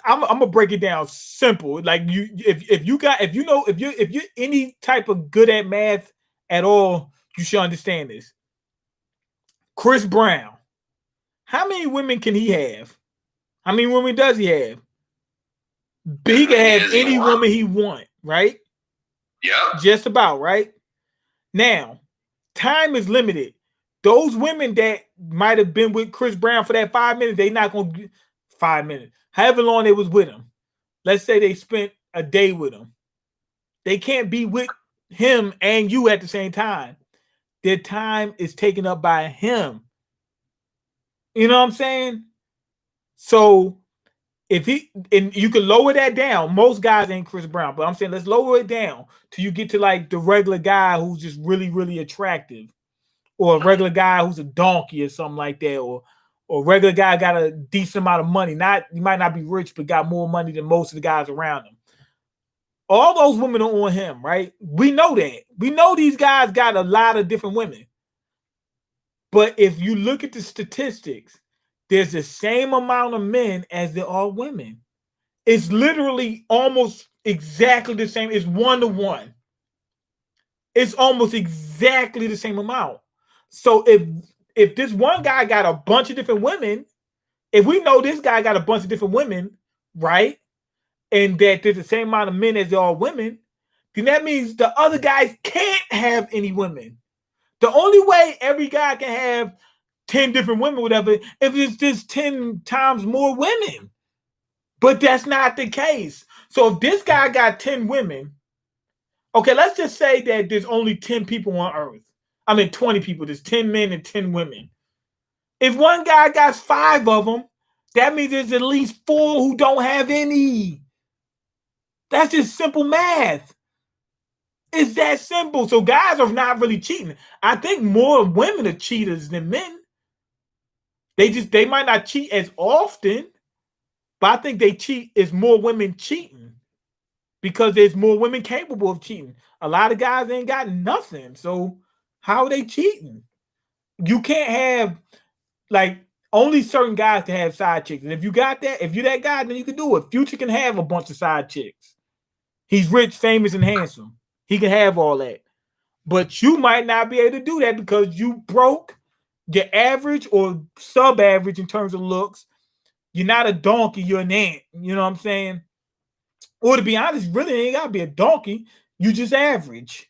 I'm gonna break it down simple. Like if you're any type of good at math at all, you should understand this. Chris Brown. How many women can he have? How many women does he have? He can have any woman he want, right? Yeah. Just about, right? Now, time is limited. Those women that might have been with Chris Brown for that 5 minutes, they not going to 5 minutes. However long they was with him. Let's say they spent a day with him. They can't be with him and you at the same time. Their time is taken up by him. You know what I'm saying? So if you can lower that down. Most guys ain't Chris Brown, but I'm saying let's lower it down till you get to like the regular guy who's just really, really attractive, or a regular guy who's a donkey or something like that, or a regular guy got a decent amount of money. He might not be rich, but got more money than most of the guys around him. All those women are on him, right? We know that. We know these guys got a lot of different women. But if you look at the statistics, there's the same amount of men as there are women. It's literally almost exactly the same. It's 1-to-1. It's almost exactly the same amount. So if this one guy got a bunch of different women, if we know this guy got a bunch of different women, right? And that there's the same amount of men as there are women, then that means the other guys can't have any women. The only way every guy can have 10 different women, whatever, if it's just 10 times more women. But that's not the case. So if this guy got 10 women, okay, let's just say that there's only 10 people on Earth. 20 people. There's 10 men and 10 women. If one guy got 5 of them, that means there's at least 4 who don't have any. That's just simple math. It's that simple. So guys are not really cheating. I think more women are cheaters than men. They might not cheat as often, but I think they cheat is more women cheating because there's more women capable of cheating. A lot of guys ain't got nothing. So how are they cheating? You can't have only certain guys can have side chicks. And if you got that, if you're that guy, then you can do it. Future can have a bunch of side chicks. He's rich, famous, and handsome. He can have all that. But you might not be able to do that because you broke, you're average or sub-average in terms of looks. You're not a donkey, you're an ant. You know what I'm saying? Or to be honest, really ain't gotta be a donkey. You just average.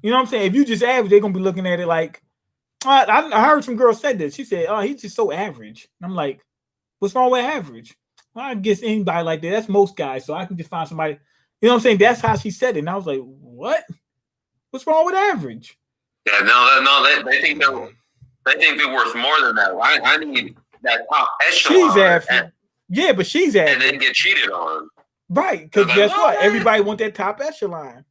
You know what I'm saying? If you just average, they're gonna be looking at it like I heard some girl said this. She said, "Oh, he's just so average." And I'm like, "What's wrong with average?" Well, I guess anybody like that. That's most guys. So I can just find somebody. You know what I'm saying? That's how she said it. And I was like, "What? What's wrong with average?" Yeah, no, they think they're worth more than that. I need that top echelon. She's average. Yeah, but she's average. And then get cheated on. Right, because guess what? Everybody want that top echelon.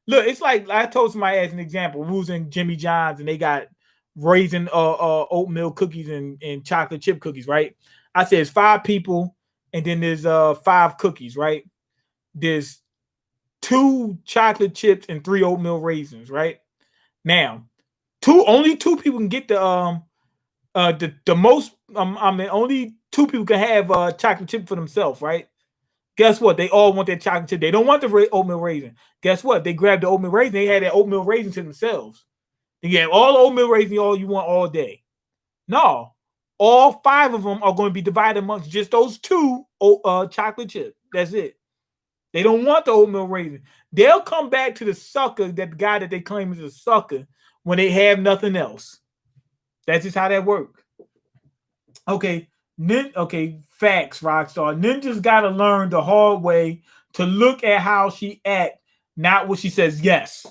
Look, it's like I told somebody as an example, we was in Jimmy John's and they got raisin oatmeal cookies and chocolate chip cookies, right? I said it's 5 people and then there's 5 cookies, right? There's 2 chocolate chips and 3 oatmeal raisins, right? Now, only 2 people can get the most only 2 people can have chocolate chip for themselves, right? Guess what? They all want that chocolate chip. They don't want the oatmeal raisin. Guess what? They grabbed the oatmeal raisin. They had that oatmeal raisin to themselves. They get all the oatmeal raisin all you want all day. No, all 5 of them are going to be divided amongst just those 2 chocolate chips. That's it. They don't want the oatmeal raisin. They'll come back to the sucker, that guy that they claim is a sucker, when they have nothing else. That's just how that works. Okay. Facts, Rockstar. Ninja's got to learn the hard way to look at how she act, not what she says. Yes.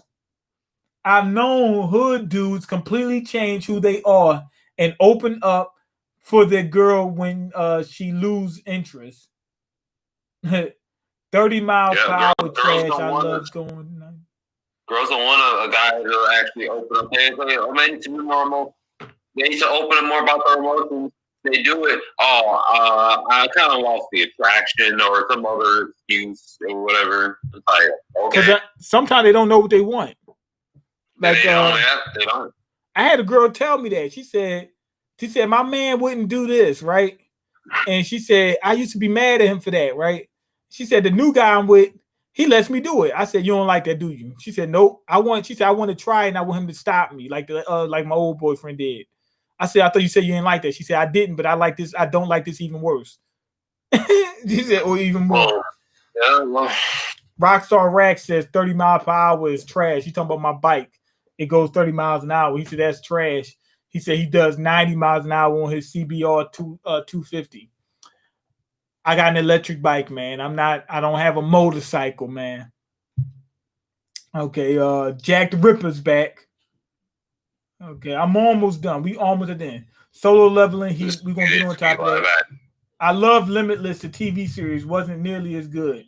I've known hood dudes completely change who they are and open up for their girl when she lose interest. 30 miles per hour trash. I love going. Girls don't want a guy to actually open up. They need to be normal. They need to open up more about their emotions. They do it. I kind of lost the attraction or some other excuse or whatever. Like, okay. Sometimes they don't know what they want. Like they don't. I had a girl tell me that. She said my man wouldn't do this, right? And she said I used to be mad at him for that, right? She said the new guy I'm with, he lets me do it. I said, you don't like that, do you? She said, nope. She said I want to try it and I want him to stop me, like my old boyfriend did. I said, I thought you said you didn't like that. She said, I didn't, but I like this. I don't like this even worse. She said, or even more. Rockstar Rack says 30 miles per hour is trash. He's talking about my bike. It goes 30 miles an hour. He said, that's trash. He said he does 90 miles an hour on his CBR 250. I got an electric bike, man. I don't have a motorcycle, man. Okay, Jack the Ripper's back. Okay, I'm almost done. We almost at the end. Solo leveling, we're gonna get on top of that. I love Limitless. The TV series wasn't nearly as good.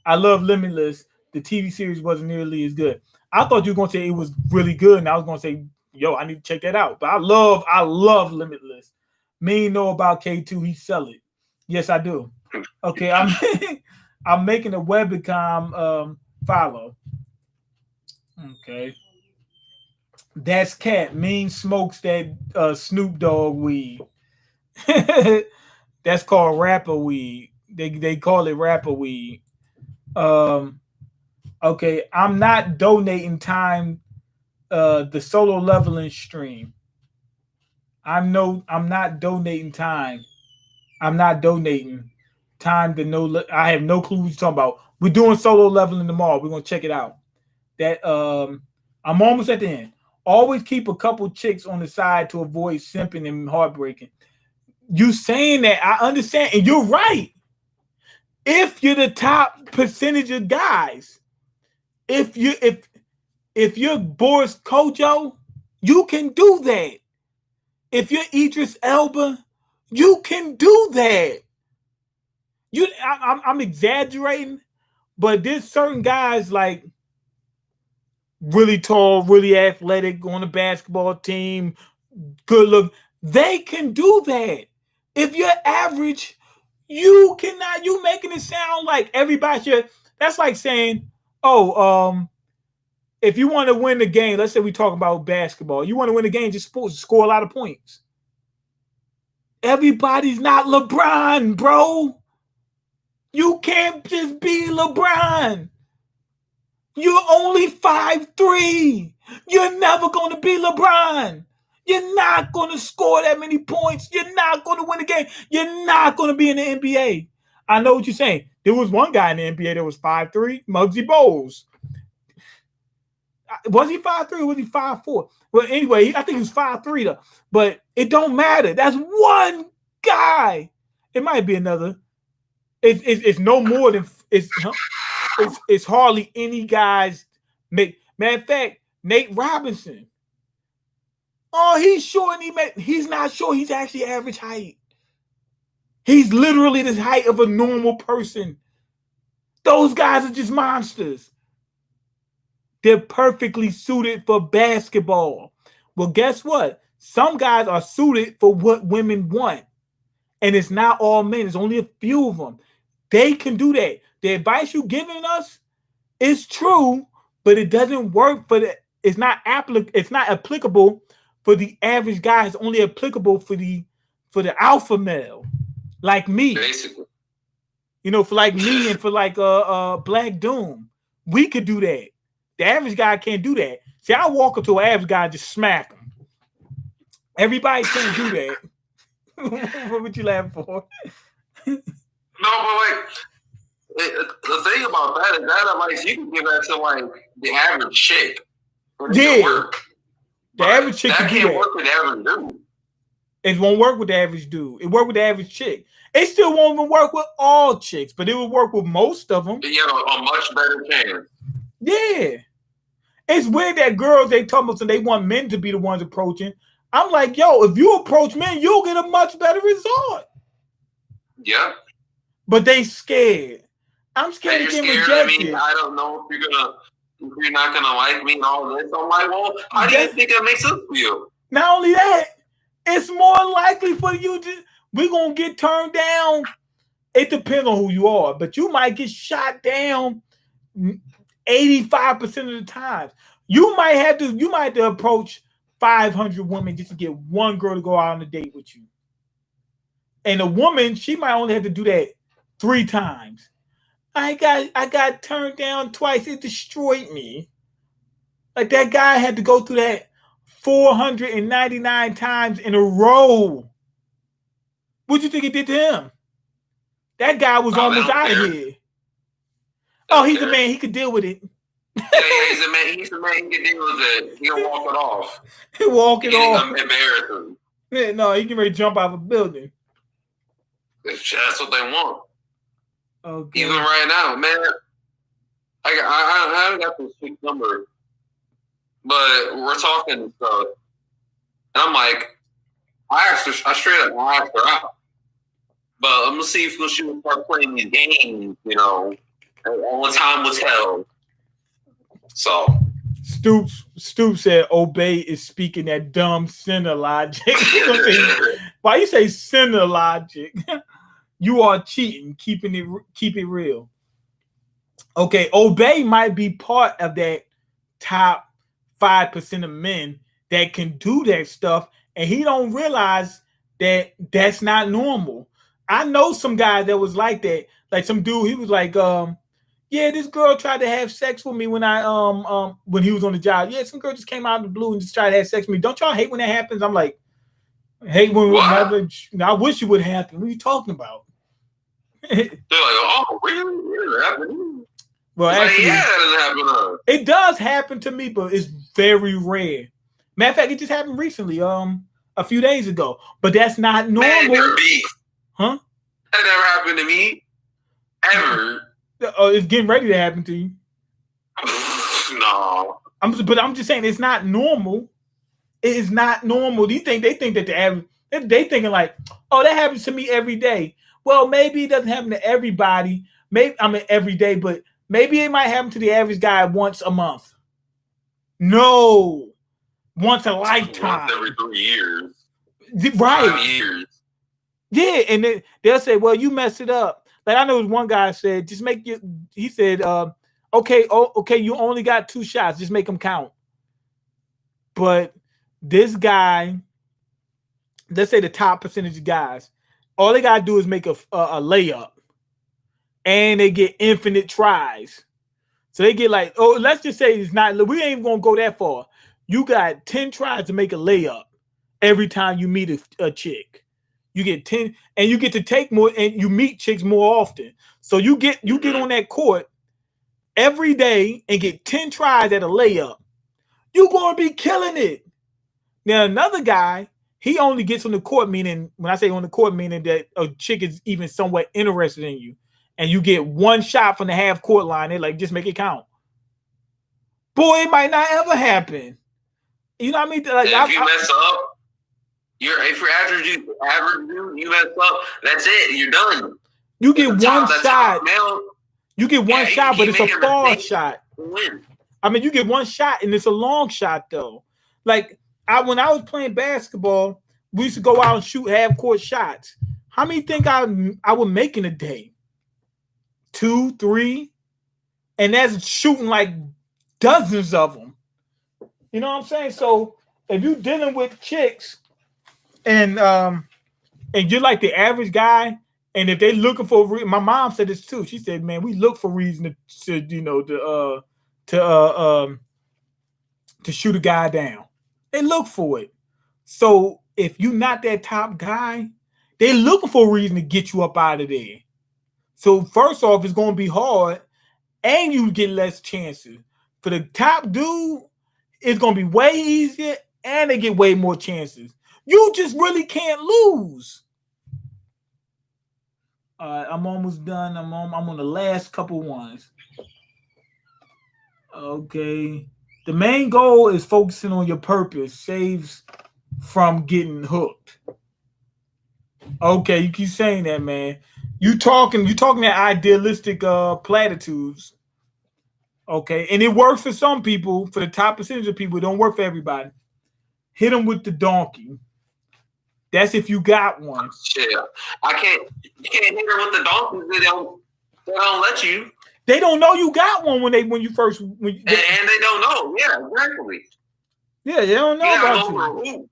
I love Limitless. The TV series wasn't nearly as good. I thought you were gonna say it was really good, and I was gonna say, yo, I need to check that out. But I love Limitless. Mean know about K2, he sell it. Yes, I do. Okay, I'm making a webcam follow. Okay. That's Cat. Mean smokes that Snoop Dogg weed. That's called rapper weed. They call it rapper weed. Okay, I'm not donating time. The solo leveling stream. I'm not donating time. I'm not donating time to know. I have no clue what you're talking about. We're doing solo leveling tomorrow. We're gonna check it out. That I'm almost at the end. Always keep a couple chicks on the side to avoid simping and heartbreaking. You saying that, I understand, and you're right. If you're the top percentage of guys, if you're Boris Kojo, you can do that. If you're Idris Elba, you can do that. I'm exaggerating, but there's certain guys like really tall, really athletic on the basketball team, good look. They can do that. If you're average, you cannot. You making it sound like everybody should. That's like saying, if you want to win the game, let's say we talk about basketball. You want to win the game, just supposed to score a lot of points. Everybody's not LeBron, bro. You can't just be LeBron. You're only 5'3". You're never going to be LeBron. You're not going to score that many points. You're not going to win a game. You're not going to be in the NBA. I know what you're saying. There was one guy in the NBA that was 5'3", Muggsy Bogues. Was he 5'3" or was he 5'4"? Well, anyway, I think he was 5'3" though. But it don't matter. That's one guy. It might be another. It's no more than it's hardly any guys. Matter of fact, Nate Robinson. Oh, he's short and he's not short. He's actually average height. He's literally the height of a normal person. Those guys are just monsters. They're perfectly suited for basketball. Well, guess what? Some guys are suited for what women want. And it's not all men. It's only a few of them. They can do that. The advice you're giving us is true, but it doesn't work for the. It's not applicable for the average guy. It's only applicable for the alpha male, like me. Basically, for like me and for like Black Doom, we could do that. The average guy can't do that. See, I walk up to an average guy and just smack him. Everybody can't do that. What would you laugh for? No, but the thing about that is that like you can give that to like the average chick. Yeah, the average chick that can do can't that. Work with the average dude. It won't work with the average dude. It work with the average chick. It still won't even work with all chicks, but it will work with most of them. You have a much better chance. Yeah. It's weird that girls, they talk about they want men to be the ones approaching. I'm like, yo, if you approach men, you'll get a much better result. Yeah. But they scared. I'm scared to get rejected. I don't know if you're not gonna like me and all this. I'm like, well, how do you think that makes sense for you? Not only that, it's more likely for you to we're gonna get turned down. It depends on who you are, but you might get shot down 85% of the time. You might have to approach 500 women just to get one girl to go out on a date with you. And a woman, she might only have to do that 3 times. I got turned down twice. It destroyed me. Like that guy had to go through that 499 times in a row. What do you think it did to him? That guy was almost out of here. Oh, he's a man. He could deal with it. Yeah, he's a man. He's a man. He can deal with it. He'll walk it off. He'll walk it off. Embarrassing. Yeah, no, he can ready to jump out of a building. That's what they want. Okay. Even right now, man. I haven't got this chick number, but we're talking and stuff, and I'm like, I straight up asked her out, but I'm gonna see if she will start playing these games, all time will tell. So Stoops said Obey is speaking that dumb sinner logic. Why you say sinner logic? You are cheating, keep it real. Okay, Obey might be part of that top 5% of men that can do that stuff, and he don't realize that that's not normal. I know some guys that was like that. Like some dude, he was like, yeah, this girl tried to have sex with me when when he was on the job. Yeah, some girl just came out of the blue and just tried to have sex with me. Don't y'all hate when that happens? I'm like, hate when I wish it would happen. What are you talking about? They're like, oh, really? That happened? Well, actually, yeah, that doesn't happen. It does happen to me, but it's very rare. Matter of fact, it just happened recently, a few days ago. But that's not normal. Man, huh? That never happened to me. Ever. It's getting ready to happen to you. No. I'm just saying it's not normal. It is not normal. They think that the average, they thinking like, oh, that happens to me every day. Well, maybe it doesn't happen to everybody. Maybe every day, but maybe it might happen to the average guy once a month. No, once a lifetime. Once every 3 years. Right. 5 years. Yeah, and they'll say, well, you messed it up. Like I know one guy said, just make it. He said, okay, you only got 2 shots. Just make them count. But this guy, let's say the top percentage of guys, all they gotta do is make a layup, and they get infinite tries. So they get like, oh, let's just say it's not. We ain't even gonna go that far. You got 10 tries to make a layup every time you meet a chick. You get 10, and you get to take more, and you meet chicks more often. So you get on that court every day and get 10 tries at a layup. You're gonna be killing it. Now another guy, he only gets on the court, meaning when I say on the court, meaning that a chick is even somewhat interested in you, and you get one shot from the half court line. They're like, just make it count. Boy, it might not ever happen. You know what I mean? Like, if you mess up, if you're average, you mess up. That's it. You're done. You get one shot. You get one shot, but it's a far shot. Win. I mean, you get one shot, and it's a long shot though. Like when I was playing basketball, we used to go out and shoot half court shots. How many think I would make in a day? 2, 3, and that's shooting like dozens of them. You know what I'm saying? So if you're dealing with chicks, and you're like the average guy, and if they looking for my mom said this too. She said, "Man, we look for reason to shoot a guy down. They look for it. So if you're not that top guy, they looking for a reason to get you up out of there. So first off, it's going to be hard, and you get less chances. For the top dude, it's going to be way easier, and they get way more chances. You just really can't lose." I'm almost done. I'm on the last couple ones. Okay. The main goal is focusing on your purpose. Saves from getting hooked. Okay, you keep saying that, man. You talking that idealistic platitudes. Okay, and it works for some people. For the top percentage of people, it don't work for everybody. Hit them with the donkey. That's if you got one. Yeah, you can't hit her with the donkey. They don't let you. They don't know you got one when you first. And they don't know. Yeah, exactly. Yeah, they don't know about you.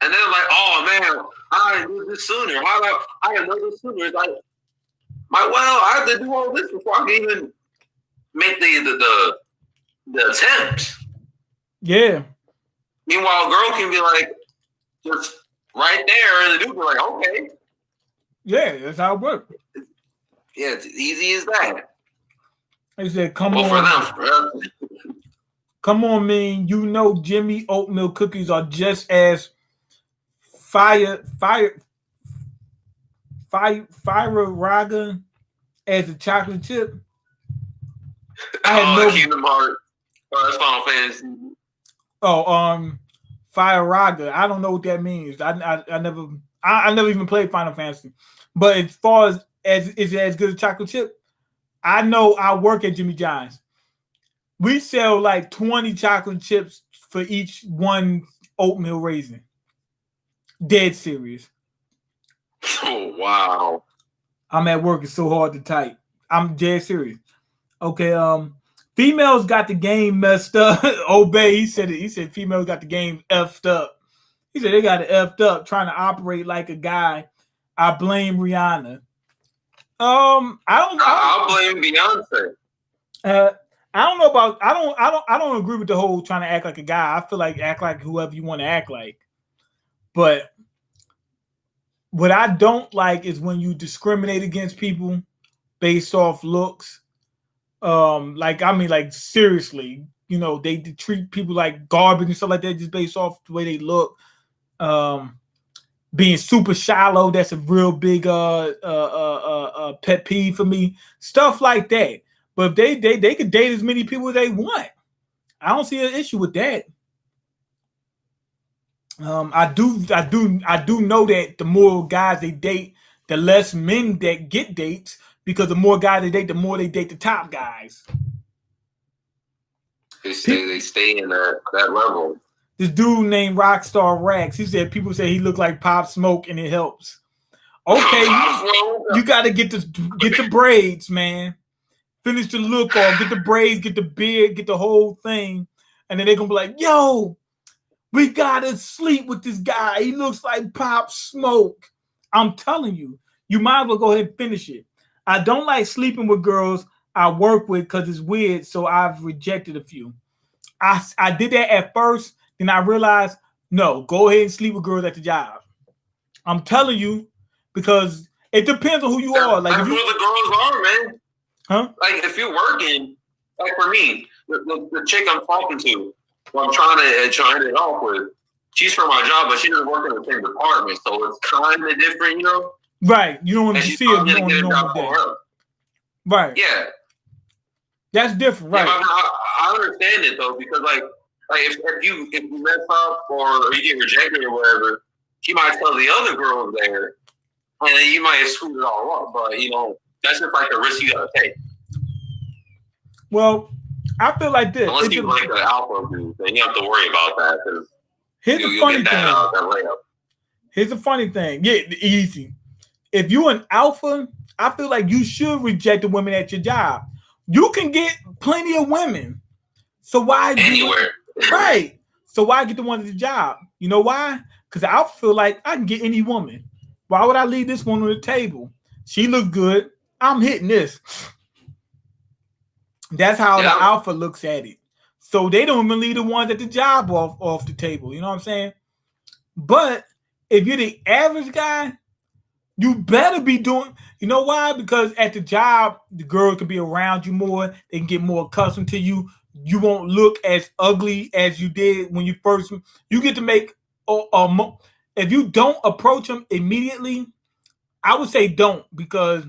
And they're like, "Oh man, I didn't do this sooner. I didn't know this sooner." It's like, I have to do all this before I can even make the attempt. Yeah. Meanwhile, a girl can be like, just right there, and the dude be like, "Okay." Yeah, that's how it works. Yeah, it's easy as that. They said, "Come on, for them. Come on, man. You know Jimmy oatmeal cookies are just as fire raga as a chocolate chip." I had no Kingdom Hearts. That's Final Fantasy. Fire raga. I don't know what that means. I never even played Final Fantasy. But as far as is it as good as chocolate chip? I know I work at Jimmy John's. We sell like 20 chocolate chips for each one oatmeal raisin. Dead serious. Oh, wow. I'm at work. It's so hard to type. I'm dead serious. Okay. Females got the game messed up. Obey. He said it. He said females got the game effed up. He said they got it effed up trying to operate like a guy. I blame Rihanna. I'll blame Beyonce. I don't know about. I don't agree with the whole trying to act like a guy. I feel like act like whoever you want to act like. But what I don't like is when you discriminate against people based off looks. Like seriously, they treat people like garbage and stuff like that just based off the way they look. Being super shallow, that's a real big pet peeve for me. Stuff like that. But if they could date as many people as they want. I don't see an issue with that. I do know that the more guys they date, the less men that get dates, because the more guys they date, the more they date the top guys. They stay in that level. This dude named Rockstar Rax, he said people say he looked like Pop Smoke and it helps. Okay, you got to get the braids, man. Finish the look off, get the braids, get the beard, get the whole thing, and then they're gonna be like, "Yo, we gotta sleep with this guy. He looks like Pop Smoke." I'm telling you, you might as well go ahead and finish it. I don't like sleeping with girls I work with because it's weird. So I've rejected a few. I did that at first, then I realized no, go ahead and sleep with girls at the job. I'm telling you, because it depends on who you are. Like that's if you, who the girls are, man. huh? Like if you're working, like for me, the chick I'm talking to, who I'm trying to it off with, she's for my job, but she doesn't work in the same department, so it's kind of different, you know. Right. You don't want to see it on a a normal job day. for her. Right. Yeah. That's different, right? Yeah, I understand it though, because like if you mess up or you get rejected or whatever, she might tell the other girls there, and then you might have screwed it all up. But you know, that's just like the risk you gotta take. Well, I feel like this. Unless you like the alpha dude, then you have to worry about that because you'll get that layup. Here's a funny thing. Yeah, easy. If you're an alpha, I feel like you should reject the women at your job. You can get plenty of women. So why anywhere? Right. So why get the one at the job? You know why? Because I feel like I can get any woman. Why would I leave this one on the table? She looks good. I'm hitting this. That's how the alpha looks at it. So they don't even leave the ones at the job off the table. You know what I'm saying? But if you're the average guy, you better be doing, you know why? Because at the job, the girl can be around you more. They can get more accustomed to you. You won't look as ugly as you did when you first, you get to make, if you don't approach them immediately, I would say don't, because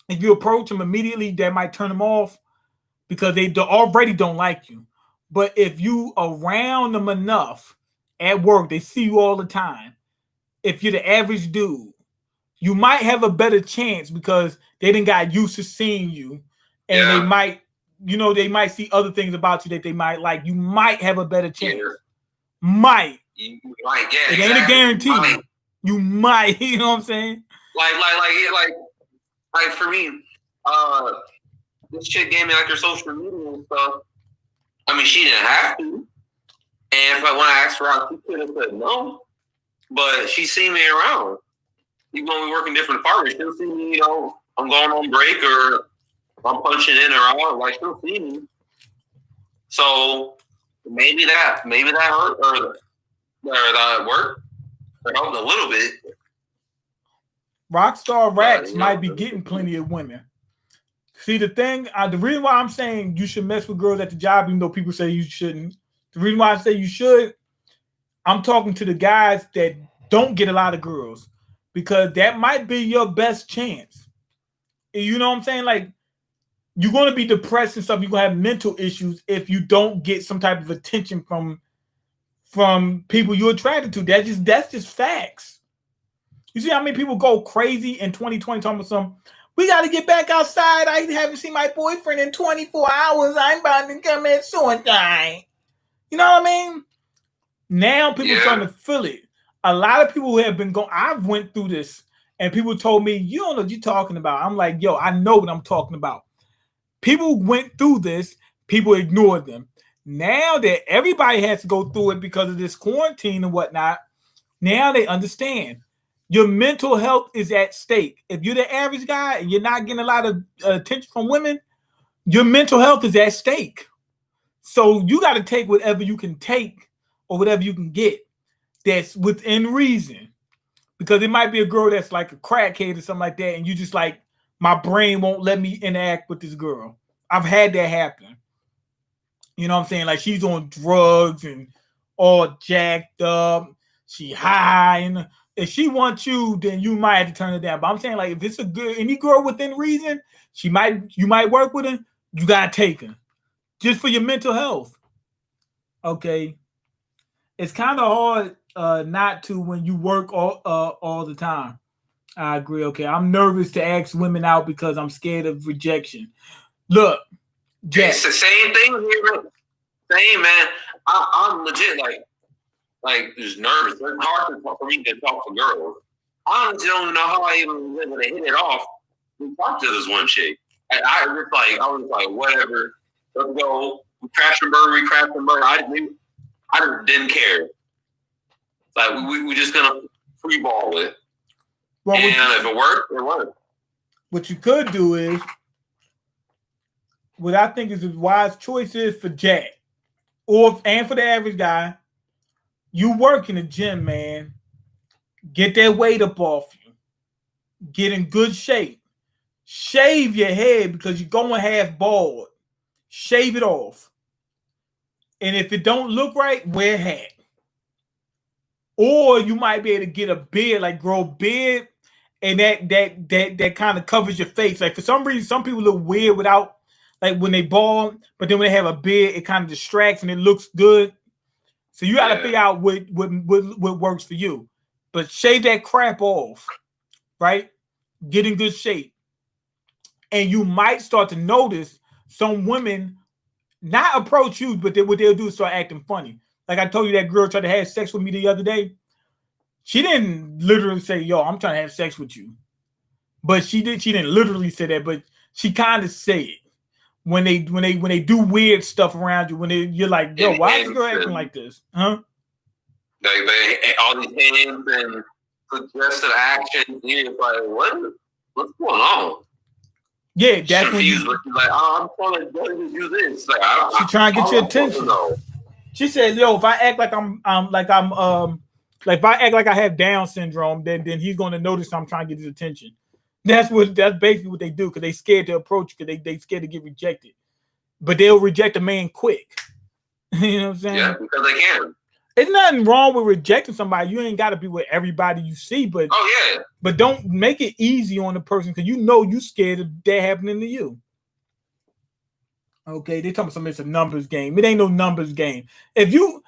if you approach them immediately, that might turn them off because they already don't like you. But if you around them enough at work, they see you all the time. If you're the average dude, you might have a better chance because they didn't got used to seeing you, and they might, they might see other things about you that they might like. You might have a better chance. Yeah. Might. You might, yeah. It ain't a guarantee. You might. You know what I'm saying? Like for me, this chick gave me like her social media and stuff. I mean, she didn't have to, and when I asked her out, she could have said no, but she seen me around. Even when we work in different departments, she'll see me, I'm going on break or I'm punching in or out, like she'll see me. So maybe that hurt or that worked or helped a little bit. Rockstar Racks might be getting plenty of women. See, the reason why I'm saying you should mess with girls at the job, even though people say you shouldn't, the reason why I say you should, I'm talking to the guys that don't get a lot of girls. Because that might be your best chance. You know what I'm saying? Like, you're going to be depressed and stuff. You're going to have mental issues if you don't get some type of attention from people you're attracted to. That's just facts. You see how many people go crazy in 2020 talking about some, we got to get back outside. I haven't seen my boyfriend in 24 hours. I'm about to commit suicide. You know what I mean? Now people are starting to feel it. A lot of people who have been going, I've went through this, and people told me, you don't know what you're talking about. I'm like, yo, I know what I'm talking about. People went through this, people ignored them. Now that everybody has to go through it because of this quarantine and whatnot, now they understand. Your mental health is at stake. If you're the average guy and you're not getting a lot of attention from women, your mental health is at stake. So you got to take whatever you can take or whatever you can get that's within reason, because it might be a girl that's like a crackhead or something like that, and you just like, my brain won't let me interact with this girl. I've had that happen. You know what I'm saying? Like, she's on drugs and all jacked up. She high, and if she wants you, then you might have to turn it down. But I'm saying, like, if it's any girl within reason, you might work with her. You gotta take her just for your mental health. Okay, it's kind of hard not to when you work all the time. I agree. Okay, I'm nervous to ask women out because I'm scared of rejection. Look, Jack. It's the same thing here. Same, man. I'm legit like just nervous. It's hard for me to talk to girls. I honestly don't know how I even was able to hit it off and talk to this one chick. I was like, whatever. Let's go. We crash and burn. I just didn't care. Like we just gonna free ball it. Well, and if it worked, it worked. What you could do is what I think is a wise choice is for Jack, and for the average guy, you work in the gym, man. Get that weight up off you. Get in good shape. Shave your head because you're going half bald. Shave it off. And if it don't look right, wear a hat. Or you might be able to get a beard, like grow a beard, and that kind of covers your face. Like for some reason, some people look weird without, like when they bald, but then when they have a beard, it kind of distracts and it looks good. So you got to figure out what works for you. But shave that crap off, right? Get in good shape. And you might start to notice some women not approach you, but what they'll do is start acting funny. Like I told you, that girl tried to have sex with me the other day. She didn't literally say, yo, I'm trying to have sex with you. But she didn't literally say that, but she kind of say it. When they do weird stuff around you, you're like, yo, why is this girl acting like this? Huh? Like, all these hands and suggested action. You're like, what's going on? Yeah, that's when you like, oh, I'm trying to do this. Like, she's trying to get your attention. She said, yo, if I act like if I act like I have Down syndrome, then he's going to notice I'm trying to get his attention. That's basically what they do, because they scared to approach, because they scared to get rejected. But they'll reject a man quick. You know what I'm saying? Yeah, because they can. There's nothing wrong with rejecting somebody. You ain't got to be with everybody you see, but but don't make it easy on the person, because you scared of that happening to you. Okay, they talking about something. It's a numbers game. It ain't no numbers game. If you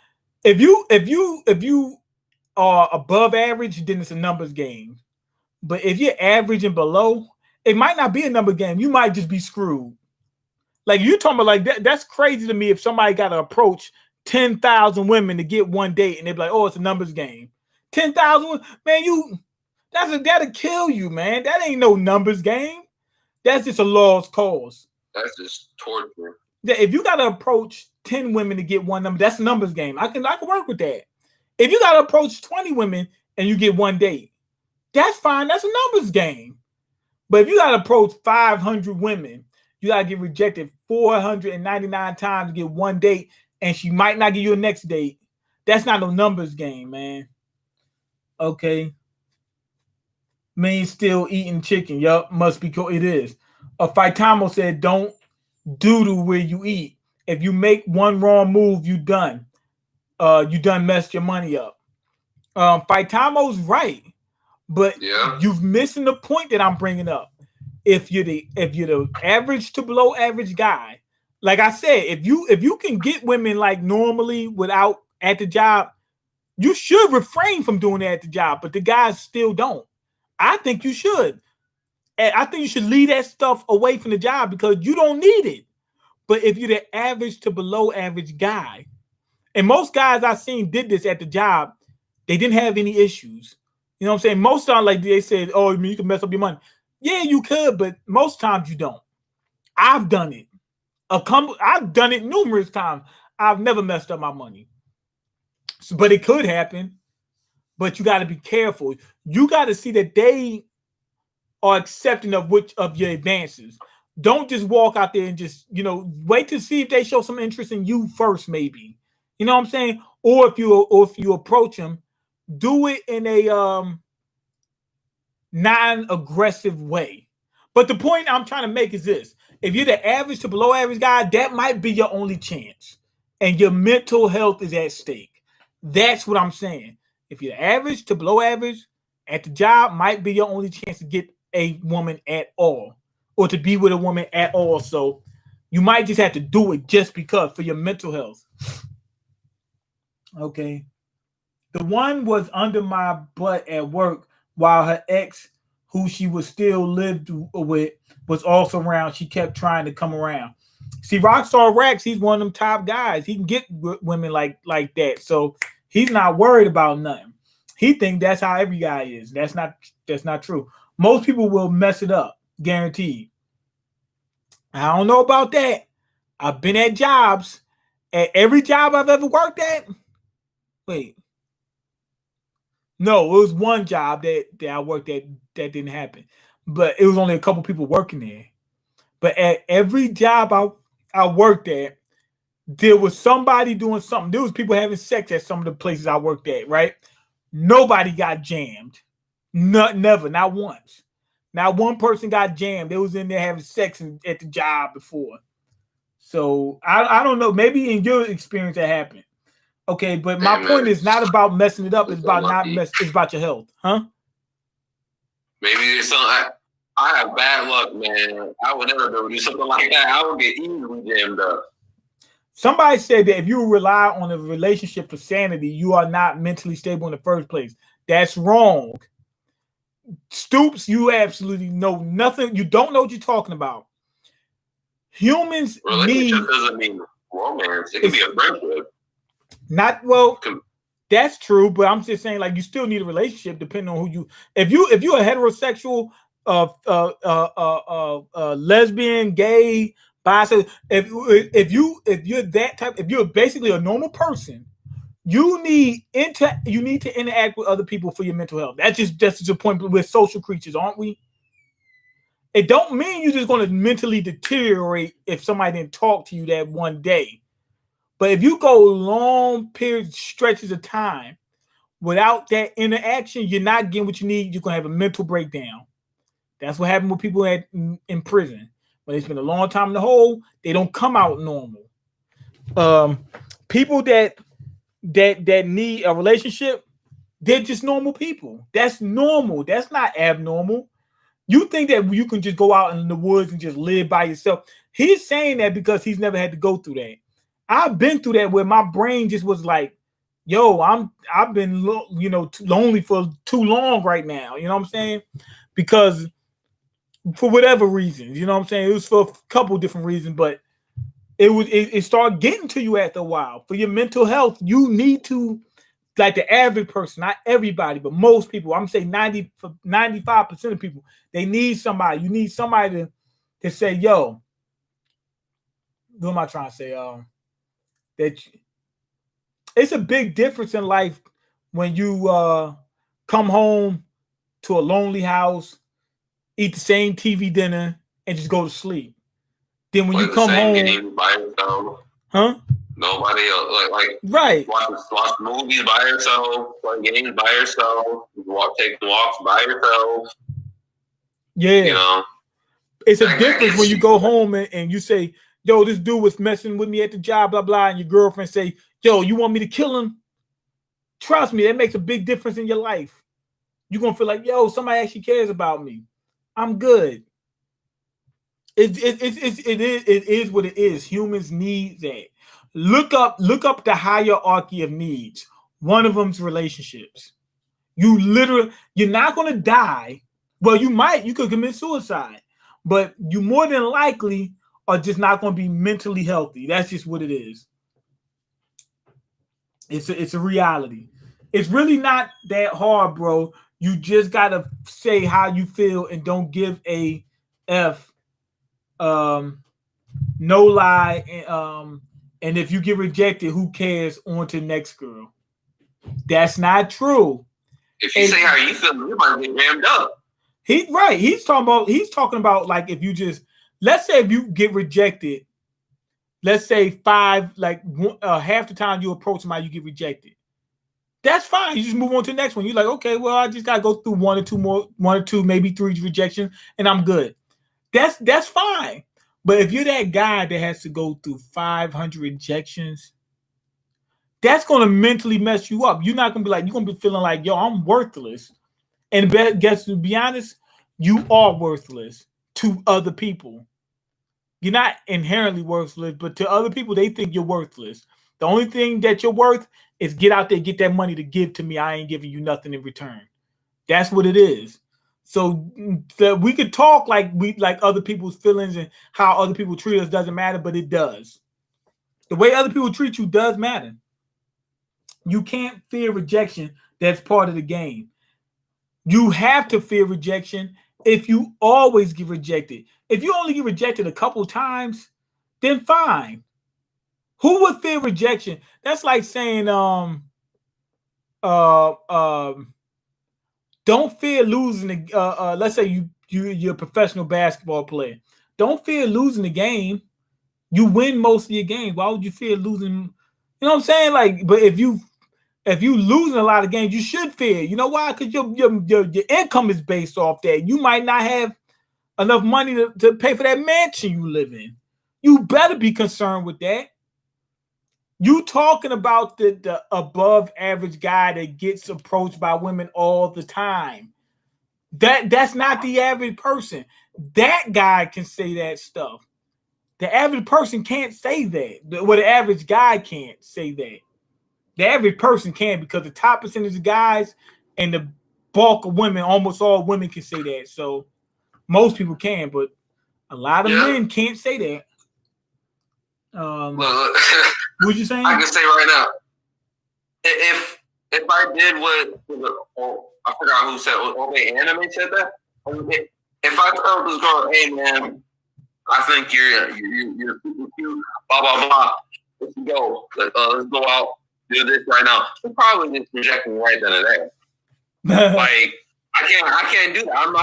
are above average, then it's a numbers game. But if you're average and below, it might not be a number game. You might just be screwed. Like you talking about, like that's crazy to me. If somebody got to approach 10,000 women to get one date, and they be like, "Oh, it's a numbers game." 10,000, man, that'll kill you, man. That ain't no numbers game. That's just a lost cause. That's just torture. Yeah, if you got to approach 10 women to get one number, that's a numbers game. I can work with that. If you got to approach 20 women and you get one date, that's fine. That's a numbers game. But if you got to approach 500 women, you got to get rejected 499 times to get one date, and she might not give you a next date. That's not no numbers game, man. Okay. Mean still eating chicken. Yup, must be cool. It is. Faitamo said, don't doodle where you eat. If you make one wrong move, you done. You done messed your money up. Faitamo's right. But you're missing the point that I'm bringing up. If you're the average to below average guy, like I said, if you can get women like normally without at the job, you should refrain from doing that at the job. But the guys still don't. I think you should. And I think you should leave that stuff away from the job, because you don't need it. But if you're the average to below average guy, and most guys I've seen did this at the job, they didn't have any issues. You know what I'm saying? Most times, like they said, oh, I mean, you can mess up your money. Yeah, you could, but most times you don't. I've done it. I've done it numerous times. I've never messed up my money. But it could happen. But you got to be careful. You got to see that they are accepting of your advances. Don't just walk out there and just, wait to see if they show some interest in you first, maybe. You know what I'm saying? Or if you approach them, do it in a non-aggressive way. But the point I'm trying to make is this. If you're the average to below average guy, that might be your only chance. And your mental health is at stake. That's what I'm saying. If you're average to below average at the job, might be your only chance to get a woman at all, or to be with a woman at all. So you might just have to do it just because, for your mental health. Okay. The one was under my butt at work while her ex, who she was still lived with, was also around. She kept trying to come around. See, Rockstar Rex, he's one of them top guys. He can get women like that. So he's not worried about nothing. He thinks that's how every guy is. That's not true. Most people will mess it up, guaranteed. I don't know about that. I've been at jobs. At every job I've ever worked at. Wait. No, it was one job that I worked at that didn't happen. But it was only a couple people working there. But at every job I worked at, there was somebody doing something. There was people having sex at some of the places I worked at, right? Nobody got jammed. Never, not once. Not one person got jammed. They was in there having sex at the job before. So I don't know. Maybe in your experience that happened. Okay, but my point is not about messing it up. It's about not mess. It's about your health, huh? Maybe there's some. I have bad luck, man. I would never be able to do something like that. I would get easily jammed up. Somebody said that if you rely on a relationship for sanity, you are not mentally stable in the first place. That's wrong. Stoops, you absolutely know nothing. You don't know what you're talking about. Humans relationship doesn't mean romance. It can be a friendship. Not well. That's true, but I'm just saying, like, you still need a relationship depending on who you. If you're a heterosexual, lesbian, gay, bisexual, if you're that type, if you're basically a normal person, you need to interact with other people for your mental health. That's just the point. We're social creatures, aren't we? It don't mean you're just going to mentally deteriorate if somebody didn't talk to you that one day. But if you go long periods, stretches of time without that interaction, you're not getting what you need. You're going to have a mental breakdown. That's what happened with people in prison. When they spend a long time in the hole, they don't come out normal. People that need a relationship, they're just normal people. That's normal. That's not abnormal. You think that you can just go out in the woods and just live by yourself. He's saying that because he's never had to go through that. I've been through that where my brain just was like, yo, I've been lonely for too long right now. You know what I'm saying? Because for whatever reasons, you know what I'm saying? It was for a couple different reasons, but it started getting to you after a while. For your mental health, you need to, like the average person, not everybody, but most people, I'm saying 95% of people, they need somebody. You need somebody to say, yo, what am I trying to say? That it's a big difference in life when you come home to a lonely house, eat the same TV dinner, and just go to sleep. Then when you come home, game by yourself, huh? Nobody else, like right. Watch movies by yourself, play games by yourself, take walks by yourself. Yeah, you know, it's a difference when you go home and you say, yo, this dude was messing with me at the job, blah, blah, and your girlfriend say, yo, you want me to kill him? Trust me, that makes a big difference in your life. You're going to feel like, yo, somebody actually cares about me. I'm good. It is what it is. Humans need that. Look up the hierarchy of needs. One of them's relationships. You're not going to die. Well, you could commit suicide, but you more than likely are just not going to be mentally healthy. That's just what it is. It's a reality. It's really not that hard, bro. You just got to say how you feel and don't give a F. No lie. And if you get rejected, who cares? On to the next girl. That's not true. If you say how you feel, you might get rammed up. He's talking about like if you just, let's say if you get rejected, let's say half the time you approach somebody, you get rejected. That's fine. You just move on to the next one. You're like, okay, well, I just gotta go through one or two, maybe 3 rejections, and I'm good. That's fine. But if you're that guy that has to go through 500 rejections, that's gonna mentally mess you up. You're not gonna be like, you're gonna be feeling like, yo, I'm worthless. And guess, to be honest, you are worthless to other people. You're not inherently worthless, but to other people, they think you're worthless. The only thing that you're worth is get out there, get that money to give to me. I ain't giving you nothing in return. That's what it is. So we could talk like other people's feelings and how other people treat us doesn't matter, but it does. The way other people treat you does matter. You can't fear rejection. That's part of the game. You have to fear rejection if you always get rejected. If you only get rejected a couple times, then fine. Who would fear rejection? That's like saying, don't fear losing. Let's say you're a professional basketball player. Don't fear losing the game. You win most of your games. Why would you fear losing? You know what I'm saying? Like, but if you losing a lot of games, you should fear. You know why? Because your income is based off that. You might not have enough money to pay for that mansion you live in. You better be concerned with that. You talking about the above average guy that gets approached by women all the time. That's not the average person. That guy can say that stuff. The average person can't say that. Well, the average guy can't say that. The average person can, because the top percentage of guys and the bulk of women, almost all women can say that. So most people can, but a lot of men can't say that. Look, what you saying? I can say right now, if I did what I forgot who said, Anime said that. If I told this girl, hey man, I think you're super cute, blah blah blah. Let's go. Let's go out. Do this right now. She'll probably just reject me right then and there. Like I can't do that. I'm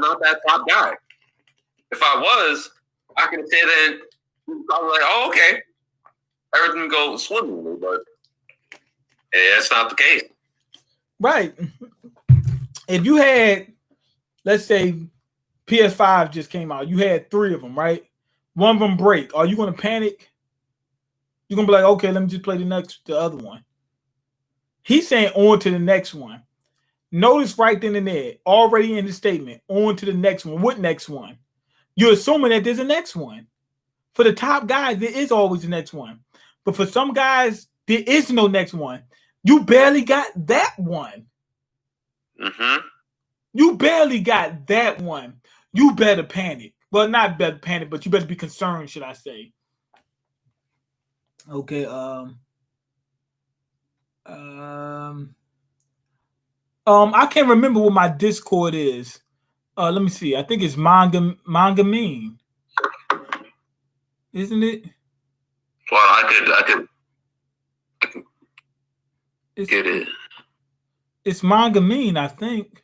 not that top guy. If I was, I could say that I was like, oh okay, everything goes swimmingly, but that's not the case. Right. If you had, let's say, PS5 just came out, you had 3 of them, right? One of them break. Are you going to panic? You're going to be like, okay, let me just play the other one. He's saying on to the next one. Notice right then and there, already in the statement, on to the next one. What next one? You're assuming that there's a next one. For the top guys, there is always the next one. But for some guys, there is no next one. You barely got that one. Mm-hmm. You barely got that one. You better panic. Well, not better panic, but you better be concerned, should I say. Okay. I can't remember what my Discord is. Let me see. I think it's MangaMean. Isn't it? Well, I could get it. It's MangaMean, I think.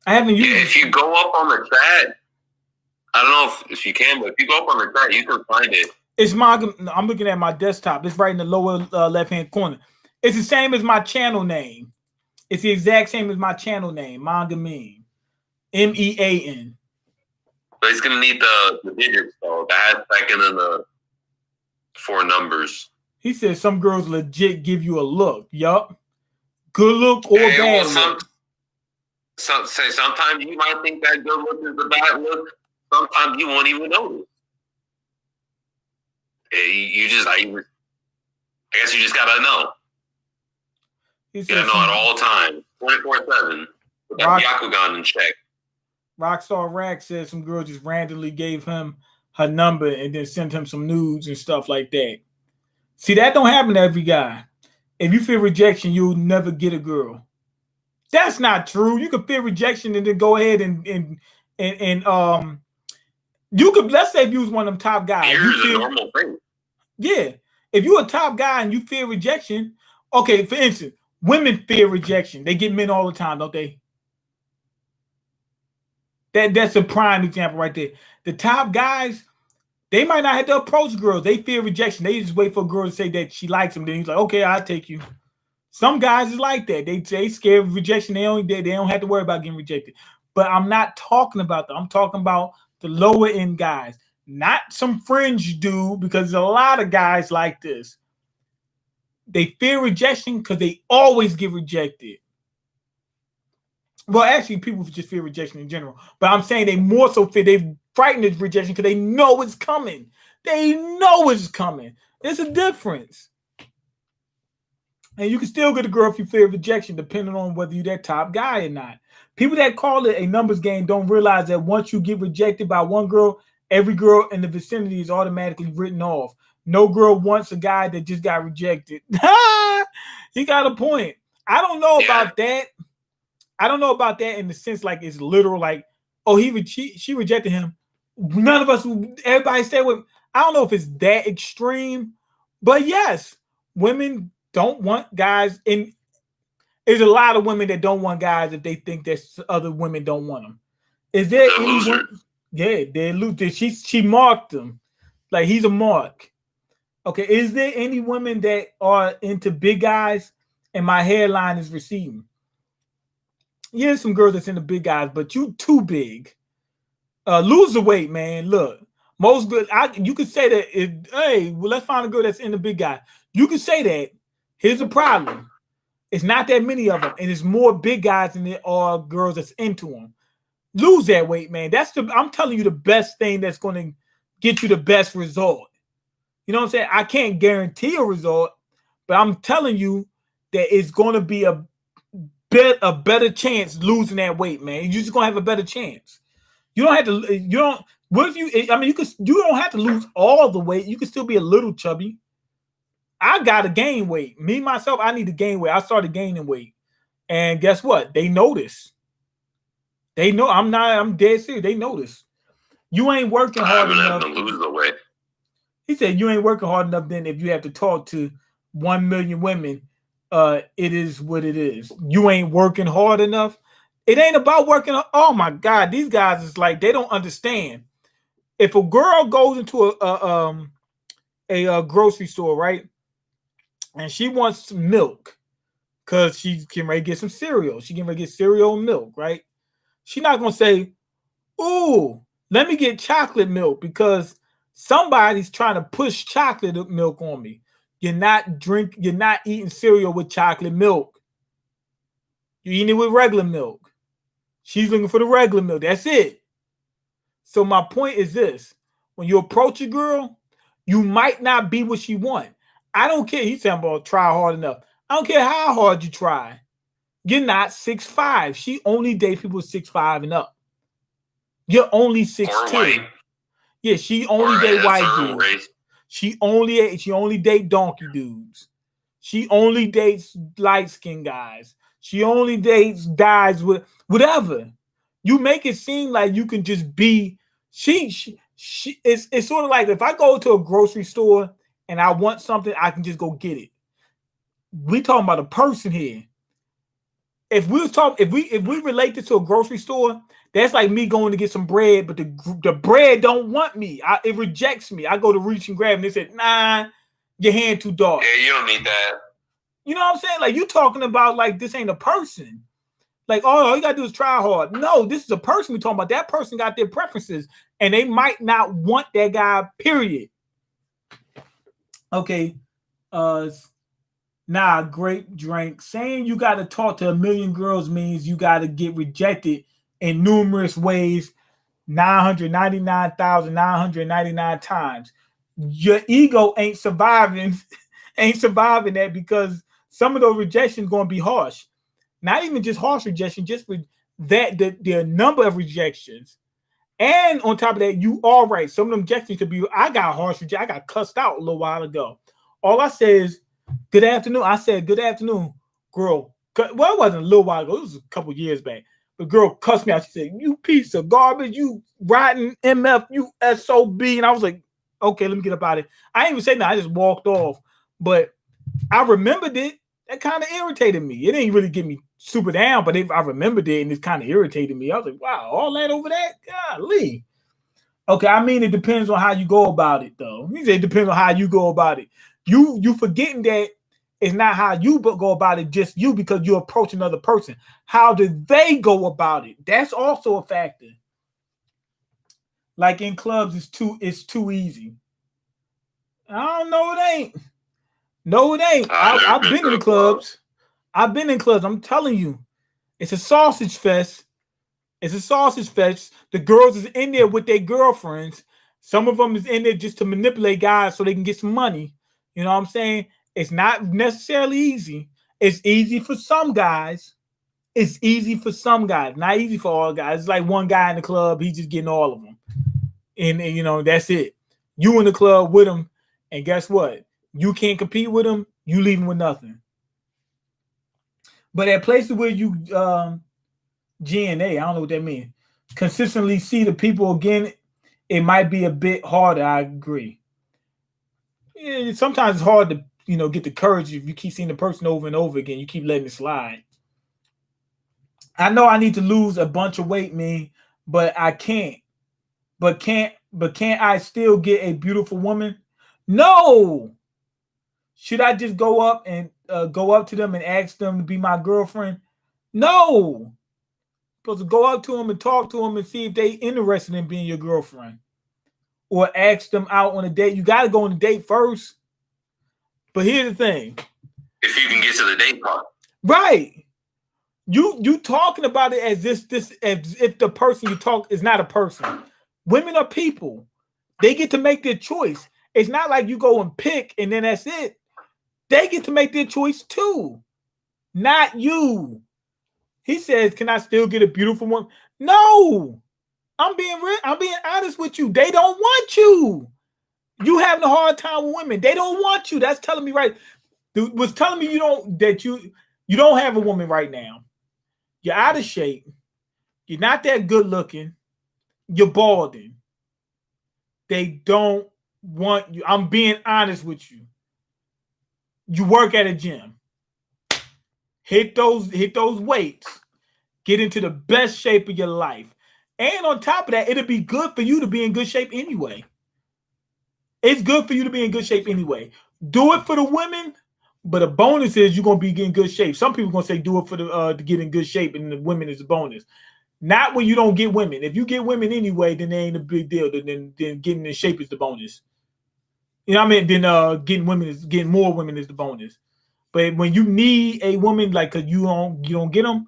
I haven't used it. If you go up on the chat, I don't know if you can, but if you go up on the chat, you can find it. It's Manga. I'm looking at my desktop. It's right in the lower left-hand corner. It's the same as my channel name. It's the exact same as my channel name, MangaMean. MEAN. But it's gonna need the digits though, the hashtag and then the 4 numbers. He said some girls legit give you a look. Yup. Good look or bad look. Sometimes you might think that good look is a bad look. Sometimes you won't even notice. I guess you just gotta know. You gotta know at all times, 24/7, with that Byakugan in check. Rockstar Rack says some girl just randomly gave him her number and then sent him some nudes and stuff like that. See, that don't happen to every guy. If you fear rejection, you'll never get a girl. That's not true. You can fear rejection and then go ahead and you could, let's say if you was one of them top guys. Fear is a normal thing. Yeah. If you're a top guy and you fear rejection, okay, for instance, women fear rejection. They get men all the time, don't they? That's a prime example right there. The top guys, they might not have to approach girls. They fear rejection. They just wait for a girl to say that she likes them. Then he's like, okay, I'll take you. Some guys is like that. They scared of rejection. They don't have to worry about getting rejected. But I'm not talking about that. I'm talking about the lower end guys, not some fringe dude, because there's a lot of guys like this. They fear rejection because they always get rejected. Well, actually, people just fear rejection in general. But I'm saying they more so fear, they frightened of rejection because they know it's coming. They know it's coming. There's a difference. And you can still get a girl if you fear rejection, depending on whether you're that top guy or not. People that call it a numbers game don't realize that once you get rejected by one girl, every girl in the vicinity is automatically written off. No girl wants a guy that just got rejected. He got a point. I don't know about that. I don't know about that in the sense like it's literal, like, oh, she rejected him. None of us, everybody stay with him. I don't know if it's that extreme, but yes, women don't want guys. And there's a lot of women that don't want guys if they think that other women don't want them. Is there any woman? Yeah, they're loser. She marked them. Like he's a mark. Okay, is there any women that are into big guys and my hairline is receding? Yeah, some girls that's into big guys, but you too big. Lose the weight, man. Look, most good. You could say that. Hey, well, let's find a girl that's into big guy. You could say that. Here's the problem: it's not that many of them, and it's more big guys than there are girls that's into them. Lose that weight, man. I'm telling you the best thing that's going to get you the best result. You know what I'm saying? I can't guarantee a result, but I'm telling you that it's going to be a better chance losing that weight, man. You're just going to have a better chance. You don't have to. You don't. What if you? I mean, you could. You don't have to lose all the weight. You can still be a little chubby. I got to gain weight. Me myself, I need to gain weight. I started gaining weight, and guess what? They notice. They know I'm not. I'm dead serious. They notice. You ain't working hard enough. To lose the weight. He said you ain't working hard enough. Then if you have to talk to 1 million women, it is what it is. You ain't working hard enough. It ain't about working. Oh my God, these guys is like they don't understand. If a girl goes into a grocery store, right, and she wants some milk because she's getting ready to get some cereal. She getting ready to get cereal and milk, right? She's not gonna say, "Ooh, let me get chocolate milk," because somebody's trying to push chocolate milk on me. You're not eating cereal with chocolate milk. You're eating it with regular milk. She's looking for the regular milk. That's it. So my point is this. When you approach a girl, you might not be what she wants. I don't care. He's saying about try hard enough. I don't care how hard you try. You're not 6'5". She only dates people 6'5" and up. You're only 6'2". Yeah, she only date white dudes. She only date donkey dudes. She only dates light-skinned guys. She only dates guys with whatever. You make it seem like you can just be. It's sort of like if I go to a grocery store and I want something, I can just go get it. We talking about a person here. If we relate this to a grocery store, that's like me going to get some bread, but the bread don't want me. It rejects me. I go to reach and grab, and they said, "Nah, your hand too dark." Yeah, you don't need that. You know what I'm saying? Like you talking about like this ain't a person. Like all you gotta do is try hard. No, this is a person we talking about. That person got their preferences, and they might not want that guy. Period. Okay. Nah, grape drink. Saying you got to talk to 1 million girls means you got to get rejected in numerous ways, 999,999 times. Your ego ain't surviving that because some of those rejections going to be harsh. Not even just harsh rejection, just with that the number of rejections. And on top of that, you all right. Some of them rejections could be, I got harsh rejection. I got cussed out a little while ago. All I said is, good afternoon. I said, good afternoon, girl. Well, it wasn't a little while ago. It was a couple years back. The girl cussed me out. She said, you piece of garbage, you rotten MF, you SOB. And I was like, okay, let me get up out of it. I didn't even say that. I just walked off. But I remembered it. That kind of irritated me. It didn't really get me super down, but I remembered it and it kind of irritated me. I was like, wow, all that over that? Golly. Okay, I mean, it depends on how you go about it, though. He said it depends on how you go about it. You forgetting that it's not how you go about it, just you, because you approach another person. How do they go about it? That's also a factor. Like in clubs, it's too easy. I don't know, it ain't. No, it ain't. I've been in clubs. I've been in clubs. I'm telling you, it's a sausage fest. It's a sausage fest. The girls is in there with their girlfriends. Some of them is in there just to manipulate guys so they can get some money. You know what I'm saying? It's not necessarily easy. It's easy for some guys. It's easy for some guys. Not easy for all guys. It's like one guy in the club. He's just getting all of them. And you know, that's it. You in the club with him. And guess what? You can't compete with him. You leave him with nothing. But at places where you GNA, I don't know what that means, consistently see the people again, it might be a bit harder. I agree. Yeah, sometimes it's hard to, get the courage if you keep seeing the person over and over again. You keep letting it slide. I know I need to lose a bunch of weight, but I can't. But can't but can't I still get a beautiful woman? No. Should I just go up to them and ask them to be my girlfriend? No. Supposed to go up to them and talk to them and see if they interested in being your girlfriend, or ask them out on a date. You got to go on a date first. But here's the thing: if you can get to the date part, right? You talking about it as this as if the person you talk is not a person. Women are people. They get to make their choice. It's not like you go and pick and then that's it. They get to make their choice too, not you. He says, "Can I still get a beautiful one?" No, I'm being honest with you. They don't want you. You having a hard time with women. They don't want you. That's telling me right. Dude was telling me you don't have a woman right now. You're out of shape. You're not that good looking. You're balding. They don't want you. I'm being honest with you. You work at a gym. Hit those weights. Get into the best shape of your life. And on top of that, it'll be good for you to be in good shape anyway. It's good for you to be in good shape anyway. Do it for the women, but a bonus is you're going to be in good shape. Some people are going to say do it for to get in good shape, and the women is a bonus. Not when you don't get women. If you get women anyway, then they ain't a big deal. Then getting in shape is the bonus. You know what I mean? Then getting more women is the bonus. But when you need a woman, like, cause you don't get them,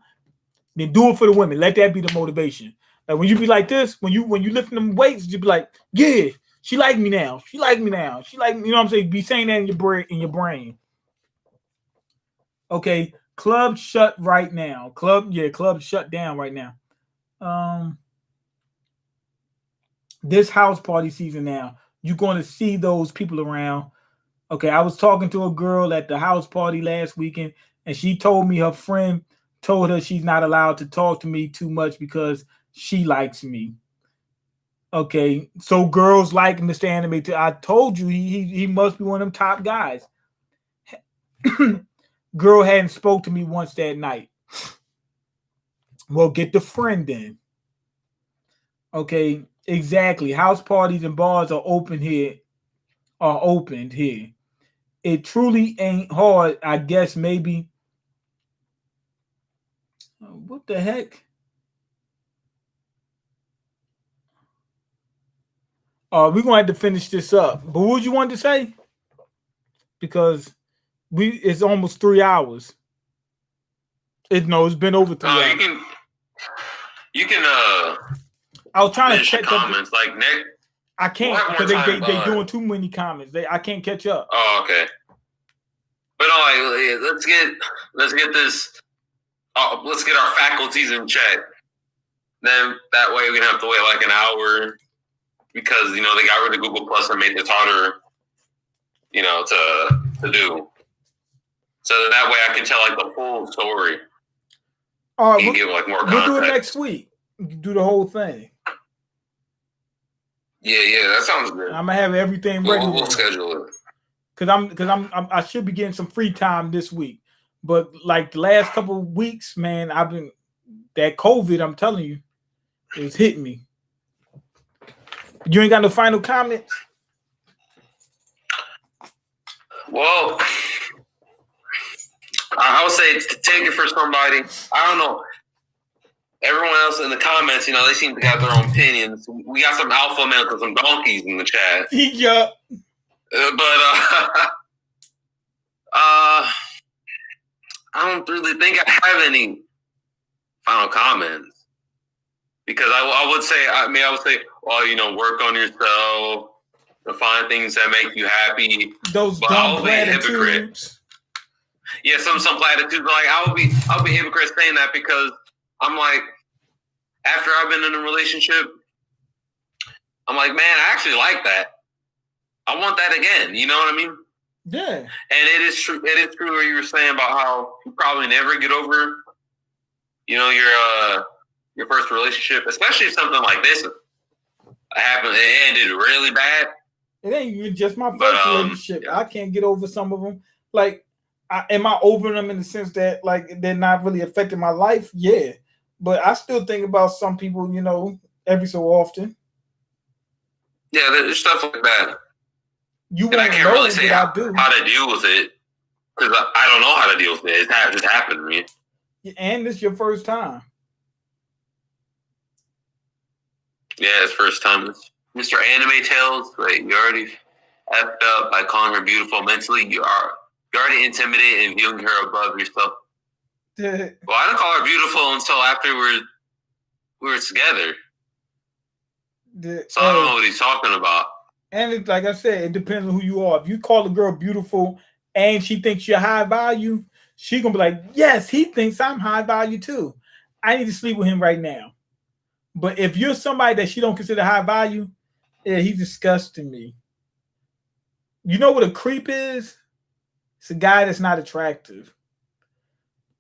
then do it for the women. Let that be the motivation. Like when you be like this, when you lifting them weights, you be like, yeah, she like me now. She like me now. She like me. You know what I'm saying? Be saying that in your brain. Okay, club shut right now. Club shut down right now. This house party season now. You're going to see those people around. Okay, I was talking to a girl at the house party last weekend, and she told me her friend told her she's not allowed to talk to me too much because she likes me. Okay, so girls like Mr. Anime too. I told you he must be one of them top guys. Girl hadn't spoke to me once that night. Well, get the friend in. Okay, exactly. House parties and bars are opened here. It truly ain't hard. I guess maybe. What the heck? We're gonna have to finish this up. But what would you want to say? Because it's almost 3 hours. It's been over 3 hours. You can I was trying to check comments like Nick. I can't because they doing too many comments. I can't catch up. Oh, okay. But let's get this. Let's get our faculties in check. Then that way we're gonna have to wait like an hour because they got rid of Google Plus and made this harder, to do. So that way I can tell like the full story. All right, we'll give like more context. We'll do it next week. Do the whole thing. Yeah, that sounds good. I'm gonna have everything ready. We'll schedule it. Cause I should be getting some free time this week, but like the last couple of weeks, man, I've been that COVID. I'm telling you, it's hitting me. You ain't got no final comments? Well, I would say take it for somebody. I don't know. Everyone else in the comments, they seem to have their own opinions. We got some alpha males and some donkeys in the chat. Yeah. I don't really think I have any final comments because I would say, well, work on yourself, to find things that make you happy. Those dumb platitudes. Yeah, some platitudes. Like I'll be a hypocrite saying that because I'm like, after I've been in a relationship, I'm like, man, I actually like that. I want that again. You know what I mean? Yeah. And it is true. It is true what you were saying about how you probably never get over, your first relationship, especially if something like this happened. It ended really bad. It ain't even just my first relationship. Yeah. I can't get over some of them. Like, am I over them in the sense that like they're not really affecting my life? Yeah, but I still think about some people, every so often. Yeah, there's stuff like that. You and I won't can't know really say that how I do. to deal with it because I don't know how to deal with it. It just happened to me. And it's your first time. Yeah, it's first time. Mr. Anime Tales, like you already effed up by calling her beautiful mentally. You're already intimidated and viewing her above yourself. Well, I didn't call her beautiful until after we were together. So I don't know what he's talking about. And it's, like I said, it depends on who you are. If you call a girl beautiful and she thinks you're high value, she gonna be like, yes, he thinks I'm high value too. I need to sleep with him right now. But if you're somebody that she don't consider high value, yeah, he's disgusting me. You know what a creep is? It's a guy that's not attractive.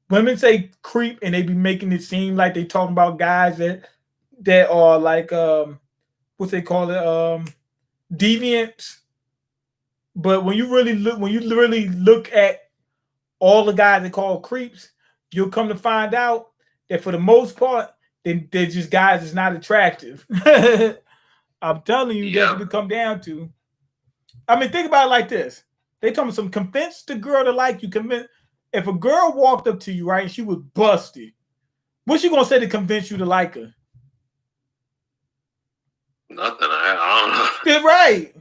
Women say creep and they be making it seem like they talking about guys that are like what they call it, deviants. But when you really look at all the guys they call creeps, you'll come to find out that for the most part, they're just guys that's not attractive. I'm telling you, that's what it come down to. I mean, think about it like this. They told me convince the girl to like you. Convince if a girl walked up to you, right, and she was busted, what's she gonna say to convince you to like her? Nothing. I don't know. Yeah, right.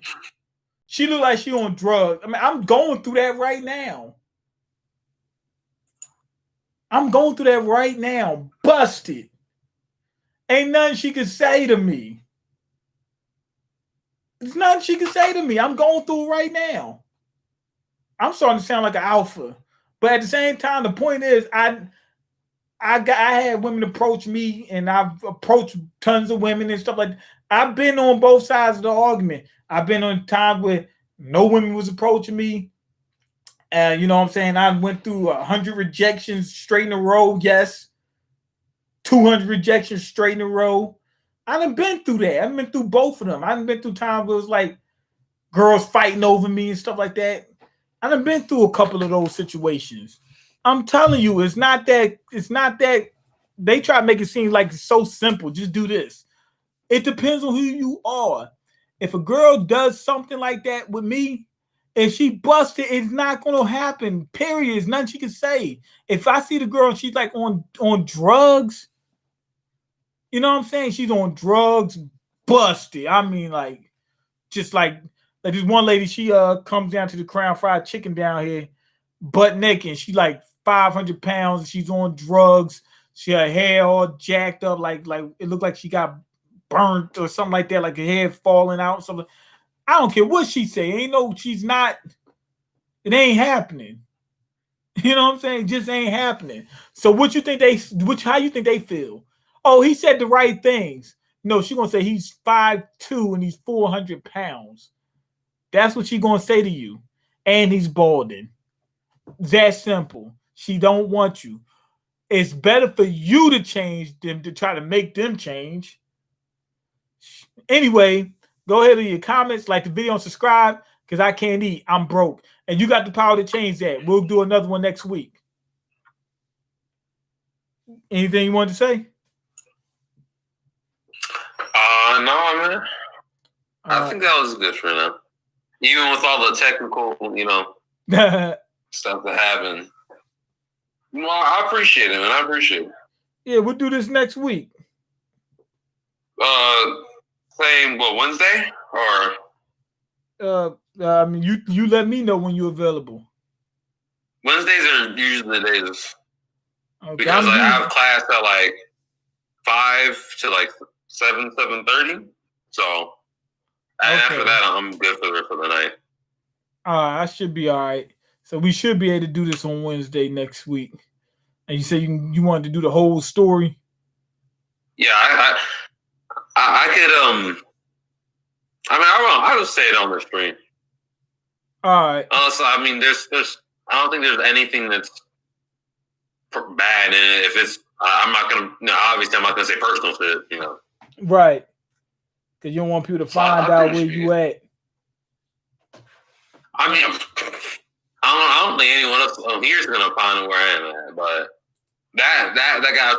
She look like she on drugs. I mean, I'm going through that right now. Busted. Ain't nothing she can say to me. There's nothing she can say to me. I'm going through it right now. I'm starting to sound like an alpha. But at the same time, the point is, I had women approach me, and I've approached tons of women and stuff like that. I've been on both sides of the argument. I've been on times where no women was approaching me. You know what I'm saying? I went through 100 rejections straight in a row. Yes. 200 rejections straight in a row. I done been through that. I've been through both of them. I've been through times where it was like girls fighting over me and stuff like that. I done been through a couple of those situations. I'm telling you, it's not that they try to make it seem like it's so simple. Just do this. It depends on who you are. If a girl does something like that with me, if she busted, it's not gonna happen. Period. There's nothing she can say. If I see the girl and she's like on drugs, you know what I'm saying? She's on drugs, busted. I mean, like, just like this one lady, she comes down to the Crown Fried Chicken down here, butt naked. She like 500 pounds. She's on drugs. She her hair all jacked up, like it looked like she got burnt or something like that, like her hair falling out. Something. I don't care what she say. Ain't no, she's not. It ain't happening. You know what I'm saying? It just ain't happening. So what you think how you think they feel? Oh, he said the right things. No, she's gonna say he's 5'2" and he's 400 pounds. That's what she's gonna say to you. And he's balding. That simple. She don't want you. It's better for you to change them to try to make them change. Anyway, go ahead and your comments, like the video, and subscribe because I can't eat. I'm broke. And you got the power to change that. We'll do another one next week. Anything you want to say? No, man. I think that was good for now. Even with all the technical, stuff that happened. Well, I appreciate it, man. I appreciate it. Yeah, we'll do this next week. Saying what, Wednesday or? I mean, you let me know when you're available. Wednesdays are usually the days. Okay, because I have class at like 5 to like 7:30. So after that, I'm good for the night. I should be all right. So we should be able to do this on Wednesday next week. And you said you wanted to do the whole story. Yeah, I could. I mean, I'll just say it on the screen. All right. So I mean, there's. I don't think there's anything that's bad in it. If it's, I'm not gonna. Obviously, I'm not gonna say personal shit. Right. Because you don't want people to find out where you at. I mean, I don't think anyone else here is gonna find where I am at. But that guy